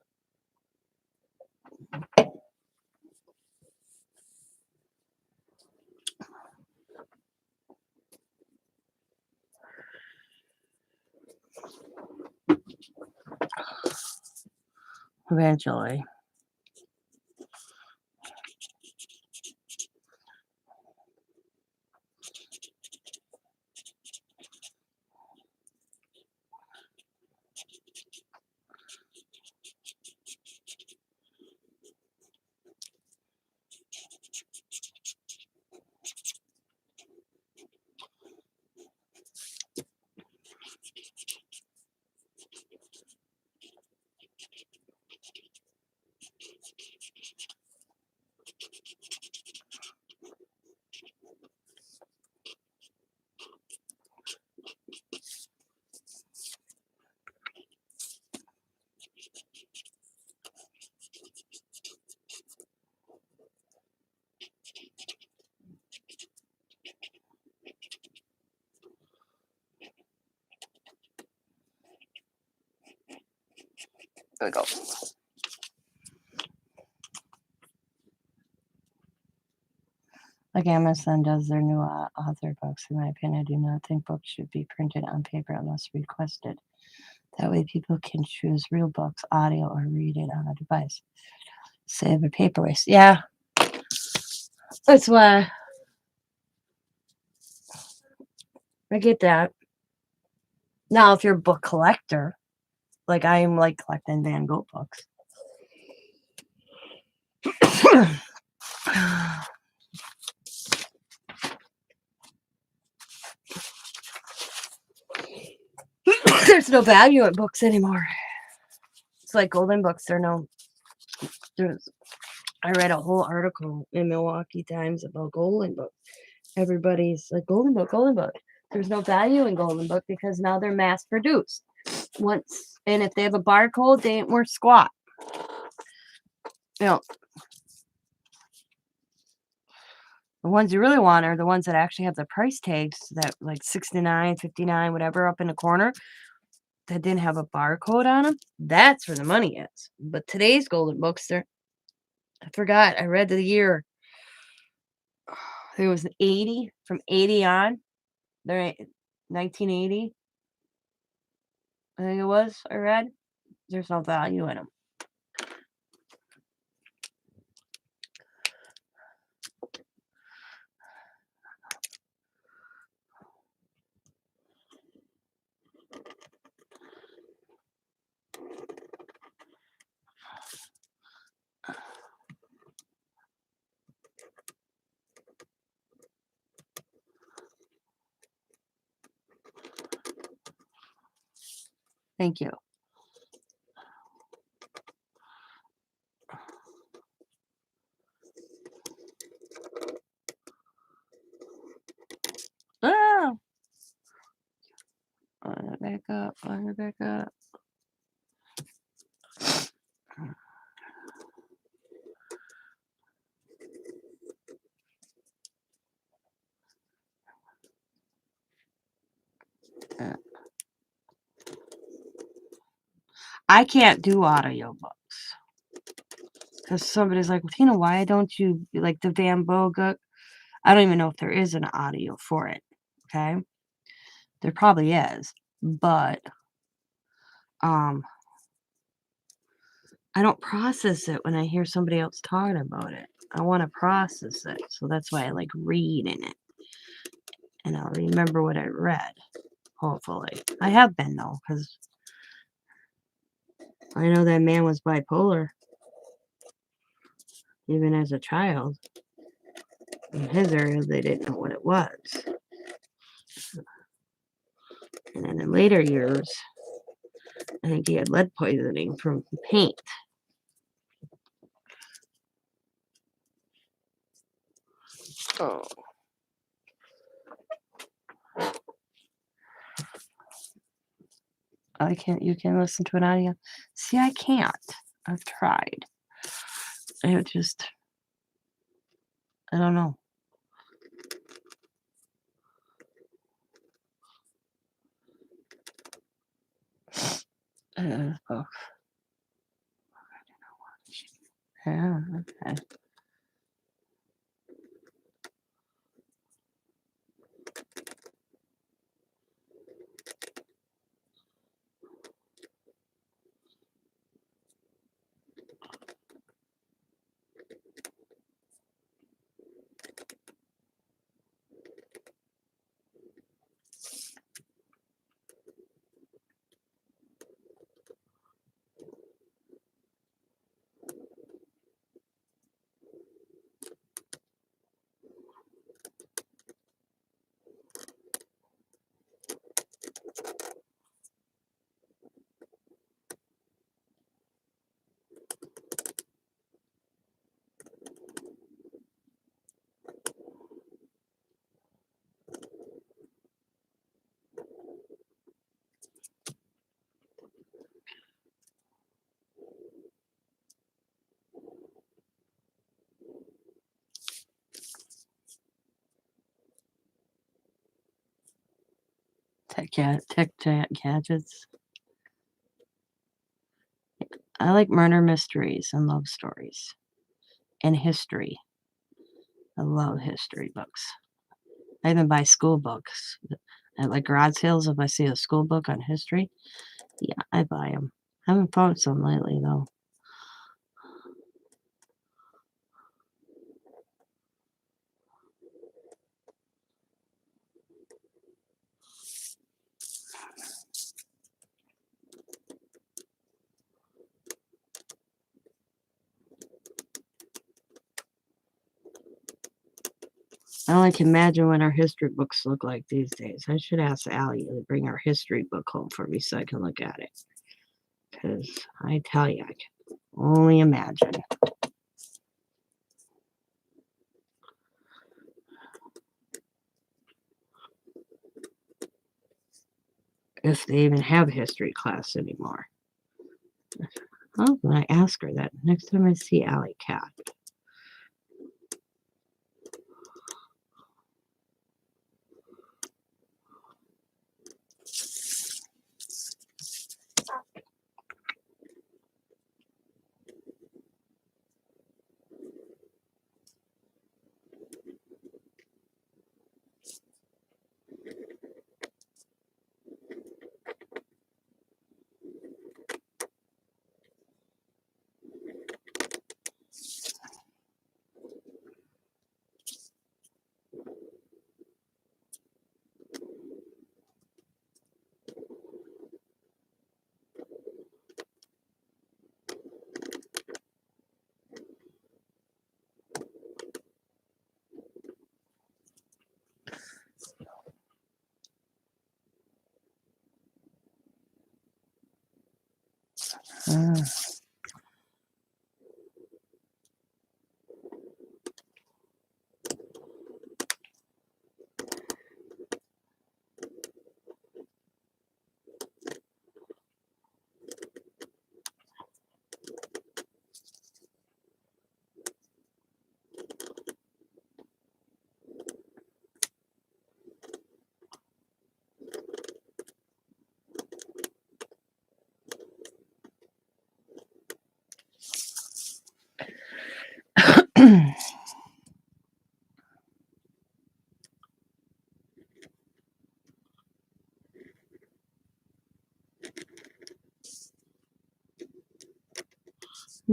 Eventually. There we go. Like Amazon does their new author books. In my opinion, I do not think books should be printed on paper unless requested. That way people can choose real books, audio, or read it on a device. Save a paper waste. Yeah, that's why I get that. Now, if you're a book collector, like I am like collecting Van Gogh books. There's no value in books anymore. It's like golden books. I read a whole article in Milwaukee Times about golden books. Everybody's like golden book, golden book. There's no value in golden book because now they're mass produced. And if they have a barcode, they ain't worth squat. You know, the ones you really want are the ones that actually have the price tags that like 69, 59, whatever up in the corner that didn't have a barcode on them. That's where the money is. But today's golden books, I forgot. I read the year. I think it was 80, from 80 on. They're 1980. I think it was. I read. There's no value in them. Thank you. Ah! Back up. Back up. I can't do audiobooks because somebody's like, well, Tina, why don't you like the Van Gogh? I don't even know if there is an audio for it. Okay, there probably is, but I don't process it when I hear somebody else talking about it. I want to process it, so that's why I like reading it, and I'll remember what I read. Hopefully, I have been though, because I know that man was bipolar. Even as a child, in his area, they didn't know what it was. And then in later years, I think he had lead poisoning from paint. Oh. You can listen to an audio. See, I can't. I've tried. I don't know. Both. Yeah, okay. Tech gadgets. I like murder mysteries and love stories and history. I love history books. I even buy school books at like garage sales. If I see a school book on history, yeah, I buy them. I haven't found some lately though. I only can imagine what our history books look like these days. I should ask Allie to bring our history book home for me so I can look at it. Because I tell you, I can only imagine. If they even have history class anymore. Oh, when I ask her that next time I see Allie Cat. Uh,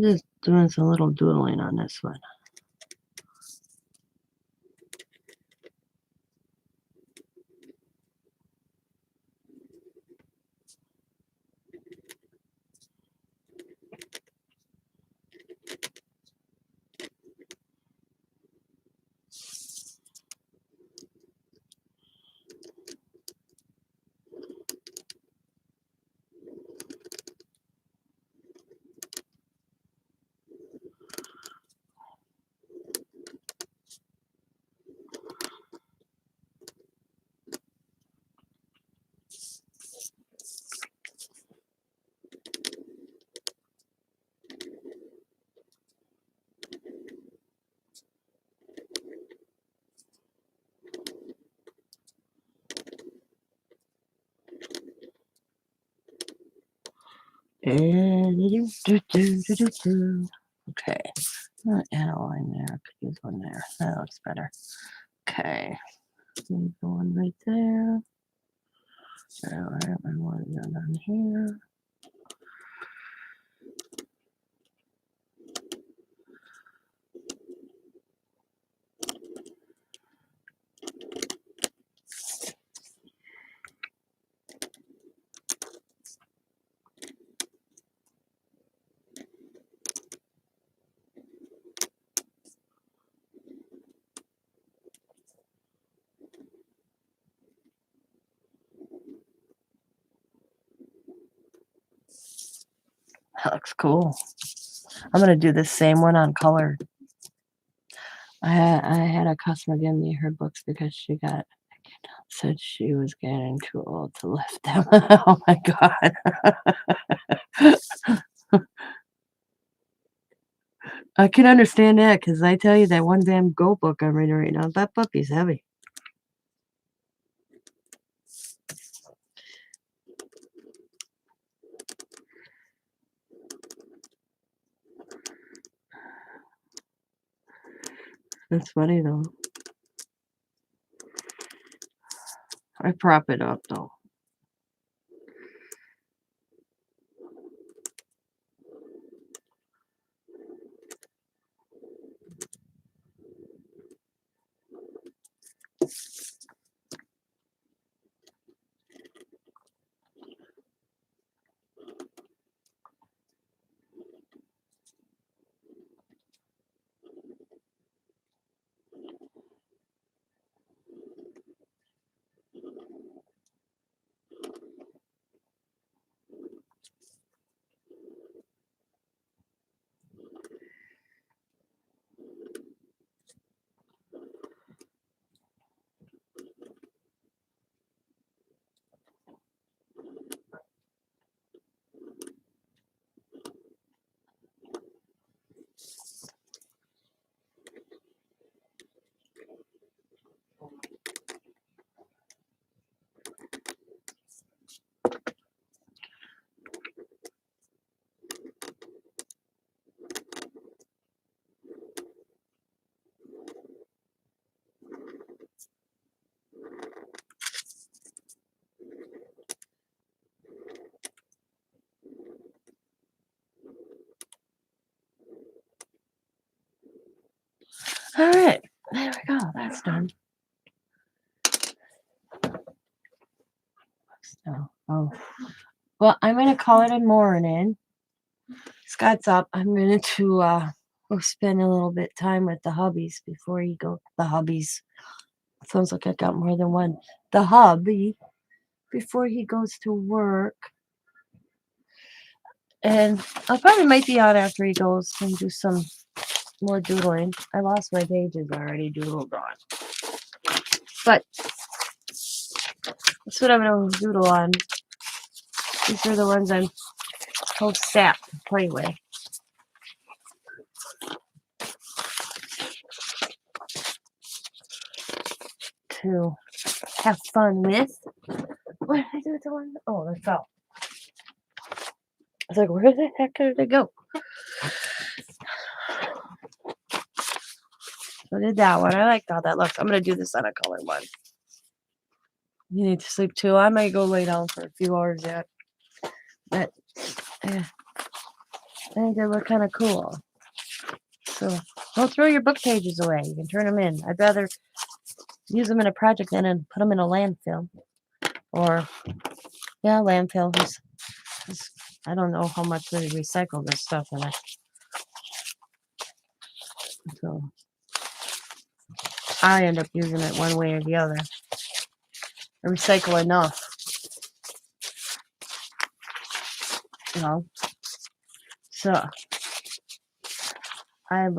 just doing some little doodling on this one. Okay. Not add a line there. Could use one there. That looks better. Okay. Leave the one right there. Alright, and one down here. That looks cool. I'm gonna do the same one on color. I had a customer give me her books because she said she was getting too old to lift them. Oh my god. I can understand that because I tell you that one Van Gogh book I'm reading right now, that puppy's heavy. That's funny though. I prop it up though. All right, there we go. That's done. So, well, I'm gonna call it a morning. Scott's up. I'm gonna go spend a little bit time with the hubbies before he go. The hubbies. Sounds like I got more than one. The hubby before he goes to work. And I probably might be out after he goes and do some more doodling. I lost my pages already doodled on. But that's what I'm going to doodle on. These are the ones I'm told Sap to play with. To have fun with. What did I do with the one? Oh, it fell. I was like, where the heck did it go? So I did that one. I like how that looks. I'm going to do this on a color one. You need to sleep too. I might go lay down for a few hours yet. But I think they look kind of cool. So don't throw your book pages away. You can turn them in. I'd rather use them in a project than put them in a landfill. Or, yeah, landfill. I don't know how much they recycle this stuff in it. So I end up using it one way or the other. I recycle enough. You know. So I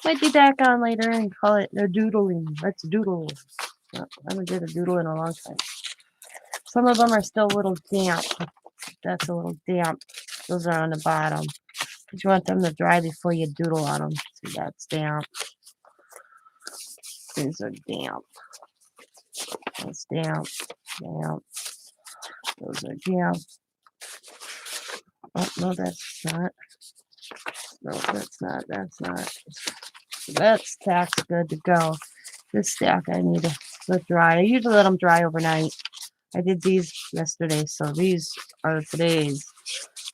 might be back on later and call it a doodling. Let's doodle. I haven't did a doodle in a long time. Some of them are still a little damp. That's a little damp. Those are on the bottom. Because you want them to dry before you doodle on them. See, that's damp. These are damp. That's damp. Damp. Those are damp. Oh, no, that's not. No, that's not. That's not. That stack's good to go. This stack I need to let dry. I usually let them dry overnight. I did these yesterday, so these are today's.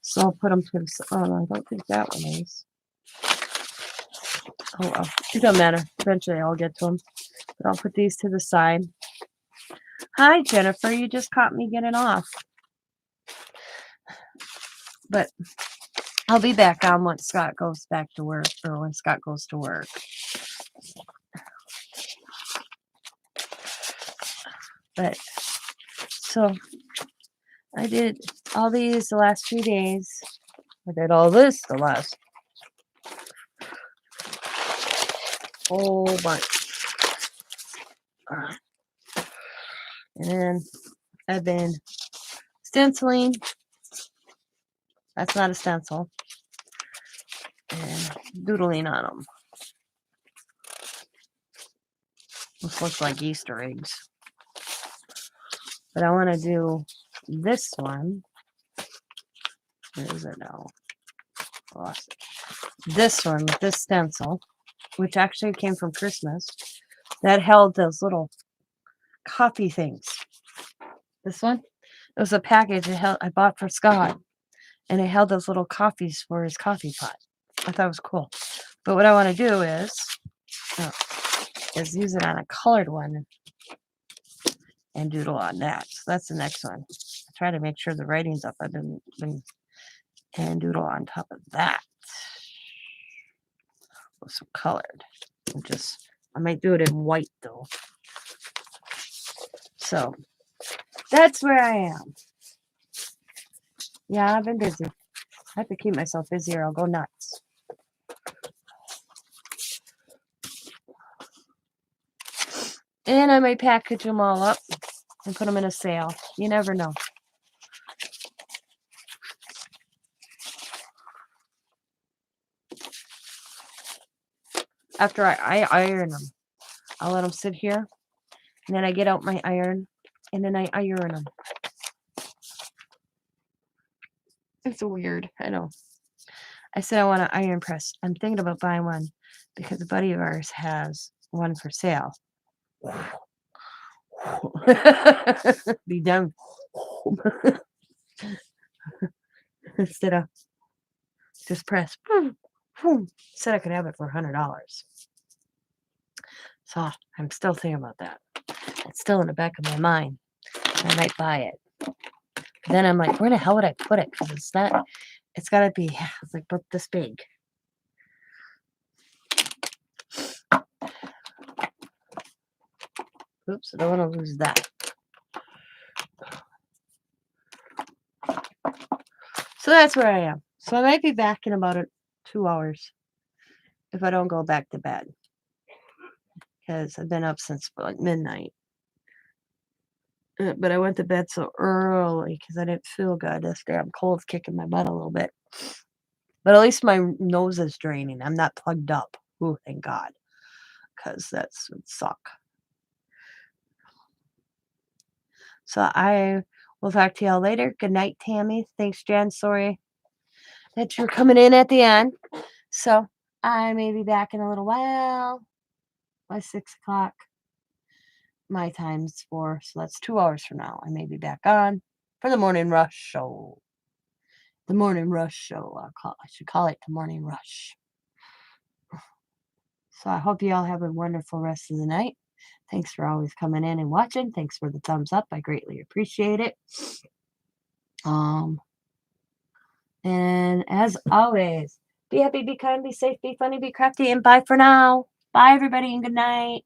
So I'll put them to the oh, no, I don't think that one is. Oh, well. It doesn't matter. Eventually I'll get to them. But I'll put these to the side. Hi, Jennifer. You just caught me getting off. But I'll be back on once Scott goes back to work, or when Scott goes to work. But so I did all these the last few days. I did all this the last whole bunch. And then I've been stenciling. That's not a stencil. And doodling on them. This looks like Easter eggs. But I want to do this one. Where is it now? I lost it. This one with this stencil, which actually came from Christmas, that held those little coffee things. This one, it was a package I bought for Scott, and it held those little coffees for his coffee pot. I thought it was cool. But what I want to do is use it on a colored one and doodle on that. So that's the next one. I try to make sure the writing's up. I've been and doodle on top of that with some colored. I might do it in white though. So that's where I am. Yeah, I've been busy. I have to keep myself busy or I'll go nuts. And I might package them all up and put them in a sale. You never know. After I iron them, I'll let them sit here. And then I get out my iron. And then I iron them. It's weird. I know. I said I want an iron press. I'm thinking about buying one because a buddy of ours has one for sale. Be done. Instead of just press. Said I could have it for $100. So I'm still thinking about that. It's still in the back of my mind. I might buy it. Then I'm like, where the hell would I put it? Because it's not. It's got to be like this big. Oops, I don't want to lose that. So that's where I am. So I might be back in about 2 hours if I don't go back to bed. Because I've been up since midnight. But I went to bed so early because I didn't feel good. This damn cold's kicking my butt a little bit. But at least my nose is draining. I'm not plugged up. Oh, thank God. Because that would suck. So I will talk to y'all later. Good night, Tammy. Thanks, Jen. Sorry that you're coming in at the end. So I may be back in a little while. By 6 o'clock. My time's 4. So that's 2 hours from now. I may be back on for the Morning Rush show. The Morning Rush show. I should call it the Morning Rush. So I hope you all have a wonderful rest of the night. Thanks for always coming in and watching. Thanks for the thumbs up. I greatly appreciate it. And as always, be happy, be kind, be safe, be funny, be crafty, and bye for now. Bye, everybody, and good night.